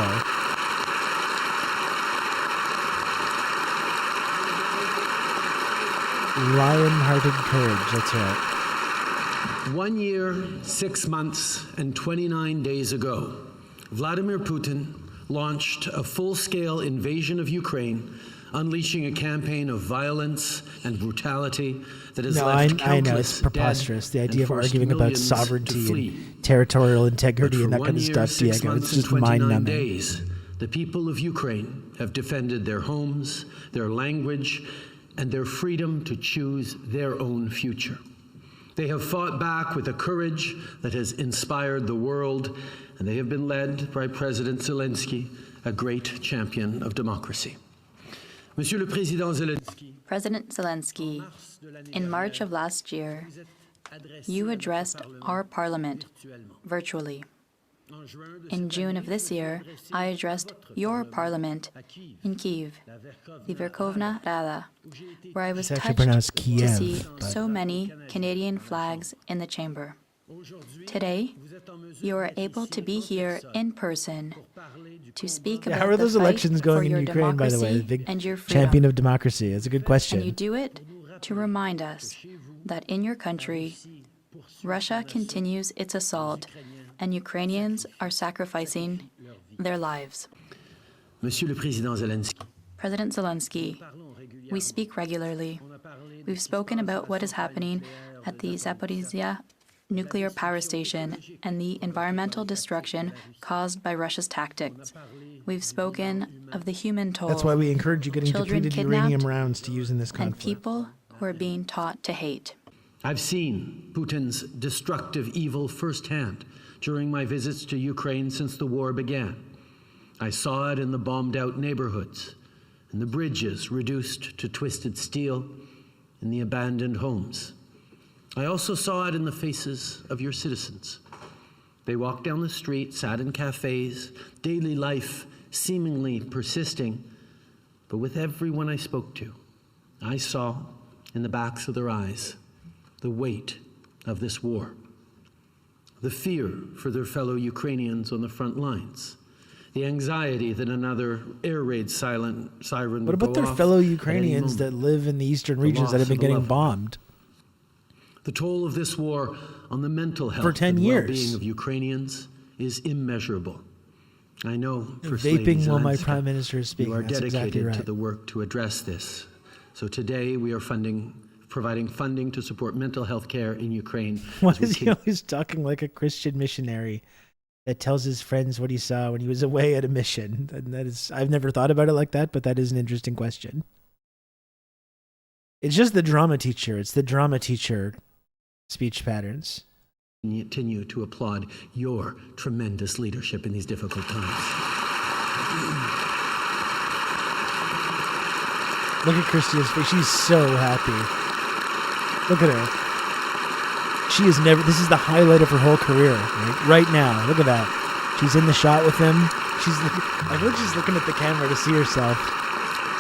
Lion-hearted courage, that's right. 1 year, 6 months, and 29 days ago, Vladimir Putin launched a full-scale invasion of Ukraine, unleashing a campaign of violence and brutality that has left countless I know, it's preposterous. The idea of arguing about sovereignty and territorial integrity and that kind of stuff, Diego, it's just mind-numbing. Days, the people of Ukraine have defended their homes, their language, and their freedom to choose their own future. They have fought back with a courage that has inspired the world, and they have been led by President Zelensky, a great champion of democracy. Monsieur le Président Zelensky. President Zelensky, in March of last year, you addressed our parliament virtually. In June of this year, I addressed your parliament in Kyiv, the Verkhovna Rada, where I was touched to see so many Canadian flags in the chamber. Today, you are able to be here in person to speak about how are those elections going in Ukraine, by the way? The big champion of democracy. That's a good question. And you do it to remind us that in your country, Russia continues its assault and Ukrainians are sacrificing their lives. Monsieur le Président Zelensky. President Zelensky, we speak regularly. We've spoken about what is happening at the Zaporizhzhia nuclear power station and the environmental destruction caused by Russia's tactics. We've spoken of the human toll. That's why we encourage you getting depleted uranium rounds to use in this conflict. And people who are being taught to hate. I've seen Putin's destructive evil firsthand during my visits to Ukraine since the war began. I saw it in the bombed-out neighborhoods, in the bridges reduced to twisted steel, in the abandoned homes. I also saw it in the faces of your citizens. They walked down the street, sat in cafes, daily life seemingly persisting, but with everyone I spoke to, I saw in the backs of their eyes the weight of this war. The fear for their fellow Ukrainians on the front lines, the anxiety that another air raid siren would go off. What about their fellow Ukrainians that live in the eastern regions that have been getting bombed? The toll of this war on the mental health for 10 and years. well-being of Ukrainians is immeasurable. I know for vaping while my prime minister is speaking. You are That's dedicated exactly right. to the work to address this. So today we are providing funding to support mental health care in Ukraine. Why is he always talking like a Christian missionary that tells his friends what he saw when he was away at a mission? And that is, I've never thought about it like that, but that is an interesting question. It's just the drama teacher. It's the drama teacher speech patterns. Continue to applaud your tremendous leadership in these difficult times. Look at Christia's face. She's so happy. Look at her. She is never. This is the highlight of her whole career. Right now. Look at that. She's in the shot with him. I feel like she's looking at the camera to see herself.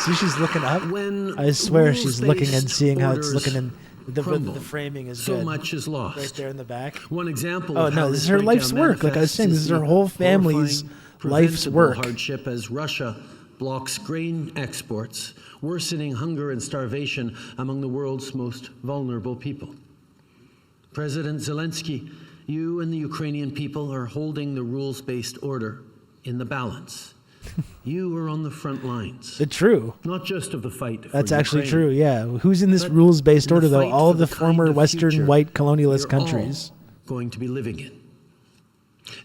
See, she's looking up. I swear she's looking and seeing how it's looking in. The framing is so good. Much is lost. Right there in the back. One example. Oh no, this is her life's work. Like I was saying, this is her whole family's life's work. Hardship as Russia blocks grain exports, worsening hunger and starvation among the world's most vulnerable people. President Zelensky, you and the Ukrainian people are holding the rules-based order in the balance. You are on the front lines. It's true. Not just of the fight for That's Ukraine, actually true, yeah. Who's in this rules-based order, though? All of the former Western white colonialist countries. Going to be living in.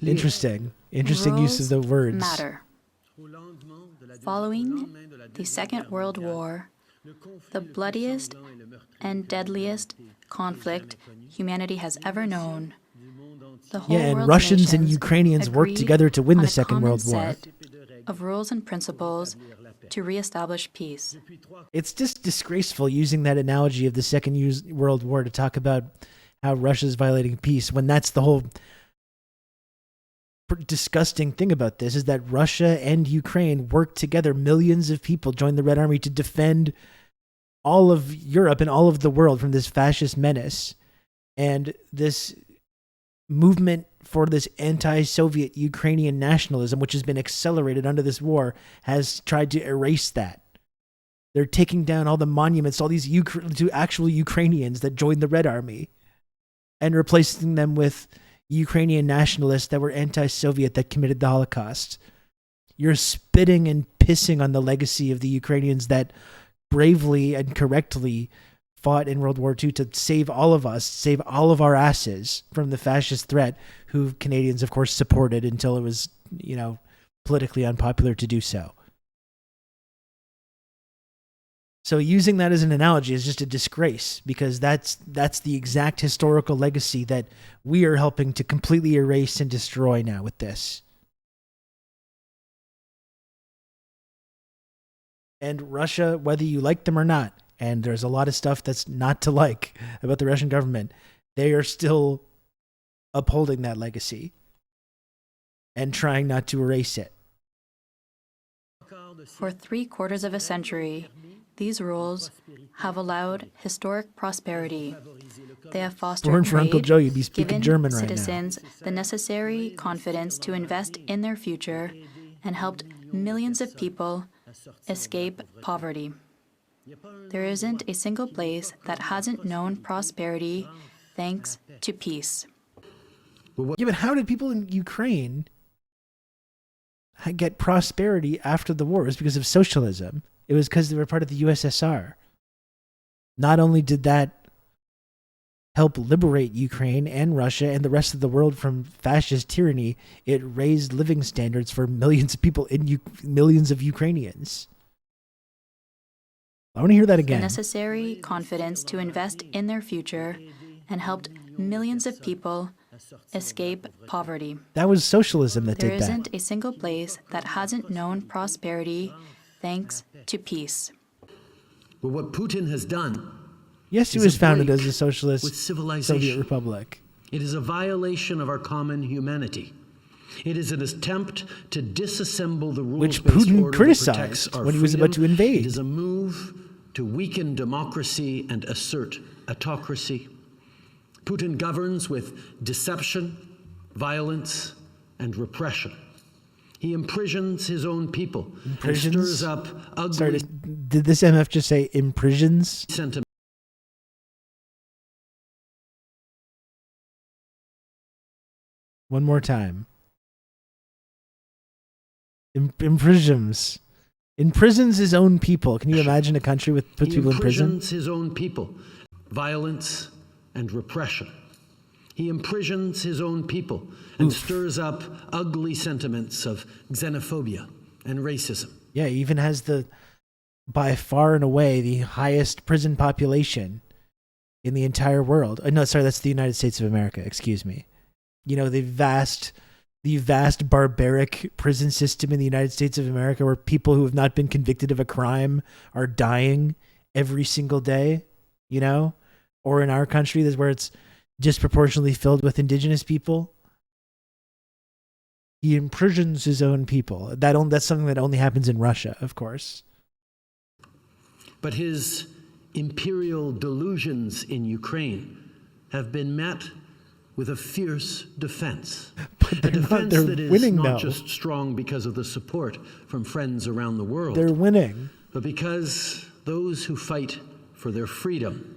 Interesting. Interesting use of the words. Matter. Following the Second World War, the bloodiest and deadliest conflict humanity has ever known, the whole and world's Russians and nations Ukrainians worked together to win the Second World War. Set of rules and principles to reestablish peace. It's just disgraceful using that analogy of the Second World War to talk about how Russia's violating peace when that's the whole disgusting thing about this is that Russia and Ukraine worked together. Millions of people joined the Red Army to defend all of Europe and all of the world from this fascist menace. And this movement for this anti-Soviet Ukrainian nationalism, which has been accelerated under this war, has tried to erase that. They're taking down all the monuments, all these to actual Ukrainians that joined the Red Army, and replacing them with Ukrainian nationalists that were anti-Soviet that committed the Holocaust. You're spitting and pissing on the legacy of the Ukrainians that bravely and correctly fought in World War II to save all of us, save all of our asses from the fascist threat, who Canadians, of course, supported until it was, politically unpopular to do so. So using that as an analogy is just a disgrace, because that's the exact historical legacy that we are helping to completely erase and destroy now with this. And Russia, whether you like them or not, and there's a lot of stuff that's not to like about the Russian government, they are still upholding that legacy and trying not to erase it. For 3/4 of a century, these rules have allowed historic prosperity. They have fostered Born for Uncle trade, Joe, you'd be speaking given German right now. citizens the necessary confidence to invest in their future, and helped millions of people escape poverty. There isn't a single place that hasn't known prosperity thanks to peace. Yeah, but how did people in Ukraine get prosperity after the war? It was because of socialism. It was because they were part of the USSR. Not only did that help liberate Ukraine and Russia and the rest of the world from fascist tyranny, it raised living standards for millions of people millions of Ukrainians. I want to hear that again. The necessary confidence to invest in their future, and helped millions of people escape poverty. That was socialism that There did that. isn't a single place that hasn't known prosperity thanks to peace. But what Putin has done, Yes, he is was a founded break as a socialist with civilization. Soviet republic. It is a violation of our common humanity. It is an attempt to disassemble the Which rules-based Putin order that criticized protects our when he was about to freedom. invade. It is a move to weaken democracy and assert autocracy. Putin governs with deception, violence, and repression. He imprisons his own people and stirs up ugly Sorry, did this MF just say imprisons? sentiment. One more time. Imprisons. Imprisons his own people. Can you imagine a country with puts people in prison? He imprisons his own people. Violence and repression. He imprisons his own people and stirs up ugly sentiments of xenophobia and racism. Yeah, he even has by far and away, the highest prison population in the entire world. No, sorry, that's the United States of America. Excuse me. The vast barbaric prison system in the United States of America, where people who have not been convicted of a crime are dying every single day, or in our country, that's where it's disproportionately filled with indigenous people. He imprisons his own people. That's something that only happens in Russia, of course. But his imperial delusions in Ukraine have been met with a fierce defense. A defense that is winning, not though. just strong because of the support from friends around the world. They're winning. But because those who fight for their freedom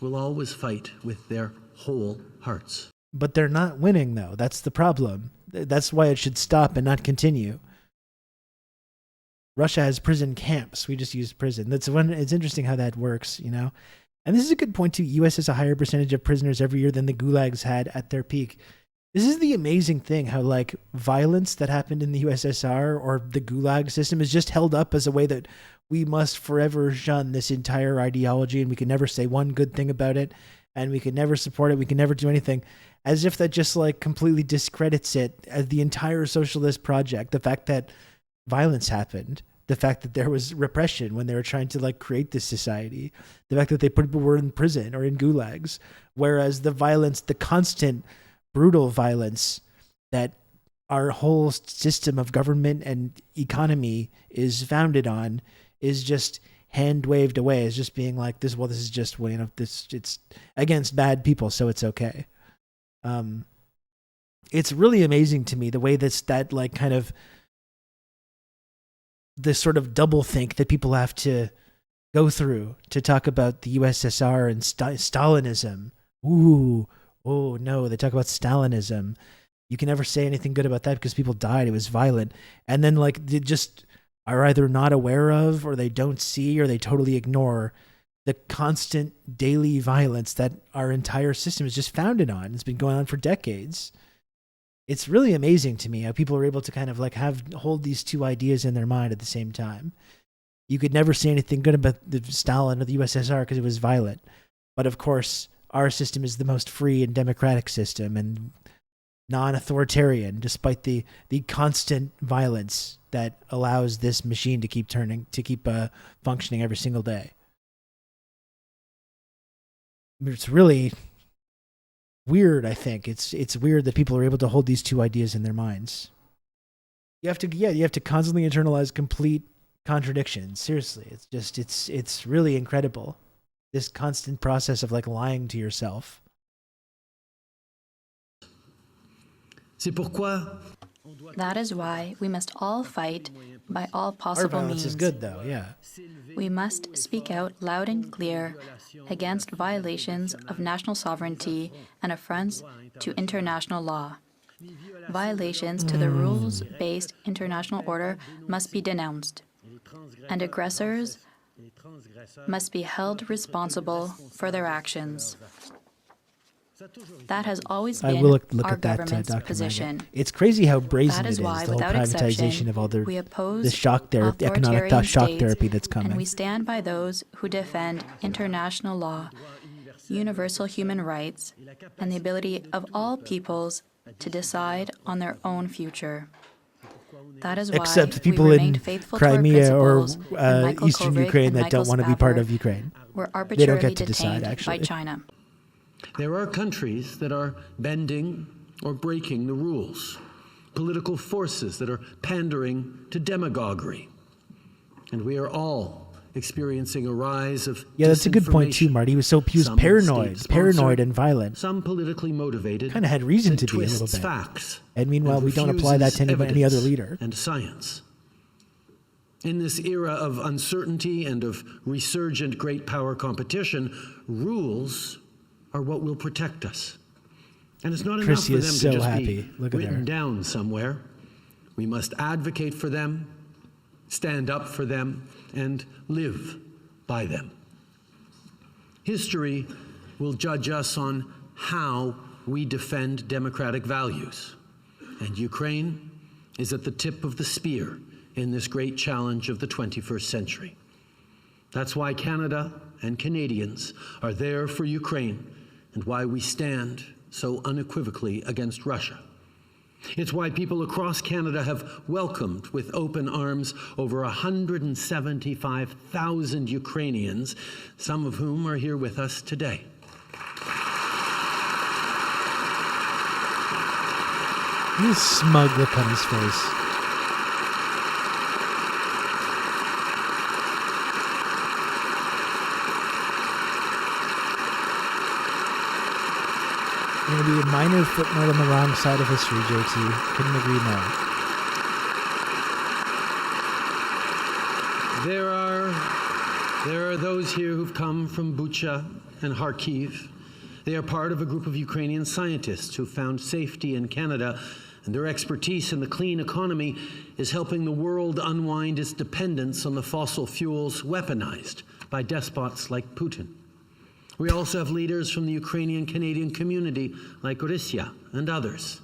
will always fight with their whole hearts. But they're not winning, though. That's the problem. That's why it should stop and not continue. Russia has prison camps. We just use prison. It's interesting how that works, And this is a good point, too. U.S. has a higher percentage of prisoners every year than the gulags had at their peak. This is the amazing thing, how violence that happened in the USSR or the gulag system is just held up as a way that we must forever shun this entire ideology, and we can never say one good thing about it, and we can never support it. We can never do anything, as if that just completely discredits it as the entire socialist project. The fact that violence happened, the fact that there was repression when they were trying to create this society, the fact that people were in prison or in gulags, whereas the violence, the constant brutal violence that our whole system of government and economy is founded on, is just hand waved away as just being this. Well, this is just it's against bad people, so it's okay. it's really amazing to me the way that like kind of this sort of double think that people have to go through to talk about the USSR and Stalinism. Ooh, oh no, they talk about Stalinism. You can never say anything good about that because people died. It was violent. And then like they just are either not aware of, or they don't see, or they totally ignore the constant daily violence that our entire system is just founded on. It's been going on for decades. It's really amazing to me how people are able to kind of like hold these two ideas in their mind at the same time. You could never say anything good about the Stalin or the USSR because it was violent. But of course, our system is the most free and democratic system and non-authoritarian, despite the constant violence that allows this machine to keep functioning every single day. It's really weird, I think. It's weird that people are able to hold these two ideas in their minds. You have to constantly internalize complete contradictions. Seriously, it's really incredible. This constant process of like lying to yourself. That is why we must all fight by all possible means. This is good though, yeah. We must speak out loud and clear against violations of national sovereignty and affronts to international law. Violations to the rules-based international order must be denounced, and aggressors must be held responsible for their actions. That has always been our government's position. It's crazy how brazen that is it is, why, the whole without privatization exception, of all we oppose the shock therapy, economic shock states, therapy that's coming. And we stand by those who defend international law, universal human rights, and the ability of all peoples to decide on their own future. That is why Except people we in faithful Crimea or Michael Eastern Kovrig Ukraine and that Michael don't want to be part Spavor of Ukraine. were They don't arbitrarily get to decide, detained actually. by China. There are countries that are bending or breaking the rules, political forces that are pandering to demagoguery. And we are all experiencing a rise of that's a good point too, Marty. He was paranoid and violent. Some politically motivated. Kind of had reason to be a little bit. Facts and meanwhile, we don't apply that to any other leader. And science. In this era of uncertainty and of resurgent great power competition, rules are what will protect us. And it's not enough for them to just be written down somewhere. We must advocate for them, stand up for them, and live by them. History will judge us on how we defend democratic values. And Ukraine is at the tip of the spear in this great challenge of the 21st century. That's why Canada and Canadians are there for Ukraine and why we stand so unequivocally against Russia. It's why people across Canada have welcomed with open arms over 175,000 Ukrainians, some of whom are here with us today. He's smug look on his face. Going to be a minor footnote on the wrong side of history, JT. Couldn't agree more. There are those here who've come from Bucha and Kharkiv. They are part of a group of Ukrainian scientists who found safety in Canada, and their expertise in the clean economy is helping the world unwind its dependence on the fossil fuels weaponized by despots like Putin. We also have leaders from the Ukrainian-Canadian community like Orisia and others.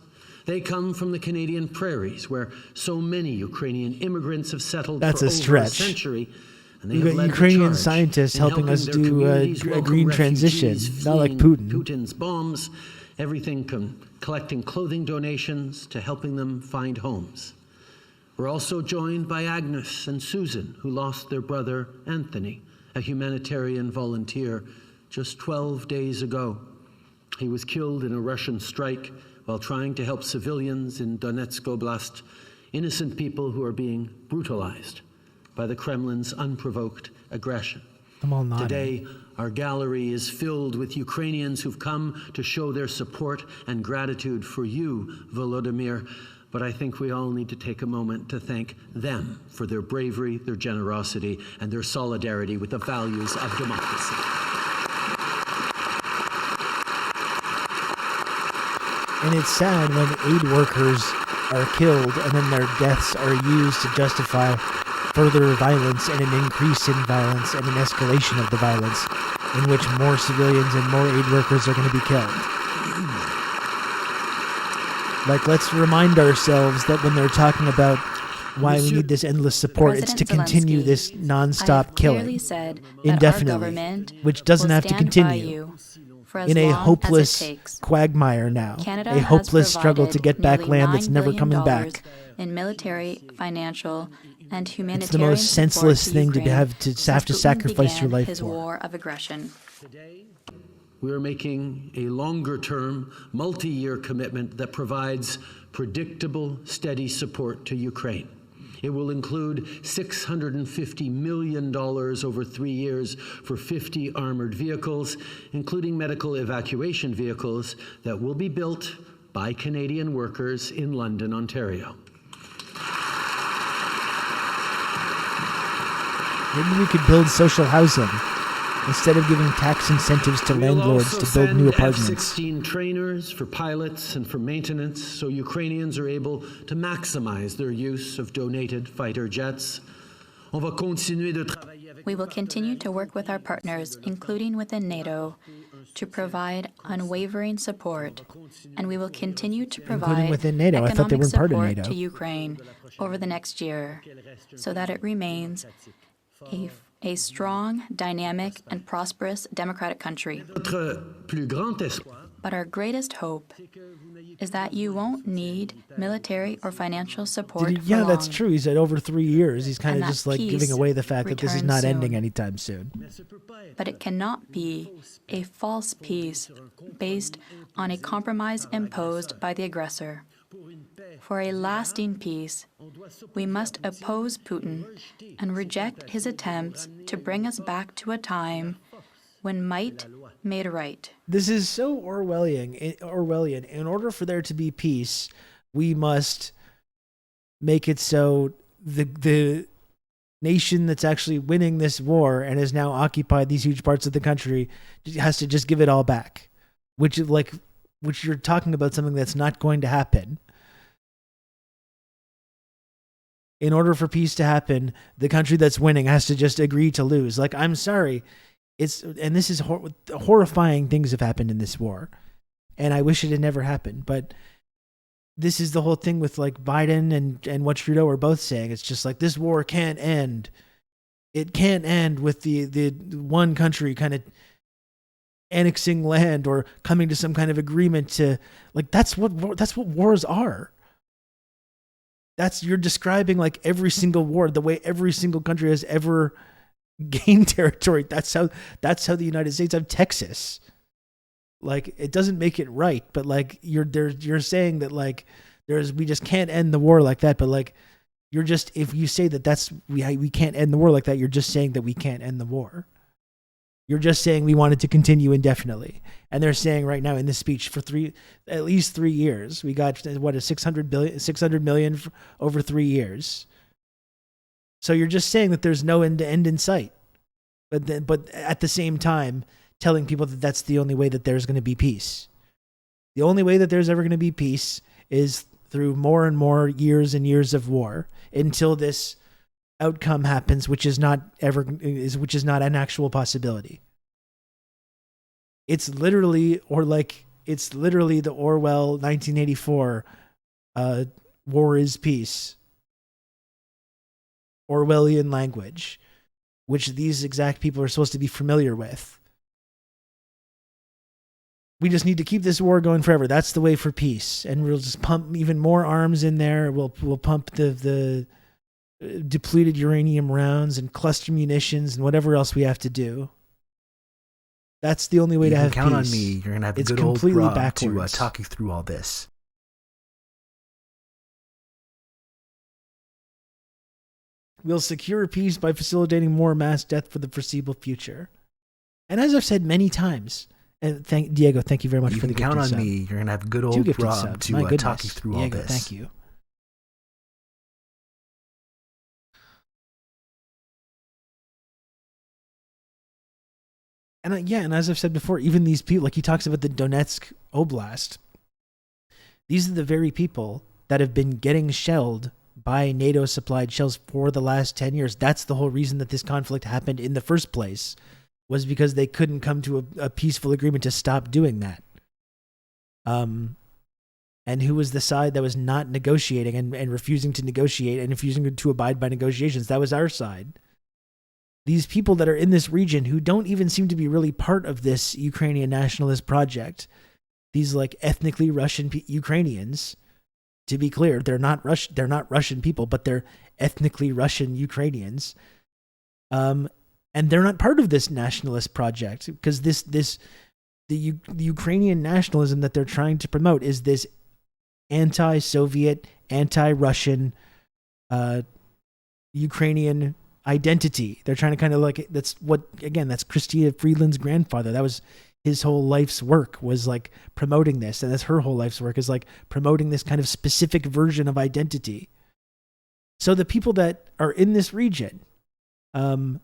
They come from the Canadian prairies where so many Ukrainian immigrants have settled for over a century. And they have led Ukrainian scientists helping us do a green transition, not like Putin. Putin's bombs, everything from collecting clothing donations to helping them find homes. We're also joined by Agnes and Susan, who lost their brother Anthony, a humanitarian volunteer, just 12 days ago. He was killed in a Russian strike while trying to help civilians in Donetsk Oblast, innocent people who are being brutalized by the Kremlin's unprovoked aggression. I'm all nodding. Today, Our gallery is filled with Ukrainians who've come to show their support and gratitude for you, Volodymyr. But I think we all need to take a moment to thank them for their bravery, their generosity, and their solidarity with the values of democracy. And it's sad when aid workers are killed and then their deaths are used to justify further violence and an increase in violence and an escalation of the violence in which more civilians and more aid workers are going to be killed. Like, let's remind ourselves that when they're talking about why we need this endless support, President it's to continue Zelensky, this non-stop killing said indefinitely, which doesn't have to continue in a hopeless quagmire now, Canada a hopeless struggle to get back land that's never coming back. In military, financial, and humanitarian It's the most senseless thing to have to sacrifice your life his for. war of aggression. We are making a longer-term, multi-year commitment that provides predictable, steady support to Ukraine. It will include $650 million over 3 years for 50 armored vehicles, including medical evacuation vehicles that will be built by Canadian workers in London, Ontario. Maybe we could build social housing instead of giving tax incentives to landlords to build new apartments. F-16 trainers for pilots and for maintenance, so Ukrainians are able to maximize their use of donated fighter jets. We will continue to work with our partners, including within NATO, to provide unwavering support, and we will continue to provide within NATO. I thought they economic weren't part of support NATO. to Ukraine over the next year, so that it remains a strong, dynamic, and prosperous democratic country. But our greatest hope is that you won't need military or financial support Yeah, for that's long. true. He said over 3 years. He's kind And of that just like peace giving away the fact that this is returns not soon. ending anytime soon. But it cannot be a false peace based on a compromise imposed by the aggressor. For a lasting peace, we must oppose Putin and reject his attempts to bring us back to a time when might made right. This is so Orwellian. In order for there to be peace, we must make it so the nation that's actually winning this war and has now occupied these huge parts of the country has to just give it all back, which you're talking about something that's not going to happen. In order for peace to happen, the country that's winning has to just agree to lose. Like, I'm sorry. And this is horrifying things have happened in this war, and I wish it had never happened. But this is the whole thing with like Biden and what Trudeau are both saying. It's just like this war can't end. It can't end with the one country kind of annexing land or coming to some kind of agreement to like that's what wars are. You're describing like every single war, the way every single country has ever gained territory. That's how the United States have Texas. Like, it doesn't make it right, but like you're saying that like we just can't end the war like that. But like if you say that we can't end the war like that, you're just saying that we can't end the war. You're just saying we want it to continue indefinitely. And they're saying right now in this speech for at least 3 years, we got what is 600 million over 3 years. So you're just saying that there's no end in sight. But at the same time, telling people that that's the only way that there's going to be peace. The only way that there's ever going to be peace is through more and more years and years of war until this outcome happens, which is not an actual possibility. It's literally the Orwell 1984 war is peace. Orwellian language, which these exact people are supposed to be familiar with. We just need to keep this war going forever. That's the way for peace. And we'll just pump even more arms in there. We'll pump the depleted uranium rounds and cluster munitions and whatever else we have to do. That's the only way to have peace. You can count on me. You're going to have a good old Rob to talk you through all this. We'll secure peace by facilitating more mass death for the foreseeable future. And as I've said many times, and Diego, thank you very much for the gift. You can count on me. You're going to have good old Rob to talk you through Diego, all this. Thank you. And and as I've said before, even these people, like he talks about the Donetsk Oblast, these are the very people that have been getting shelled by NATO-supplied shells for the last 10 years. That's the whole reason that this conflict happened in the first place, was because they couldn't come to a peaceful agreement to stop doing that. And who was the side that was not negotiating and refusing to negotiate and refusing to abide by negotiations? That was our side. These people that are in this region who don't even seem to be really part of this Ukrainian nationalist project, these like ethnically Russian Ukrainians, to be clear, they're not Russian people, but they're ethnically Russian Ukrainians. And they're not part of this nationalist project, because the Ukrainian nationalism that they're trying to promote is this anti-Soviet, anti-Russian Ukrainian identity. They're trying to kind of like, that's Chrystia Freeland's grandfather. That was his whole life's work, was like promoting this. And that's her whole life's work, is like promoting this kind of specific version of identity. So the people that are in this region, who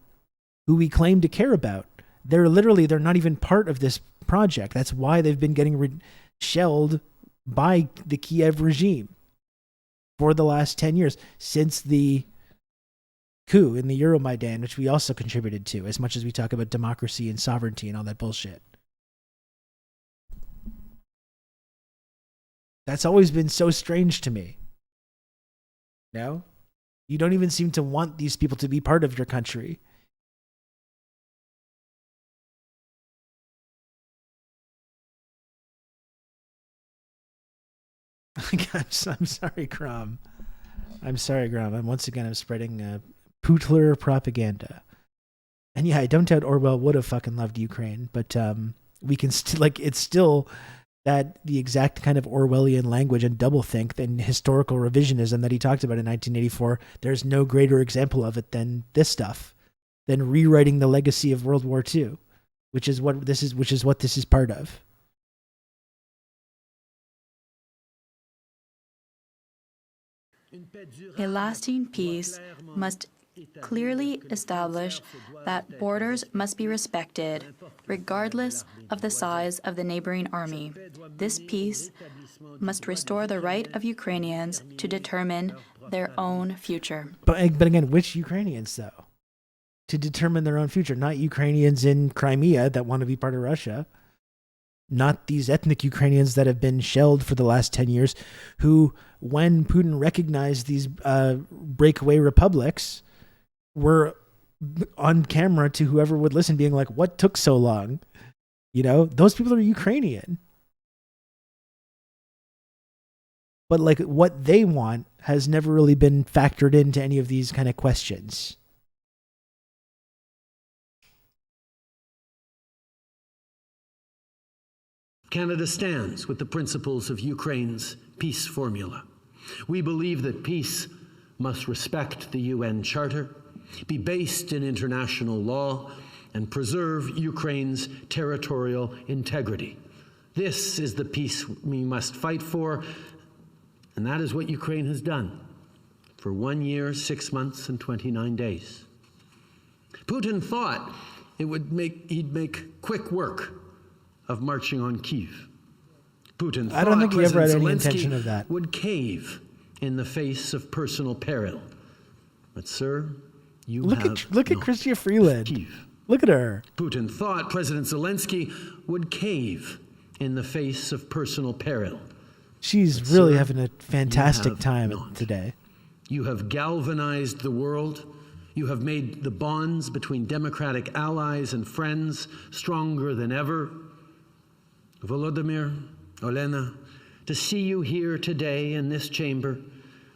we claim to care about, they're not even part of this project. That's why they've been getting shelled by the Kiev regime for the last 10 years, since the coup in the Euromaidan, which we also contributed to, as much as we talk about democracy and sovereignty and all that bullshit. That's always been so strange to me. No? You don't even seem to want these people to be part of your country. I'm sorry, Grom. I'm spreading Putler propaganda. And yeah, I don't doubt Orwell would have fucking loved Ukraine, but we can still, like, it's still that the exact kind of Orwellian language and doublethink and historical revisionism that he talked about in 1984. There's no greater example of it than this stuff, than rewriting the legacy of World War II, which is what this is part of. A lasting peace must clearly establish that borders must be respected, regardless of the size of the neighboring army. This peace must restore the right of Ukrainians to determine their own future. But again, which Ukrainians, though? To determine their own future, not Ukrainians in Crimea that want to be part of Russia. Not these ethnic Ukrainians that have been shelled for the last 10 years, who, when Putin recognized these breakaway republics, were on camera to whoever would listen being like, what took so long? You know, those people are Ukrainian. But like what they want has never really been factored into any of these kind of questions. Canada stands with the principles of Ukraine's peace formula. We believe that peace must respect the UN Charter, be based in international law, and preserve Ukraine's territorial integrity. This is the peace we must fight for, and that is what Ukraine has done for 1 year, 6 months, and 29 days. Putin thought he'd make quick work of marching on Kyiv. Putin I don't think he ever had any Zelensky intention of that. Would cave in the face of personal peril. But sir, you look at Chrystia Freeland. Kyiv. Look at her. Putin thought President Zelensky would cave in the face of personal peril. She's but really sir, having a fantastic time today. You have galvanized the world. You have made the bonds between democratic allies and friends stronger than ever. Volodymyr, Olena, to see you here today in this chamber,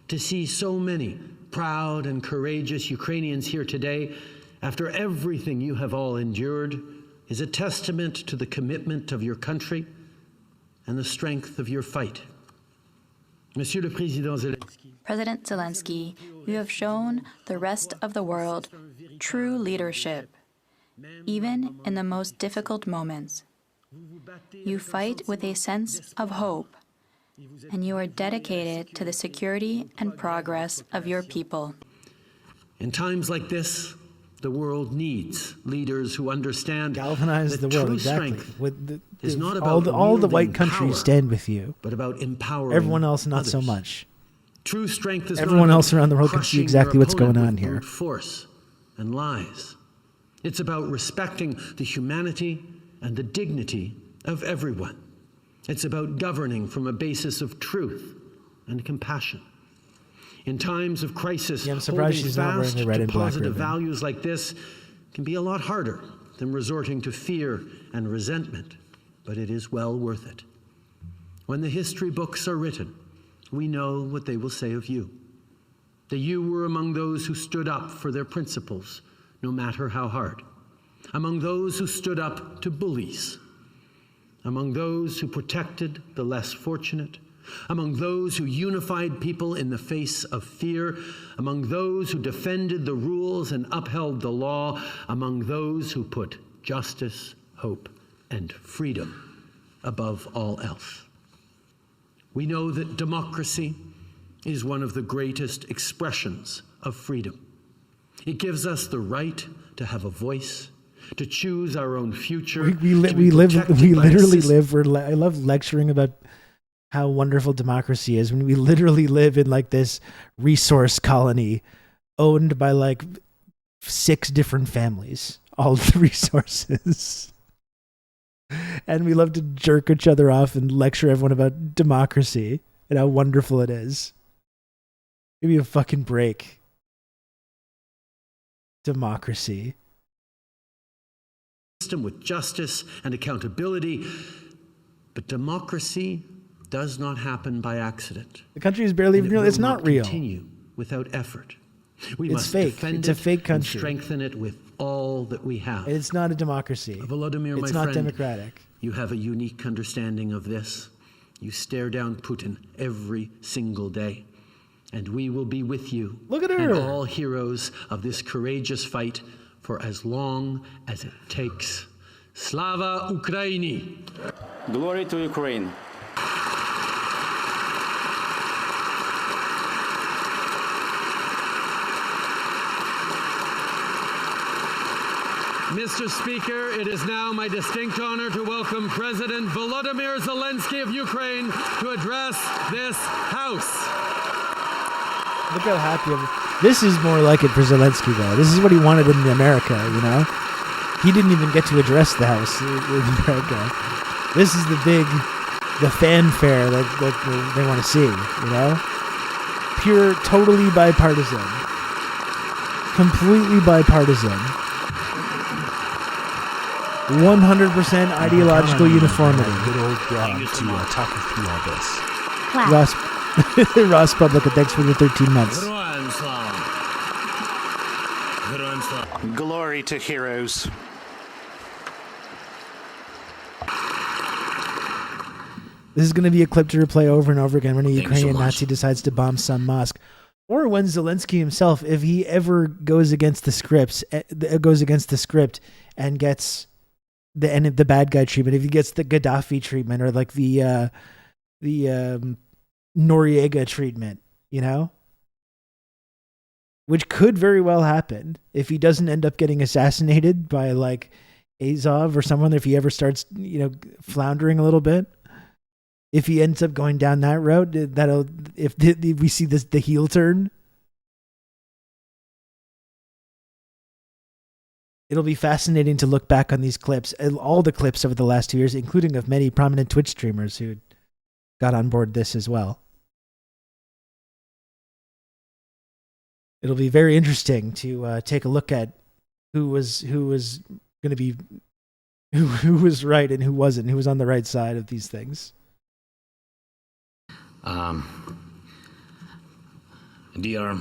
to see so many proud and courageous Ukrainians here today, after everything you have all endured, is a testament to the commitment of your country and the strength of your fight. Monsieur le Président Zelensky. President Zelensky, you have shown the rest of the world true leadership. even in the most difficult moments. You fight with a sense of hope, and you are dedicated to the security and progress of your people. In times like this, the world needs leaders who understand galvanize the world. Exactly. Is not about all the white countries power, stand with you, but about empowering everyone else not others. so much. True strength is everyone not else around the world can see exactly what's going on here. Force and lies. It's about respecting the humanity and the dignity of everyone. It's about governing from a basis of truth and compassion. In times of crisis, I'm surprised she's not wearing the red and black positive ribbon. values like this can be a lot harder than resorting to fear and resentment, but it is well worth it. When the history books are written, we know what they will say of you. That you were among those who stood up for their principles, no matter how hard. Among those who stood up to bullies. Among those who protected the less fortunate. Among those who unified people in the face of fear. Among those who defended the rules and upheld the law. Among those who put justice, hope, and freedom above all else. We know that democracy is one of the greatest expressions of freedom. It gives us the right to have a voice, to choose our own future. We literally live. I love lecturing about how wonderful democracy is when we literally live in like this resource colony owned by like 6 different families, all the resources. And we love to jerk each other off and lecture everyone about democracy and how wonderful it is. Give me a fucking break. Democracy. System with justice and accountability, but democracy does not happen by accident. The country is barely real. It's not real. Continue without effort. We It's must fake. defend It's a fake and country. strengthen it with all that we have. It's not a democracy. Volodymyr, It's my not friend, democratic. You have a unique understanding of this. You stare down Putin every single day. And we will be with you. Look at her. And all heroes of this courageous fight for as long as it takes. Slava Ukraini! Glory to Ukraine. Mr. Speaker, it is now my distinct honor to welcome President Volodymyr Zelensky of Ukraine to address this House. Look how happy I'm. This is more like it for Zelensky, though. This is what he wanted in America, you know? He didn't even get to address the House in America. This is the fanfare that they want to see, you know? Pure, totally bipartisan. Completely bipartisan. 100% ideological uniformity. Good old Rob to talk us through all this. Ross Publica, thanks for the 13 months. Glory to heroes. This is going to be a clip to replay over and over again when a Ukrainian Nazi decides to bomb some mosque. Or when Zelensky himself, if he ever goes against the script and gets the bad guy treatment, if he gets the Gaddafi treatment or like the Noriega treatment, you know? Which could very well happen if he doesn't end up getting assassinated by like Azov or someone, if he ever starts, you know, floundering a little bit. If he ends up going down that road, if we see the heel turn, it'll be fascinating to look back on these clips, all the clips over the last 2 years, including of many prominent Twitch streamers who got on board this as well. It'll be very interesting to take a look at who was going to be who was right and who wasn't, who was on the right side of these things. Dear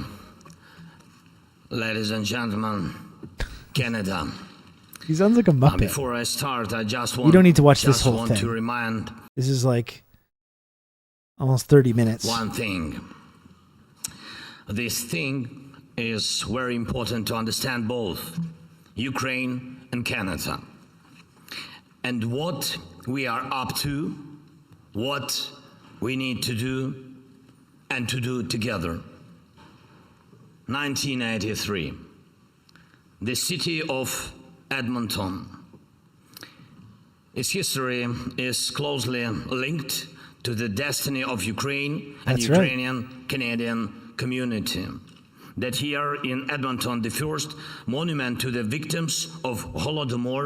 ladies and gentlemen, Canada. He sounds like a Muppet. Before I start, I just want. You don't need to watch this whole thing. To remind. This is like almost 30 minutes. One thing. This thing is very important to understand both Ukraine and Canada. And what we are up to, what we need to do, and to do together. 1983, the city of Edmonton. Its history is closely linked to the destiny of Ukraine and That's Ukrainian right. Canadian community. That here in Edmonton, the first monument to the victims of Holodomor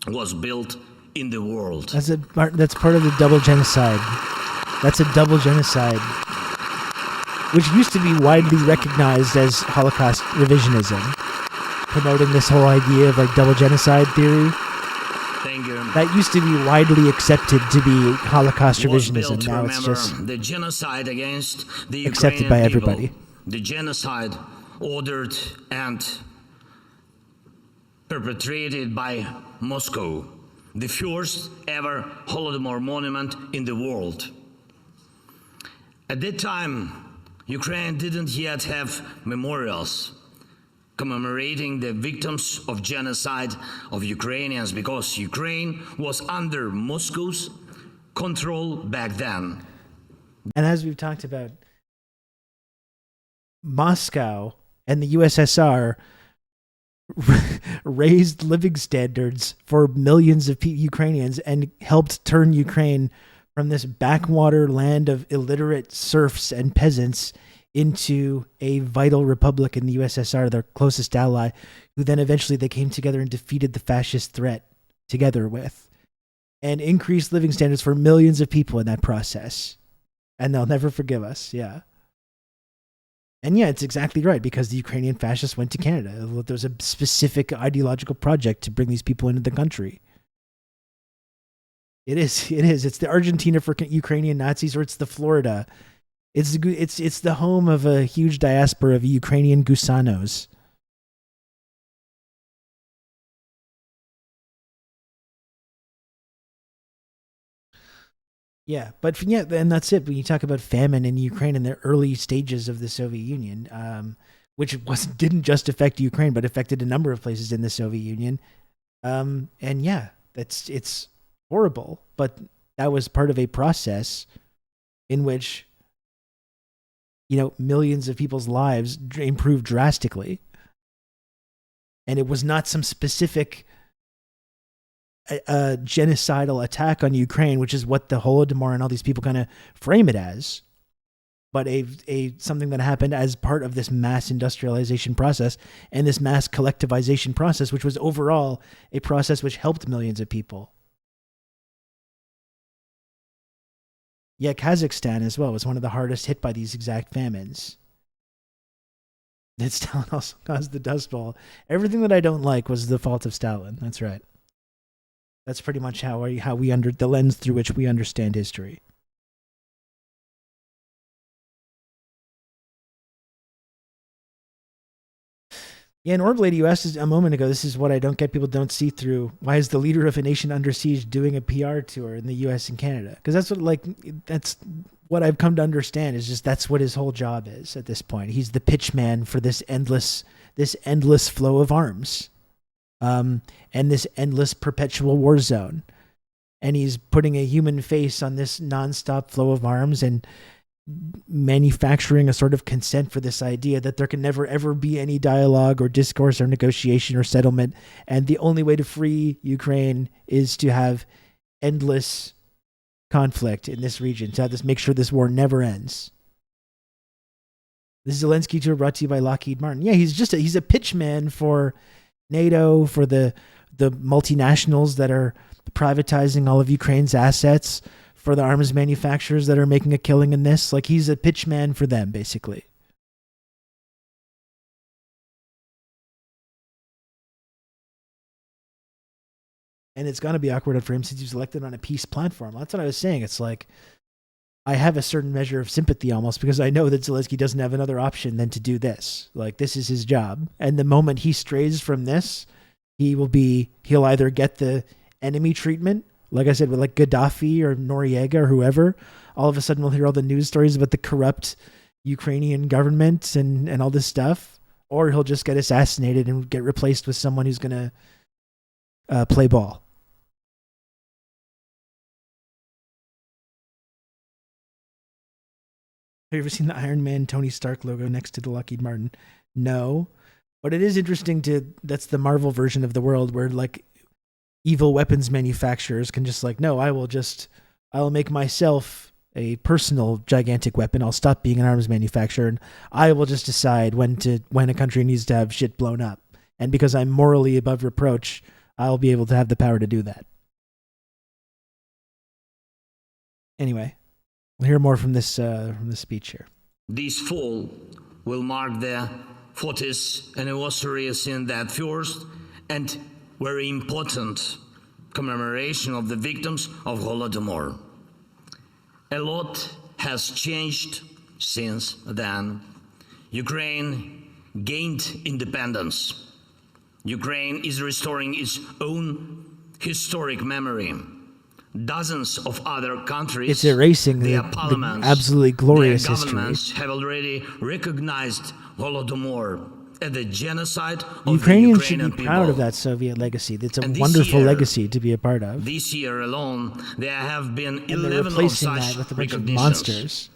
was built in the world. That's part of the double genocide. That's a double genocide, which used to be widely recognized as Holocaust revisionism, promoting this whole idea of like double genocide theory. Thank you. That used to be widely accepted to be Holocaust revisionism. Now it's just the genocide against the accepted Ukrainian by people. everybody. The genocide ordered and perpetrated by Moscow, the first ever Holodomor monument in the world. At that time, Ukraine didn't yet have memorials commemorating the victims of genocide of Ukrainians because Ukraine was under Moscow's control back then. And as we've talked about, Moscow and the USSR raised living standards for millions of Ukrainians and helped turn Ukraine from this backwater land of illiterate serfs and peasants into a vital republic in the USSR, their closest ally, who then eventually they came together and defeated the fascist threat together with, and increased living standards for millions of people in that process. And they'll never forgive us, yeah. And yeah, it's exactly right, because the Ukrainian fascists went to Canada. There was a specific ideological project to bring these people into the country. It is. It's the Argentina for Ukrainian Nazis, or it's the Florida. It's the home of a huge diaspora of Ukrainian gusanos. Yeah, but yeah, and that's it. When you talk about famine in Ukraine in the early stages of the Soviet Union, which didn't just affect Ukraine, but affected a number of places in the Soviet Union, and yeah, it's horrible. But that was part of a process in which, you know, millions of people's lives improved drastically, and it was not some specific a genocidal attack on Ukraine, which is what the Holodomor and all these people kind of frame it as, but a something that happened as part of this mass industrialization process and this mass collectivization process, which was overall a process which helped millions of people. Yeah, Kazakhstan as well was one of the hardest hit by these exact famines. That Stalin also caused the Dust Bowl. Everything that I don't like was the fault of Stalin. That's right. That's pretty much how we under the lens through which we understand history. Yeah, and Orblade, you asked a moment ago, this is what I don't get, people don't see through. Why is the leader of a nation under siege doing a PR tour in the US and Canada? Because that's what I've come to understand, is just that's what his whole job is at this point. He's the pitchman for this endless flow of arms. And this endless perpetual war zone. And he's putting a human face on this nonstop flow of arms and manufacturing a sort of consent for this idea that there can never ever be any dialogue or discourse or negotiation or settlement. And the only way to free Ukraine is to have endless conflict in this region, to have this, make sure this war never ends. This is Zelensky tour brought to you by Lockheed Martin. Yeah, he's a pitchman for NATO, for the multinationals that are privatizing all of Ukraine's assets, for the arms manufacturers that are making a killing in this. Like, he's a pitchman for them, basically. And it's going to be awkward for him since he was elected on a peace platform. That's what I was saying. It's like, I have a certain measure of sympathy almost, because I know that Zelensky doesn't have another option than to do this. Like, this is his job. And the moment he strays from this, he'll either get the enemy treatment, like I said, with like Gaddafi or Noriega or whoever. All of a sudden we'll hear all the news stories about the corrupt Ukrainian government and all this stuff. Or he'll just get assassinated and get replaced with someone who's going to play ball. Have you ever seen the Iron Man Tony Stark logo next to the Lockheed Martin? No. But it is interesting that's the Marvel version of the world where like evil weapons manufacturers can just like, no, I'll make myself a personal gigantic weapon. I'll stop being an arms manufacturer and I will just decide when a country needs to have shit blown up. And because I'm morally above reproach, I'll be able to have the power to do that. Anyway, we'll hear more from this speech here. This fall will mark the 40th anniversary in that first and very important commemoration of the victims of Holodomor. A lot has changed since then. Ukraine gained independence. Ukraine is restoring its own historic memory. Dozens of other countries, it's erasing the absolutely glorious their history. Governments have already recognized Holodomor as the genocide of Ukrainians the Ukrainian should be proud of that Soviet legacy. It's a wonderful legacy to be a part of. This year alone, there have been and 11 of replacing such that with a bunch of recognitions. monsters.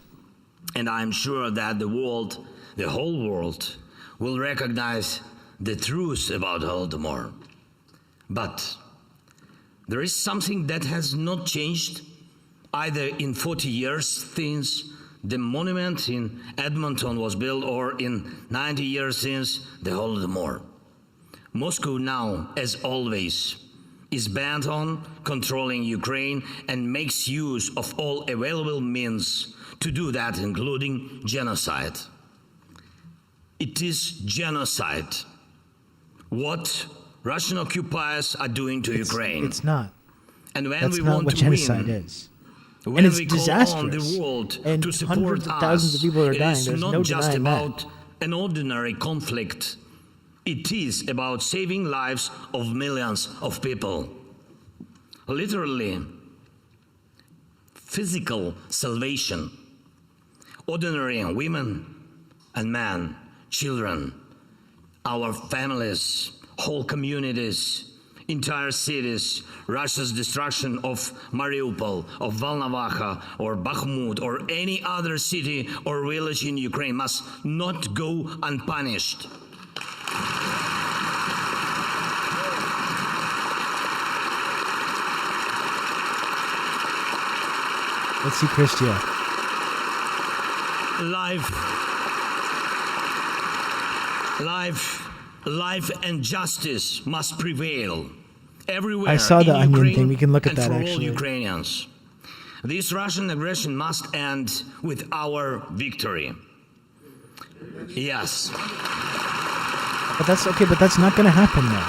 And I'm sure that the whole world, will recognize the truth about Holodomor. But there is something that has not changed either in 40 years since the monument in Edmonton was built or in 90 years since the Holodomor. Moscow now, as always, is bent on controlling Ukraine and makes use of all available means to do that, including genocide. It is genocide. What Russian occupiers are doing to Ukraine. It's not. And when That's we not want what to genocide win, is. when And it's we call disastrous. on the world And to support hundreds of us, thousands of people are dying. it is There's not no just denying about that. an ordinary conflict. It is about saving lives of millions of people. Literally, physical salvation. Ordinary women and men, children, our families, whole communities, entire cities. Russia's destruction of Mariupol, of Volnovakha, or Bakhmut, or any other city or village in Ukraine must not go unpunished. Let's see Christia. Life and justice must prevail everywhere. I saw the in onion Ukraine thing. We can look at and that for actually. all Ukrainians. This Russian aggression must end with our victory. Yes. But that's okay, but that's not going to happen now.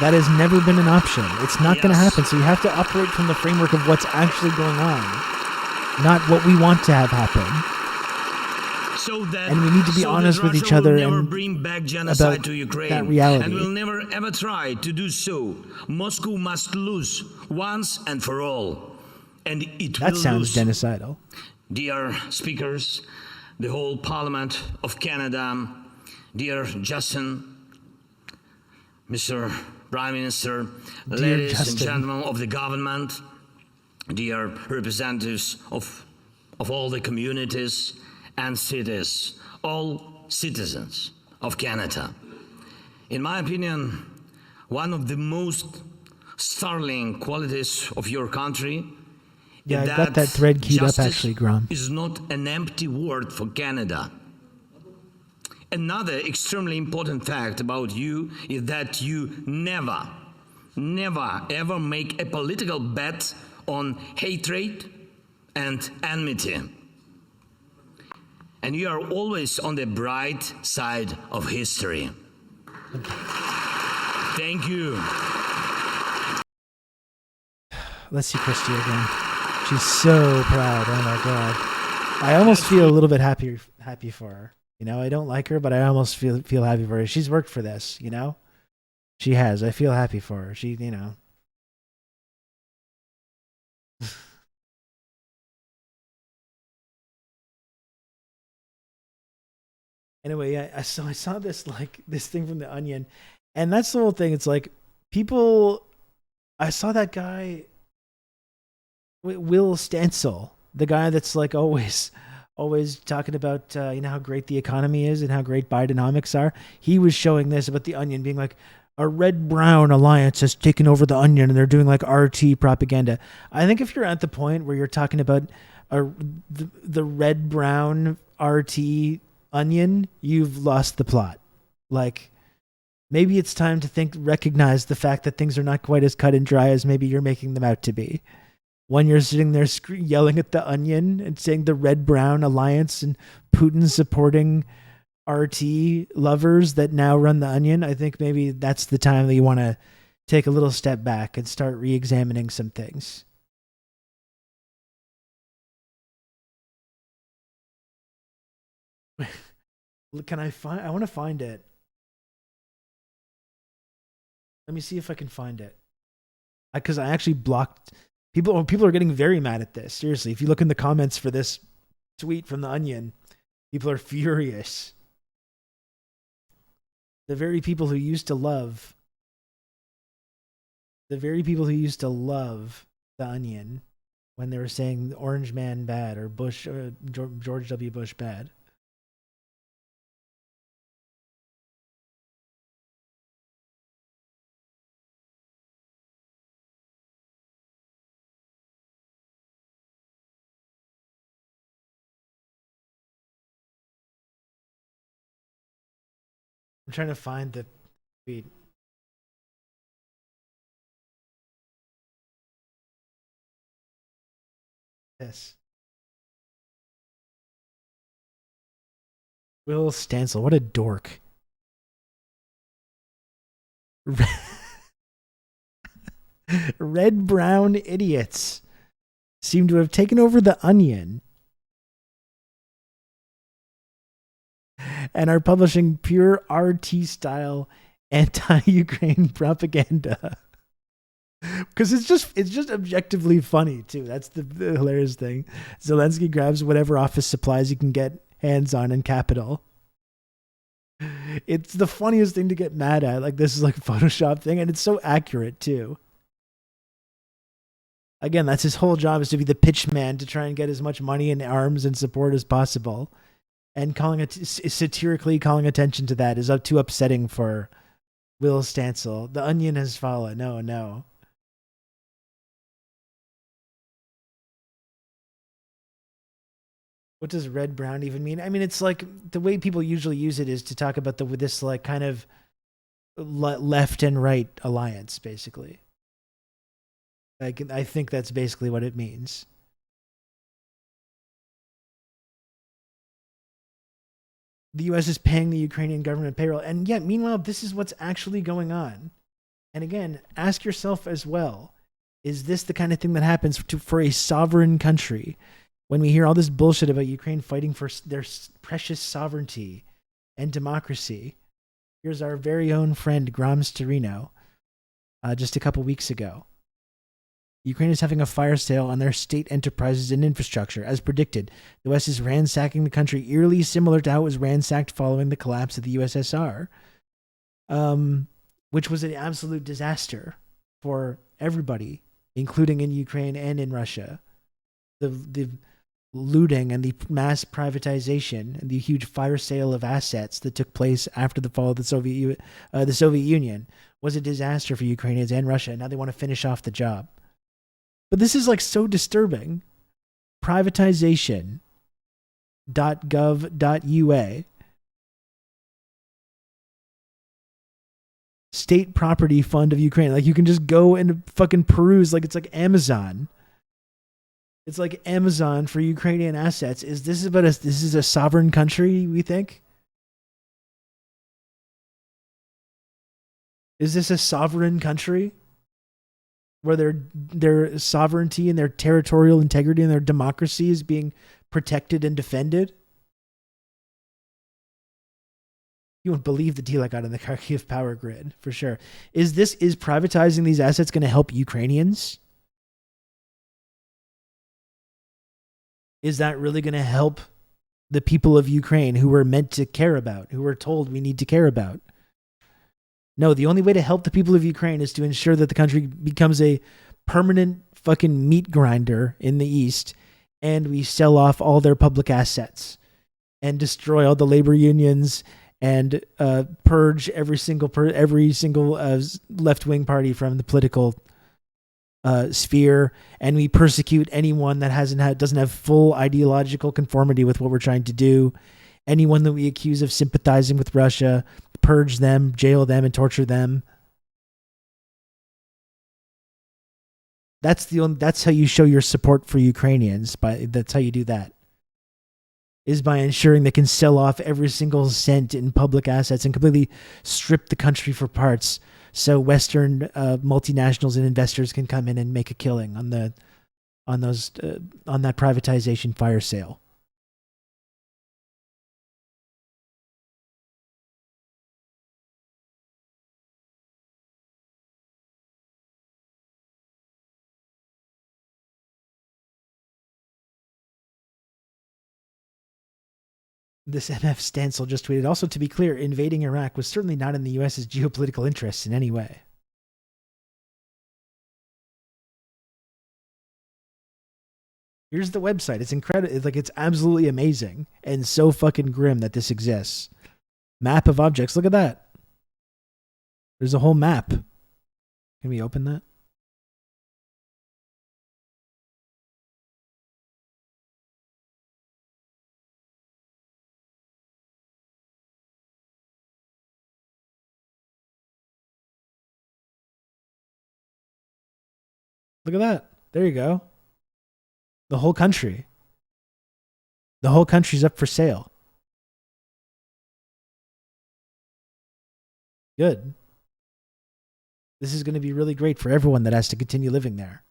That has never been an option. It's not going to happen. So you have to operate from the framework of what's actually going on, not what we want to have happen. So that, and we need to be honest with each other and bring back genocide about to Ukraine, that reality. And will never ever try to do so. Moscow must lose once and for all, and it that will sounds lose. genocidal. Dear speakers, the whole Parliament of Canada, dear Justin, Mr. Prime Minister, Dear ladies Justin. and gentlemen of the government, dear representatives of all the communities and cities, all citizens of Canada. In my opinion, one of the most startling qualities of your country Yeah, is I got that thread queued up justice actually, Grom. is not an empty word for Canada. Another extremely important fact about you is that you never, ever make a political bet on hatred and enmity. And you are always on the bright side of history. Thank you. Let's see Christy again. She's so proud. Oh my god. I almost feel a little bit happy for her. You know, I don't like her, but I almost feel happy for her. She's worked for this, you know? She has. I feel happy for her. She, you know. Anyway, I saw this thing from the Onion, And that's the whole thing. It's like people, I saw that guy, Will Stancil, the guy that's like always talking about, how great the economy is and how great Bidenomics are. He was showing this about the Onion being like, a red-brown alliance has taken over the Onion and they're doing like RT propaganda. I think if you're at the point where you're talking about the red-brown RT Onion, you've lost the plot. Like, maybe it's time to recognize the fact that things are not quite as cut and dry as maybe you're making them out to be. When you're sitting there yelling at the Onion and saying the red-brown alliance and Putin supporting RT lovers that now run the Onion, I think maybe that's the time that you want to take a little step back and start re-examining some things. I want to find it. Let me see if I can find it. Because I actually blocked people are getting very mad at this. Seriously, if you look in the comments for this tweet from the Onion, people are furious. The very people who used to love the Onion when they were saying the Orange Man bad or Bush, George W. Bush bad. I'm trying to find the tweet. Yes. Will Stancil, what a dork. Red-brown idiots seem to have taken over the Onion and are publishing pure RT-style anti-Ukraine propaganda. Because it's just objectively funny, too. That's the hilarious thing. Zelensky grabs whatever office supplies he can get hands on in Capitol. It's the funniest thing to get mad at. Like, this is like a Photoshop thing, and it's so accurate, too. Again, that's his whole job, is to be the pitch man to try and get as much money and arms and support as possible. And satirically calling attention to that is too upsetting for Will Stancil. The Onion has fallen. No. What does red-brown even mean? I mean, it's like the way people usually use it is to talk about this like kind of left and right alliance, basically. Like, I think that's basically what it means. The U.S. is paying the Ukrainian government payroll. And yet, meanwhile, this is what's actually going on. And again, ask yourself as well, is this the kind of thing that happens for a sovereign country? When we hear all this bullshit about Ukraine fighting for their precious sovereignty and democracy, here's our very own friend Grams Torino just a couple weeks ago. Ukraine is having a fire sale on their state enterprises and infrastructure. As predicted, the West is ransacking the country, eerily similar to how it was ransacked following the collapse of the USSR, which was an absolute disaster for everybody, including in Ukraine and in Russia. The looting and the mass privatization and the huge fire sale of assets that took place after the fall of the Soviet Union was a disaster for Ukrainians and Russia. Now they want to finish off the job. But this is like so disturbing. Privatization.gov.ua. State property fund of Ukraine. Like, you can just go and fucking peruse like it's like Amazon. It's like Amazon for Ukrainian assets. This is a sovereign country, we think? Is this a sovereign country where their sovereignty and their territorial integrity and their democracy is being protected and defended? You won't believe the deal I got on the Kharkiv power grid, for sure. Is privatizing these assets going to help Ukrainians? Is that really going to help the people of Ukraine who we're meant to care about, who we're told we need to care about? No, the only way to help the people of Ukraine is to ensure that the country becomes a permanent fucking meat grinder in the East, and we sell off all their public assets and destroy all the labor unions and purge every single left-wing party from the political sphere, and we persecute anyone that doesn't have full ideological conformity with what we're trying to do. Anyone that we accuse of sympathizing with Russia, purge them, jail them, and torture them. That's how you show your support for Ukrainians. That's how you do that. Is by ensuring they can sell off every single cent in public assets and completely strip the country for parts, so Western multinationals and investors can come in and make a killing on that privatization fire sale. This MF Stancil just tweeted, also to be clear, invading Iraq was certainly not in the U.S.'s geopolitical interests in any way. Here's the website. It's incredible. It's absolutely amazing and so fucking grim that this exists. Map of objects. Look at that. There's a whole map. Can we open that? Look at that. There you go. The whole country. The whole country's up for sale. Good. This is going to be really great for everyone that has to continue living there.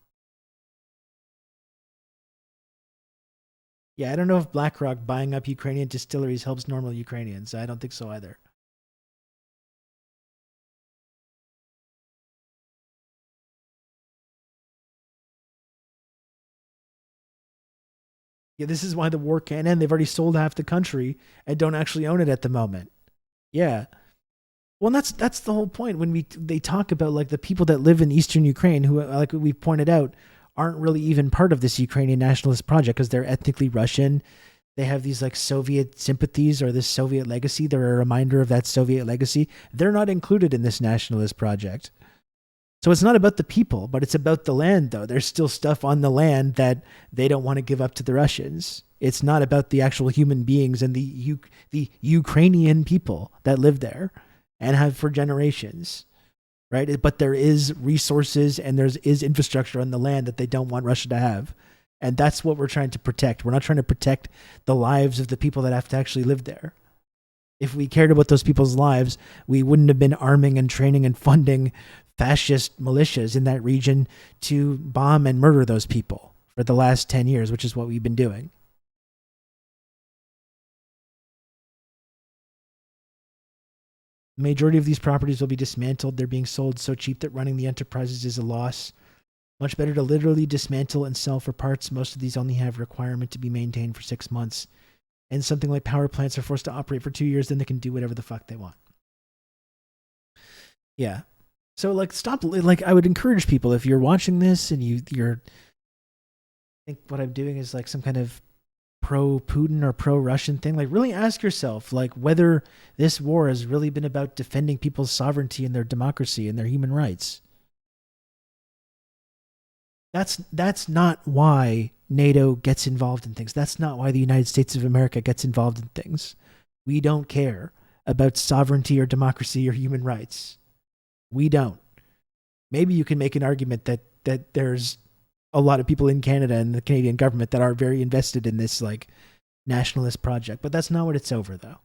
Yeah, I don't know if BlackRock buying up Ukrainian distilleries helps normal Ukrainians. I don't think so either. Yeah, this is why the war can't end. They've already sold half the country and don't actually own it at the moment. Yeah. Well, that's the whole point. When they talk about like the people that live in eastern Ukraine, who, like we pointed out, aren't really even part of this Ukrainian nationalist project because they're ethnically Russian. They have these like Soviet sympathies or this Soviet legacy. They're a reminder of that Soviet legacy. They're not included in this nationalist project. So it's not about the people, but it's about the land, though. There's still stuff on the land that they don't want to give up to the Russians. It's not about the actual human beings and the Ukrainian people that live there and have for generations, right? But there is resources and there is infrastructure on the land that they don't want Russia to have. And that's what we're trying to protect. We're not trying to protect the lives of the people that have to actually live there. If we cared about those people's lives, we wouldn't have been arming and training and funding fascist militias in that region to bomb and murder those people for the last 10 years, which is what we've been doing. The majority of these properties will be dismantled. They're being sold so cheap that running the enterprises is a loss. Much better to literally dismantle and sell for parts. Most of these only have a requirement to be maintained for 6 months. And something like power plants are forced to operate for 2 years, then they can do whatever the fuck they want. Yeah. So like stop, like I would encourage people, if you're watching this and you're think what I'm doing is like some kind of pro-Putin or pro-Russian thing, like really ask yourself like whether this war has really been about defending people's sovereignty and their democracy and their human rights. That's not why NATO gets involved in things. That's not why the United States of America gets involved in things. We don't care about sovereignty or democracy or human rights. We don't. Maybe you can make an argument that there's a lot of people in Canada and the Canadian government that are very invested in this like nationalist project, but that's not what it's over though.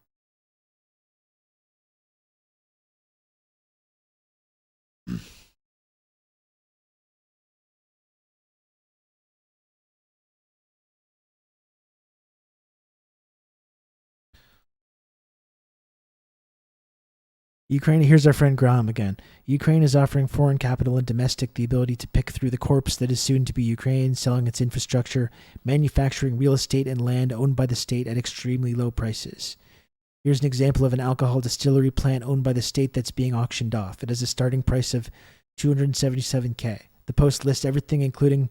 Ukraine, here's our friend Graham again. Ukraine is offering foreign capital and domestic the ability to pick through the corpse that is soon to be Ukraine, selling its infrastructure, manufacturing real estate and land owned by the state at extremely low prices. Here's an example of an alcohol distillery plant owned by the state that's being auctioned off. It has a starting price of $277K. The post lists everything, including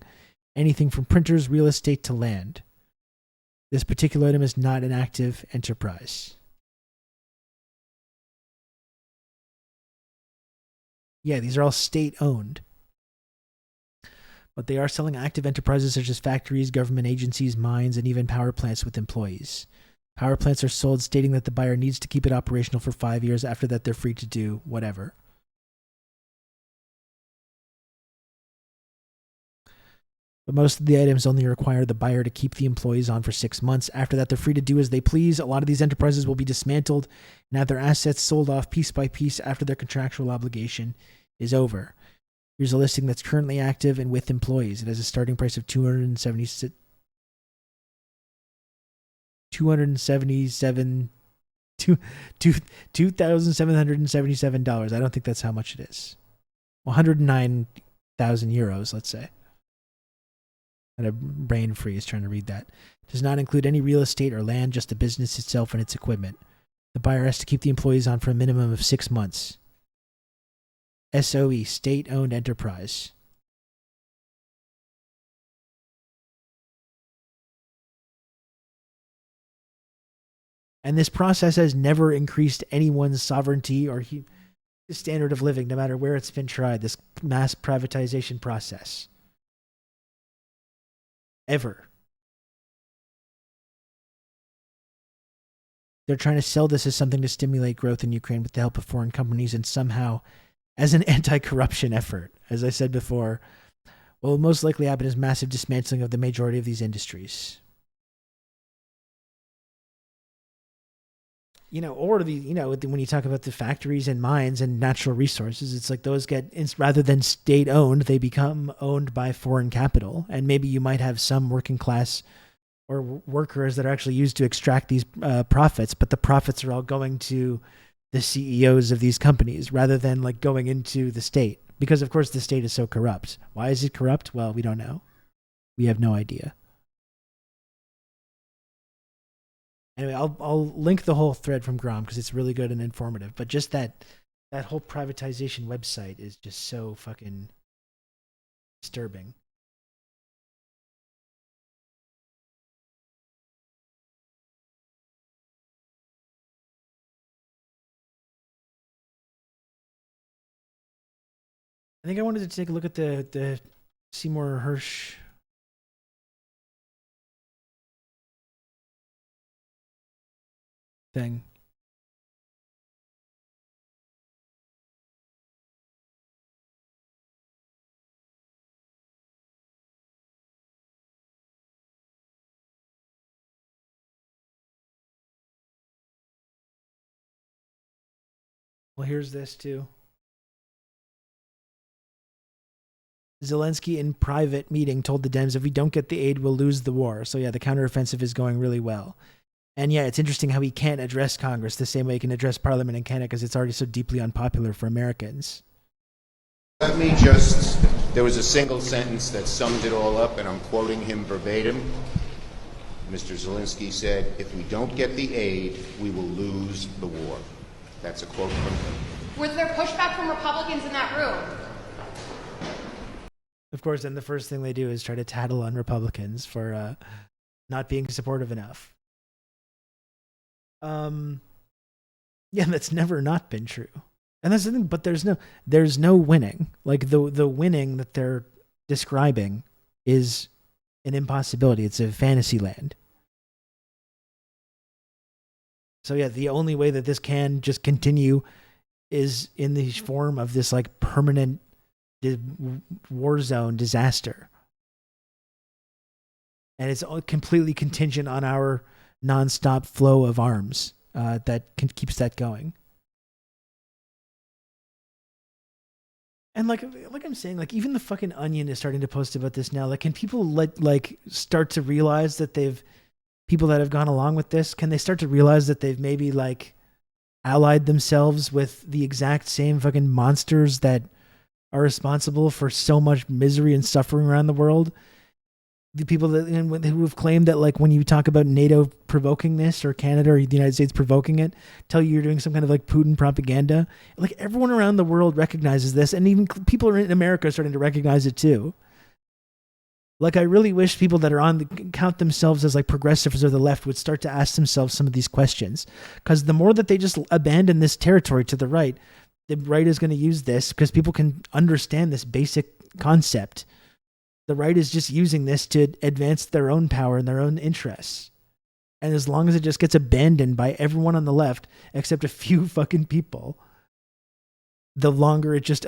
anything from printers, real estate to land. This particular item is not an active enterprise. Yeah, these are all state-owned. But they are selling active enterprises such as factories, government agencies, mines, and even power plants with employees. Power plants are sold stating that the buyer needs to keep it operational for 5 years. After that, they're free to do whatever. But most of the items only require the buyer to keep the employees on for 6 months. After that, they're free to do as they please. A lot of these enterprises will be dismantled and have their assets sold off piece by piece after their contractual obligation is over. Here's a listing that's currently active and with employees. It has a starting price of $277. $2,777. I don't think that's how much it is. 109,000 euros, let's say. I had a brain freeze trying to read that. Does not include any real estate or land, just the business itself and its equipment. The buyer has to keep the employees on for a minimum of 6 months. SOE, state-owned enterprise. And this process has never increased anyone's sovereignty or standard of living, no matter where it's been tried, this mass privatization process. Ever. They're trying to sell this as something to stimulate growth in Ukraine with the help of foreign companies and somehow as an anti-corruption effort. As I said before, what will most likely happen is massive dismantling of the majority of these industries. Or when you talk about the factories and mines and natural resources, it's like those get, rather than state-owned, they become owned by foreign capital. And maybe you might have some working class or workers that are actually used to extract these profits, but the profits are all going to the CEOs of these companies rather than like going into the state. Because, of course, the state is so corrupt. Why is it corrupt? Well, we don't know. We have no idea. Anyway, I'll link the whole thread from Grom because it's really good and informative. But just that whole privatization website is just so fucking disturbing. I think I wanted to take a look at the Seymour Hersh thing. Well, here's this too. Zelensky in private meeting told the Dems, if we don't get the aid, we'll lose the war. So yeah, the counteroffensive is going really well. And yeah, it's interesting how he can't address Congress the same way he can address Parliament in Canada because it's already so deeply unpopular for Americans. Let me just, there was a single sentence that summed it all up, and I'm quoting him verbatim. Mr. Zelensky said, if we don't get the aid, we will lose the war. That's a quote from him. Was there pushback from Republicans in that room? Of course, then the first thing they do is try to tattle on Republicans for not being supportive enough. Yeah, that's never not been true. And that's the thing, but there's no winning. Like the winning that they're describing is an impossibility. It's a fantasy land. So yeah, the only way that this can just continue is in the form of this like permanent war zone disaster. And it's completely contingent on our nonstop flow of arms that keeps that going. And like I'm saying, like even the fucking Onion is starting to post about this now. Like, can people start to realize that people that have gone along with this, can they start to realize that they've maybe like allied themselves with the exact same fucking monsters that are responsible for so much misery and suffering around the world? the people that who have claimed that, like, when you talk about NATO provoking this, or Canada or the United States provoking it, tell you you're doing some kind of like Putin propaganda. Like, everyone around the world recognizes this, and even people in America are starting to recognize it too. Like, I really wish people that are count themselves as like progressives or the left would start to ask themselves some of these questions, because the more that they just abandon this territory to the right is going to use this because people can understand this basic concept. The right is just using this to advance their own power and their own interests. And as long as it just gets abandoned by everyone on the left, except a few fucking people, the longer it just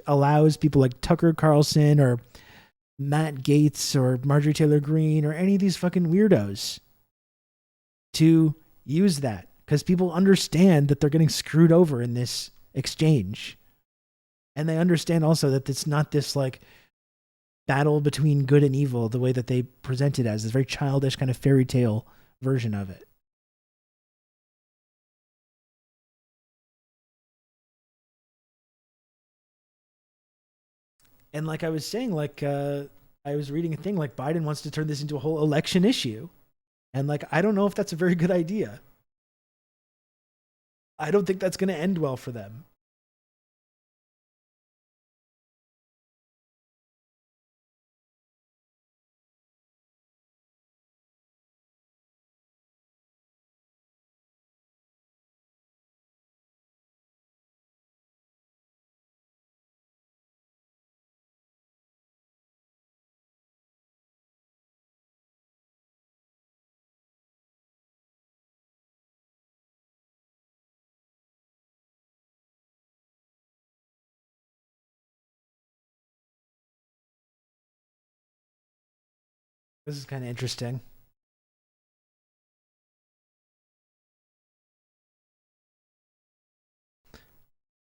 allows people like Tucker Carlson or Matt Gaetz or Marjorie Taylor Greene or any of these fucking weirdos to use that, because people understand that they're getting screwed over in this exchange. And they understand also that it's not this like battle between good and evil the way that they present it as, this very childish kind of fairy tale version of it. And like I was saying, like I was reading a thing like Biden wants to turn this into a whole election issue. And like, I don't know if that's a very good idea. I don't think that's going to end well for them. This is kind of interesting.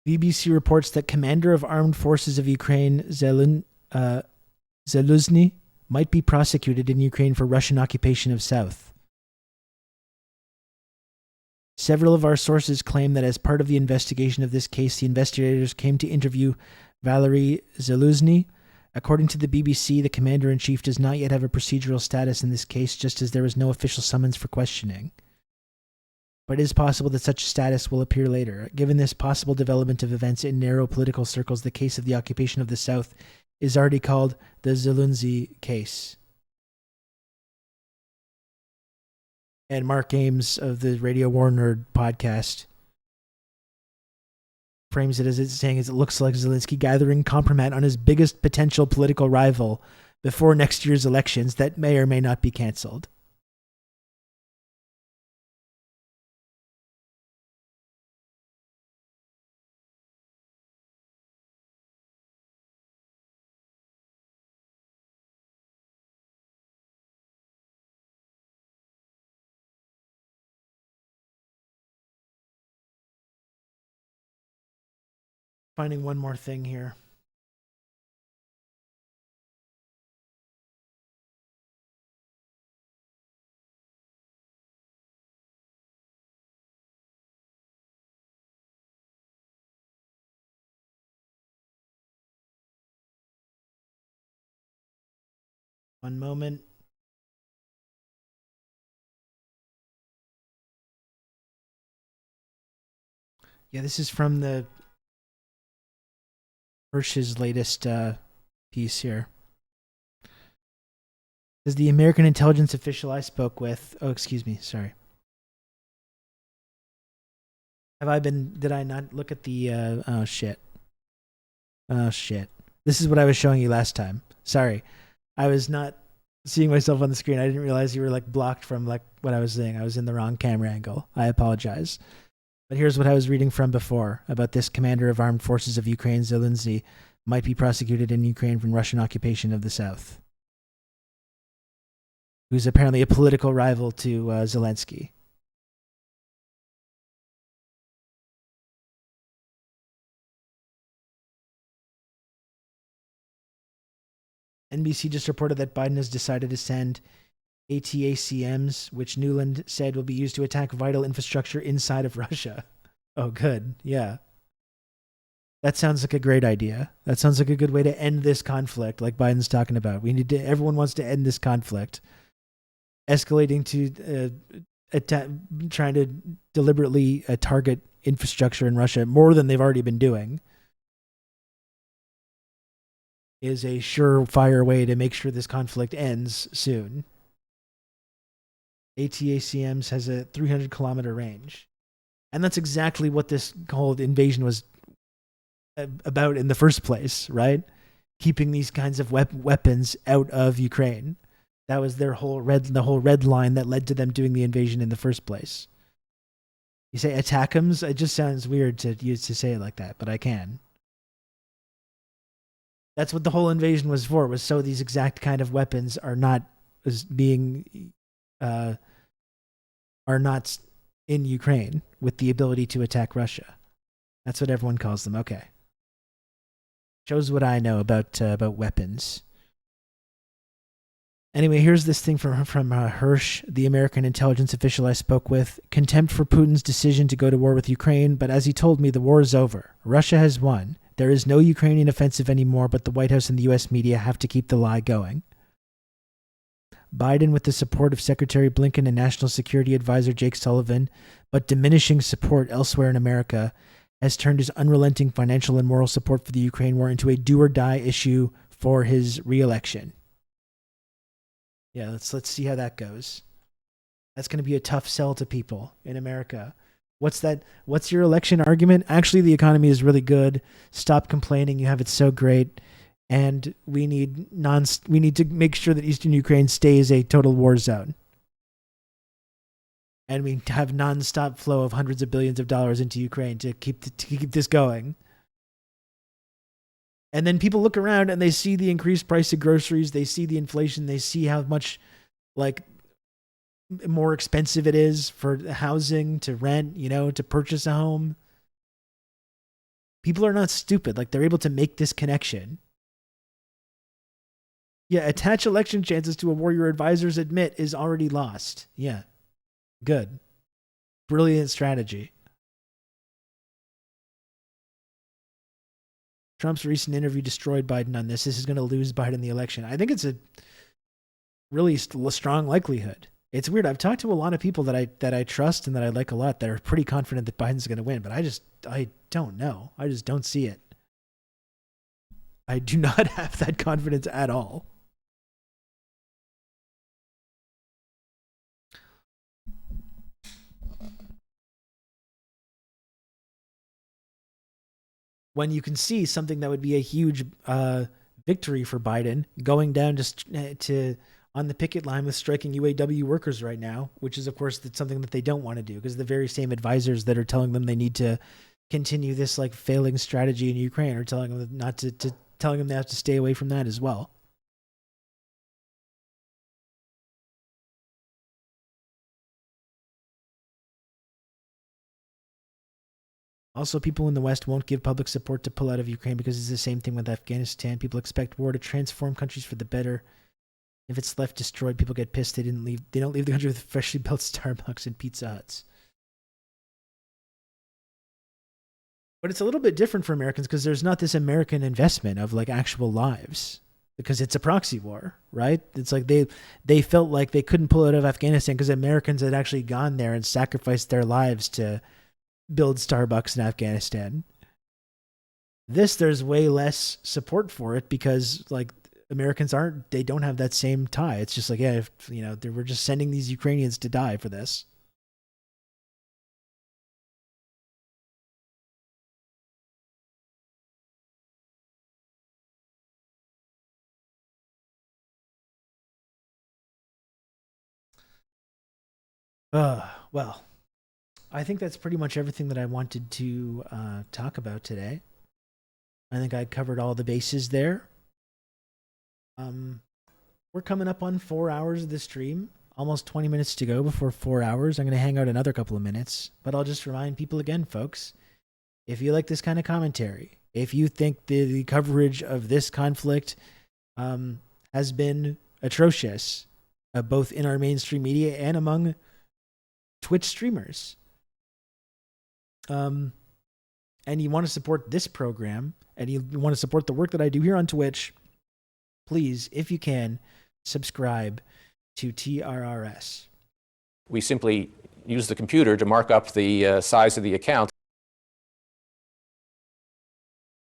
BBC reports that Commander of Armed Forces of Ukraine, Zelensky, might be prosecuted in Ukraine for Russian occupation of South. Several of our sources claim that as part of the investigation of this case, the investigators came to interview Valery Zelensky. According to the BBC, the commander-in-chief does not yet have a procedural status in this case, just as there was no official summons for questioning. But it is possible that such status will appear later. Given this possible development of events in narrow political circles, the case of the occupation of the South is already called the Zelensky case. And Mark Ames of the Radio War Nerd podcast frames it as it's saying it looks like Zelensky gathering compromise on his biggest potential political rival before next year's elections that may or may not be canceled. Finding one more thing here. One moment. Yeah, this is from the Hirsch's latest piece here. This is the American intelligence official I spoke with. Oh, excuse me. Sorry. Did I not look at the, oh shit. Oh shit. This is what I was showing you last time. Sorry. I was not seeing myself on the screen. I didn't realize you were like blocked from like what I was saying. I was in the wrong camera angle. I apologize. But here's what I was reading from before about this commander of armed forces of Ukraine, Zelensky, might be prosecuted in Ukraine for Russian occupation of the South. Who's apparently a political rival to Zelensky. NBC just reported that Biden has decided to send ATACMs, which Newland said will be used to attack vital infrastructure inside of Russia. Oh, good. Yeah. That sounds like a great idea. That sounds like a good way to end this conflict, like Biden's talking about. Everyone wants to end this conflict. Escalating to trying to deliberately target infrastructure in Russia more than they've already been doing is a surefire way to make sure this conflict ends soon. ATACMS has a 300-kilometer range. And that's exactly what this whole invasion was about in the first place, right? Keeping these kinds of weapons out of Ukraine. That was the whole red line that led to them doing the invasion in the first place. You say attackums? It just sounds weird to say it like that, but I can. That's what the whole invasion was for, was so these exact kind of weapons are not in Ukraine with the ability to attack Russia. That's what everyone calls them. Okay. Shows what I know about weapons. Anyway, here's this thing from Hirsch, the American intelligence official I spoke with. Contempt for Putin's decision to go to war with Ukraine, but as he told me, the war is over. Russia has won. There is no Ukrainian offensive anymore, but the White House and the U.S. media have to keep the lie going. Biden, with the support of Secretary Blinken and National Security Advisor Jake Sullivan, but diminishing support elsewhere in America, has turned his unrelenting financial and moral support for the Ukraine war into a do-or-die issue for his re-election. Yeah, let's see how that goes. That's going to be a tough sell to people in America. What's your election argument? Actually, the economy is really good. Stop complaining. You have it so great. And we need to make sure that Eastern Ukraine stays a total war zone. And we have nonstop flow of hundreds of billions of dollars into Ukraine to keep this going. And then people look around and they see the increased price of groceries. They see the inflation. They see how much more expensive it is for housing, to rent, to purchase a home. People are not stupid. They're able to make this connection. Yeah, attach election chances to a war your advisors admit is already lost. Yeah. Good. Brilliant strategy. Trump's recent interview destroyed Biden on this. This is going to lose Biden the election. I think it's a really strong likelihood. It's weird. I've talked to a lot of people that I trust and that I like a lot that are pretty confident that Biden's going to win, but I don't know. I just don't see it. I do not have that confidence at all. When you can see something that would be a huge victory for Biden, going down to on the picket line with striking UAW workers right now, which is, of course, that's something that they don't want to do, because the very same advisors that are telling them they need to continue this failing strategy in Ukraine are telling them telling them they have to stay away from that as well. Also, people in the West won't give public support to pull out of Ukraine because it's the same thing with Afghanistan. People expect war to transform countries for the better. If it's left destroyed, people get pissed. They don't leave the country with freshly built Starbucks and Pizza Huts. But it's a little bit different for Americans because there's not this American investment of actual lives, because it's a proxy war, right? It's they felt like they couldn't pull out of Afghanistan because Americans had actually gone there and sacrificed their lives to build Starbucks in Afghanistan. There's way less support for it because Americans don't have that same tie. It's just we're just sending these Ukrainians to die for this. Well, I think that's pretty much everything that I wanted to talk about today. I think I covered all the bases there. We're coming up on 4 hours of the stream. Almost 20 minutes to go before 4 hours. I'm going to hang out another couple of minutes. But I'll just remind people again, folks, if you like this kind of commentary, if you think the coverage of this conflict has been atrocious, both in our mainstream media and among Twitch streamers, and you want to support this program, and you want to support the work that I do here on Twitch, please, if you can, subscribe to TRRS. We simply use the computer to mark up the size of the account.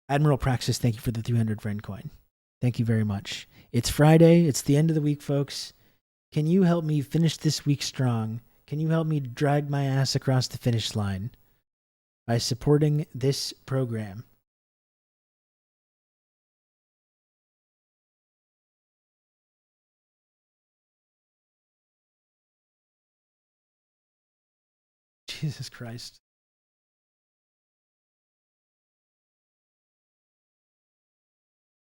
Admiral Praxis, thank you for the 300 friend coin. Thank you very much. It's Friday. It's the end of the week, folks. Can you help me finish this week strong? Can you help me drag my ass across the finish line by supporting this program? Jesus Christ.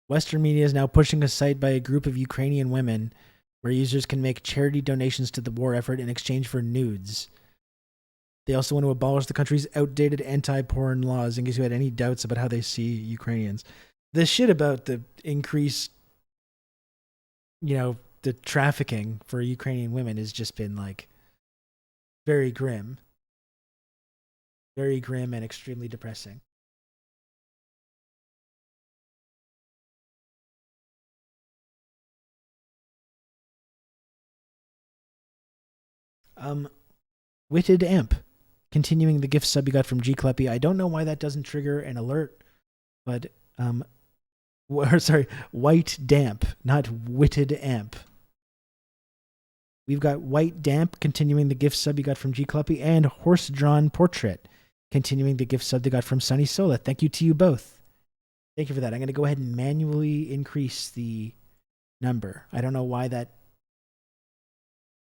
Western media is now pushing a site by a group of Ukrainian women where users can make charity donations to the war effort in exchange for nudes. They also want to abolish the country's outdated anti-porn laws, in case you had any doubts about how they see Ukrainians. The shit about the increased, the trafficking for Ukrainian women has just been, like, very grim. Very grim and extremely depressing. Witted Amp, continuing the gift sub you got from G Kleppy. I don't know why that doesn't trigger an alert, but White Damp, not Witted Amp. We've got White Damp, continuing the gift sub you got from G Kleppy, and Horse Drawn Portrait, continuing the gift sub they got from Sunny Sola. Thank you to you both. Thank you for that. I'm going to go ahead and manually increase the number. I don't know why that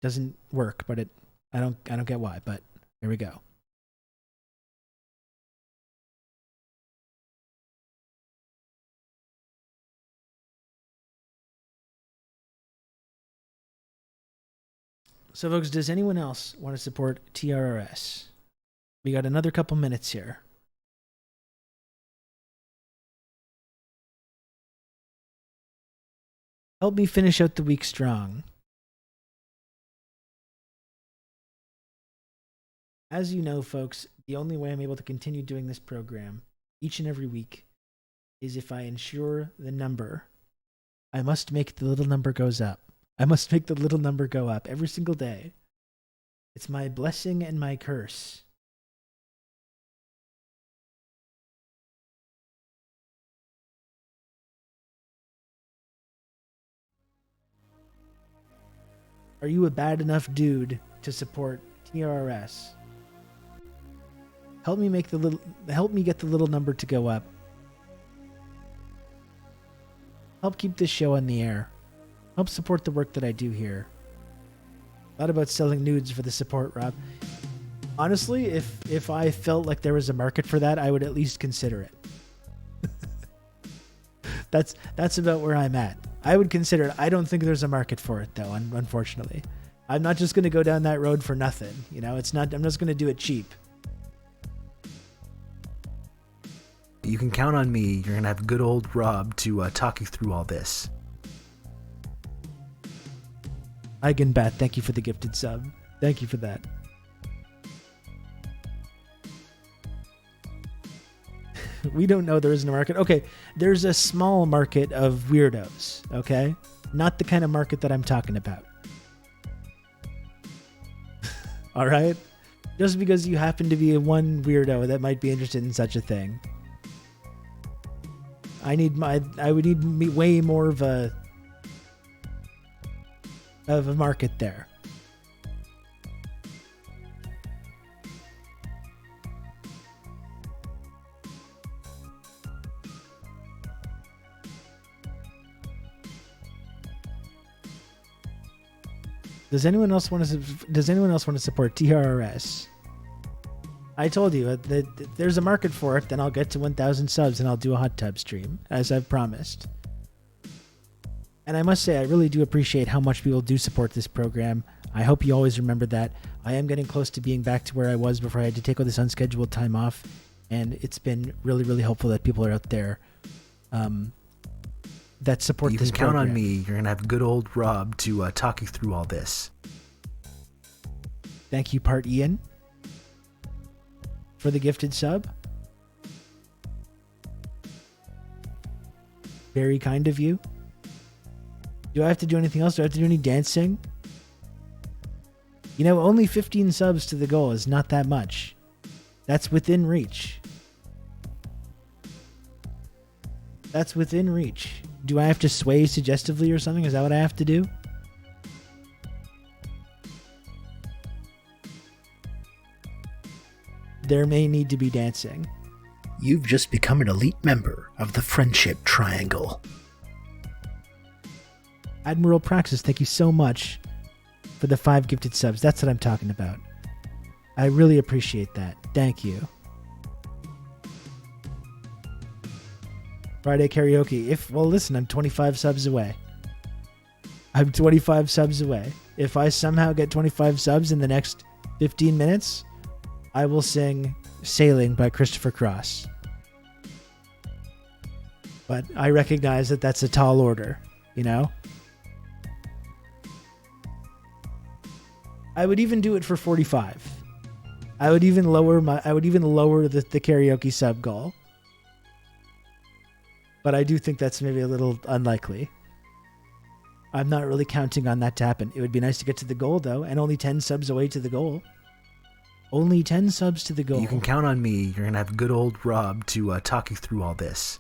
doesn't work, but I don't get why, but there we go. So folks, does anyone else want to support TRRS? We got another couple minutes here. Help me finish out the week strong. As you know, folks, the only way I'm able to continue doing this program each and every week is if I ensure the number. I must make the little number goes up. I must make the little number go up every single day. It's my blessing and my curse. Are you a bad enough dude to support TRRS? Help me get the little number to go up. Help keep this show on the air. Help support the work that I do here. Thought about selling nudes for the support, Rob. Honestly, if I felt like there was a market for that, I would at least consider it. That's about where I'm at. I would consider it. I don't think there's a market for it, though, unfortunately. I'm not just going to go down that road for nothing. It's not. I'm just going to do it cheap. You can count on me. You're going to have good old Rob to talk you through all this. Eigenbat, thank you for the gifted sub. Thank you for that. We don't know there isn't a market. Okay, there's a small market of weirdos, okay? Not the kind of market that I'm talking about. All right? Just because you happen to be one weirdo that might be interested in such a thing. I would need way more of a market there. Does anyone else want to support TRRS? I told you that there's a market for it. Then I'll get to 1,000 subs and I'll do a hot tub stream, as I've promised. And I must say, I really do appreciate how much people do support this program. I hope you always remember that. I am getting close to being back to where I was before I had to take all this unscheduled time off. And it's been really, really helpful that people are out there that support this program. You can count on me. You're going to have good old Rob to talk you through all this. Thank you, Part Ian, for the gifted sub. Very kind of you. Do I have to do anything else? Do I have to do any dancing? You know, only 15 subs to the goal is not that much. That's within reach. That's within reach. Do I have to sway suggestively or something? Is that what I have to do? There may need to be dancing. You've just become an elite member of the Friendship Triangle. Admiral Praxis, thank you so much for the 5 gifted subs. That's what I'm talking about. I really appreciate that. Thank you. Friday karaoke. Well, listen, I'm 25 subs away. I'm 25 subs away. If I somehow get 25 subs in the next 15 minutes, I will sing Sailing by Christopher Cross. But I recognize that that's a tall order, you know? I would even do it for 45. I would even lower the karaoke sub goal. But I do think that's maybe a little unlikely. I'm not really counting on that to happen. It would be nice to get to the goal, though, and only 10 subs away to the goal. Only 10 subs to the goal. You can count on me. You're going to have good old Rob to talk you through all this.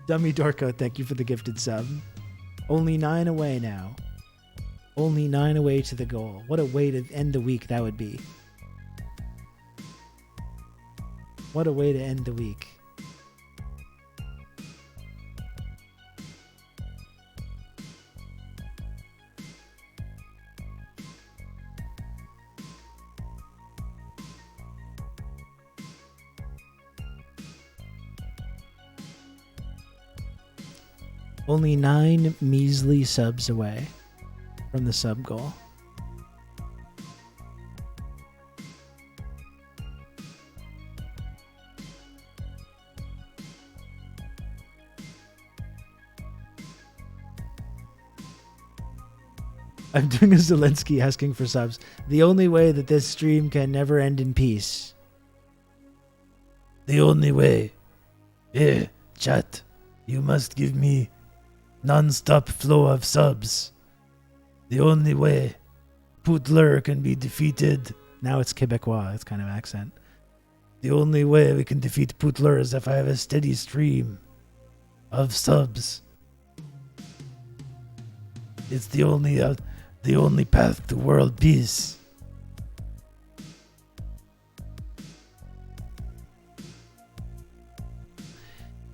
Dummy Dorko, thank you for the gifted sub. Only 9 away now. Only 9 away to the goal. What a way to end the week that would be. What a way to end the week. Only 9 measly subs away from the sub goal. I'm doing a Zelensky asking for subs. The only way that this stream can never end in peace. The only way. Chat. You must give me non-stop flow of subs. The only way Putler can be defeated. Now it's Quebecois, it's kind of accent. The only way we can defeat Putler is if I have a steady stream of subs. It's the only path to world peace.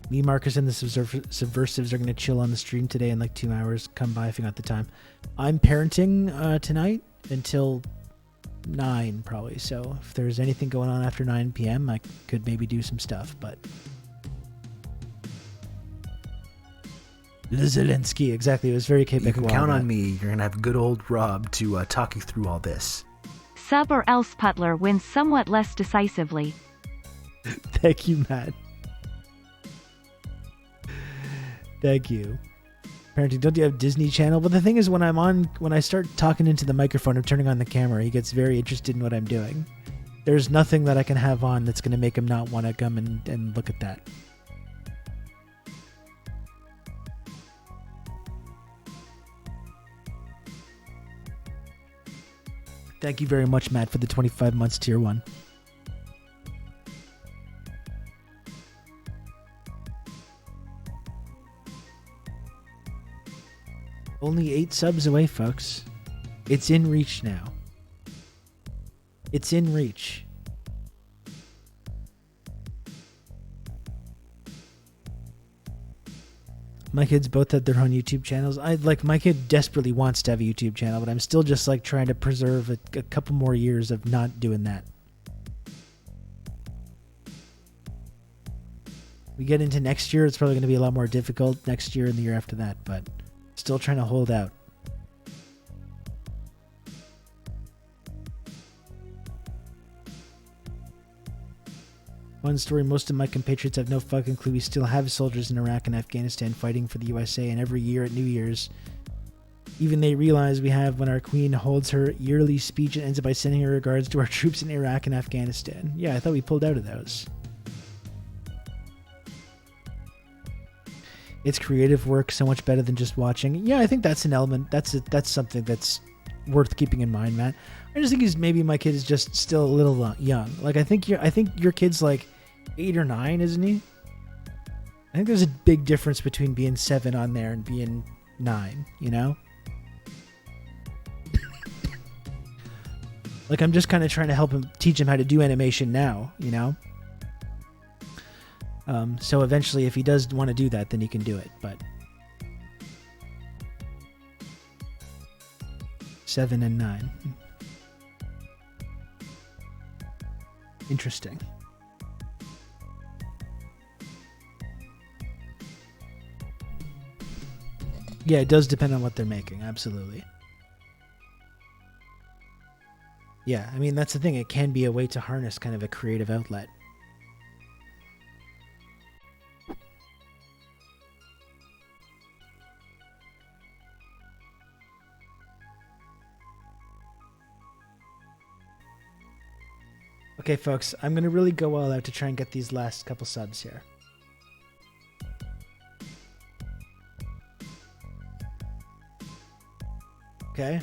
Me, Marcus, and the Subversives are going to chill on the stream today in like 2 hours. Come by if you got the time. I'm parenting tonight until 9 probably. So if there's anything going on after 9 p.m., I could maybe do some stuff. But Zelensky, exactly. It was very Quebecois. You can count on me. You're going to have good old Rob to talk you through all this. Sub or else Putler wins somewhat less decisively. Thank you, Matt. Thank you. Parenting, don't you have Disney Channel? But the thing is, when I start talking into the microphone or turning on the camera, he gets very interested in what I'm doing. There's nothing that I can have on that's going to make him not want to come and look at that. Thank you very much, Matt, for the 25 months tier 1. Only 8 subs away, folks. It's in reach now. It's in reach. My kids both have their own YouTube channels. My kid desperately wants to have a YouTube channel, but I'm still just like trying to preserve a couple more years of not doing that. We get into next year, it's probably going to be a lot more difficult next year and the year after that, but still trying to hold out. One story, most of my compatriots have no fucking clue we still have soldiers in Iraq and Afghanistan fighting for the USA, and every year at New Year's, even they realize we have when our queen holds her yearly speech and ends it by sending her regards to our troops in Iraq and Afghanistan. Yeah, I thought we pulled out of those. its creative work so much better than just watching. Yeah, I think that's an element. That's something that's worth keeping in mind, Matt. I just think maybe my kid is just still a little young. Like I think your kid's like 8 or 9, isn't he? I think there's a big difference between being 7 on there and being 9, you know? Like I'm just kind of trying to teach him how to do animation now, you know? So eventually if he does want to do that, then he can do it, but 7 and 9. Interesting. Yeah, it does depend on what they're making, absolutely. Yeah, I mean, that's the thing. It can be a way to harness kind of a creative outlet. Okay, folks, I'm going to really go all out to try and get these last couple subs here. Okay.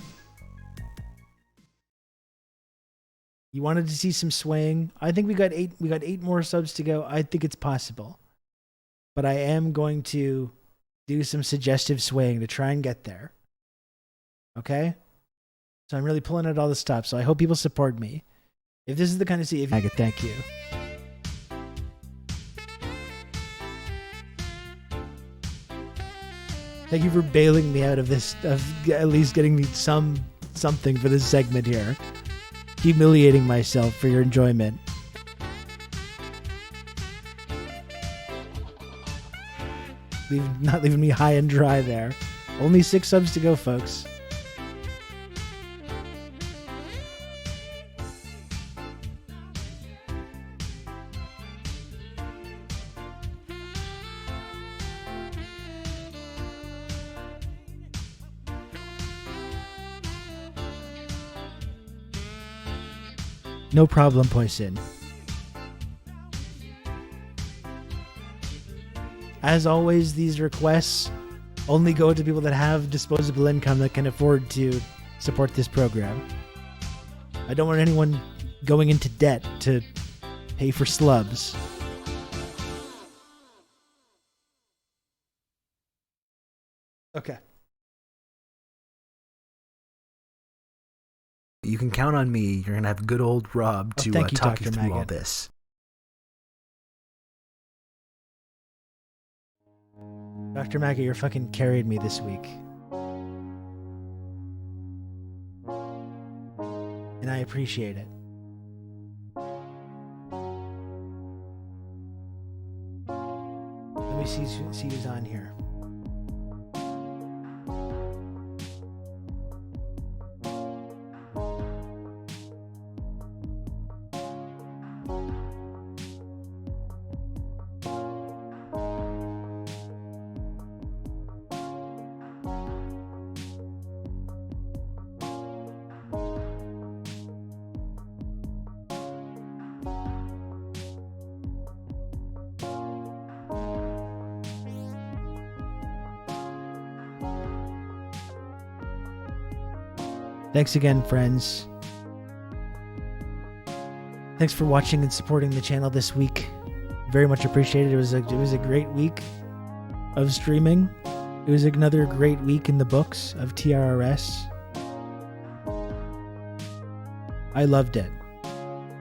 You wanted to see some swaying. I think we got 8 more subs to go. I think it's possible. But I am going to do some suggestive swaying to try and get there. Okay? So I'm really pulling out all the stops. So I hope people support me. If this is the kind of thank you. Thank you for bailing me out of this, of at least getting me something for this segment here. Humiliating myself for your enjoyment. Not leaving me high and dry there. Only 6 subs to go, folks. No problem, Poison. As always, these requests only go to people that have disposable income that can afford to support this program. I don't want anyone going into debt to pay for slubs. Okay. You can count on me. You're going to have good old Rob to thank you, talk Dr. you through all Maggot. this. Dr. Maggot, you're fucking carried me this week. And I appreciate it. Let me see who's on here. Thanks again, friends. Thanks for watching and supporting the channel this week. Very much appreciated. It was a great week of streaming. It was another great week in the books of TRRS. I loved it.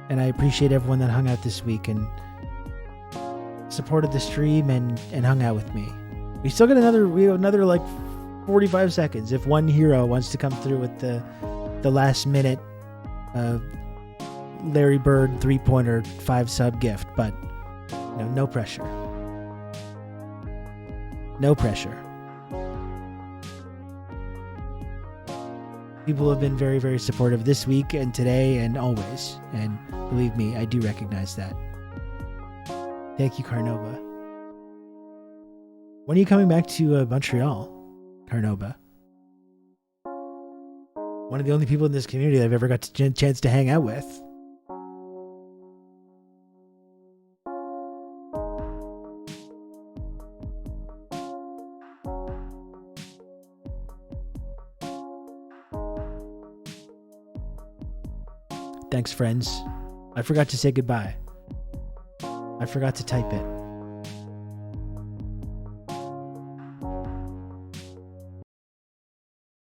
And I appreciate everyone that hung out this week and supported the stream and hung out with me. We still got another like 45 seconds if one hero wants to come through with the last minute Larry Bird 3-pointer 5 sub gift, but no pressure. No pressure. People have been very, very supportive this week and today and always, and believe me, I do recognize that. Thank you, Carnova. When are you coming back to Montreal, Carnova? One of the only people in this community that I've ever got a chance to hang out with. Thanks, friends. I forgot to say goodbye. I forgot to type it.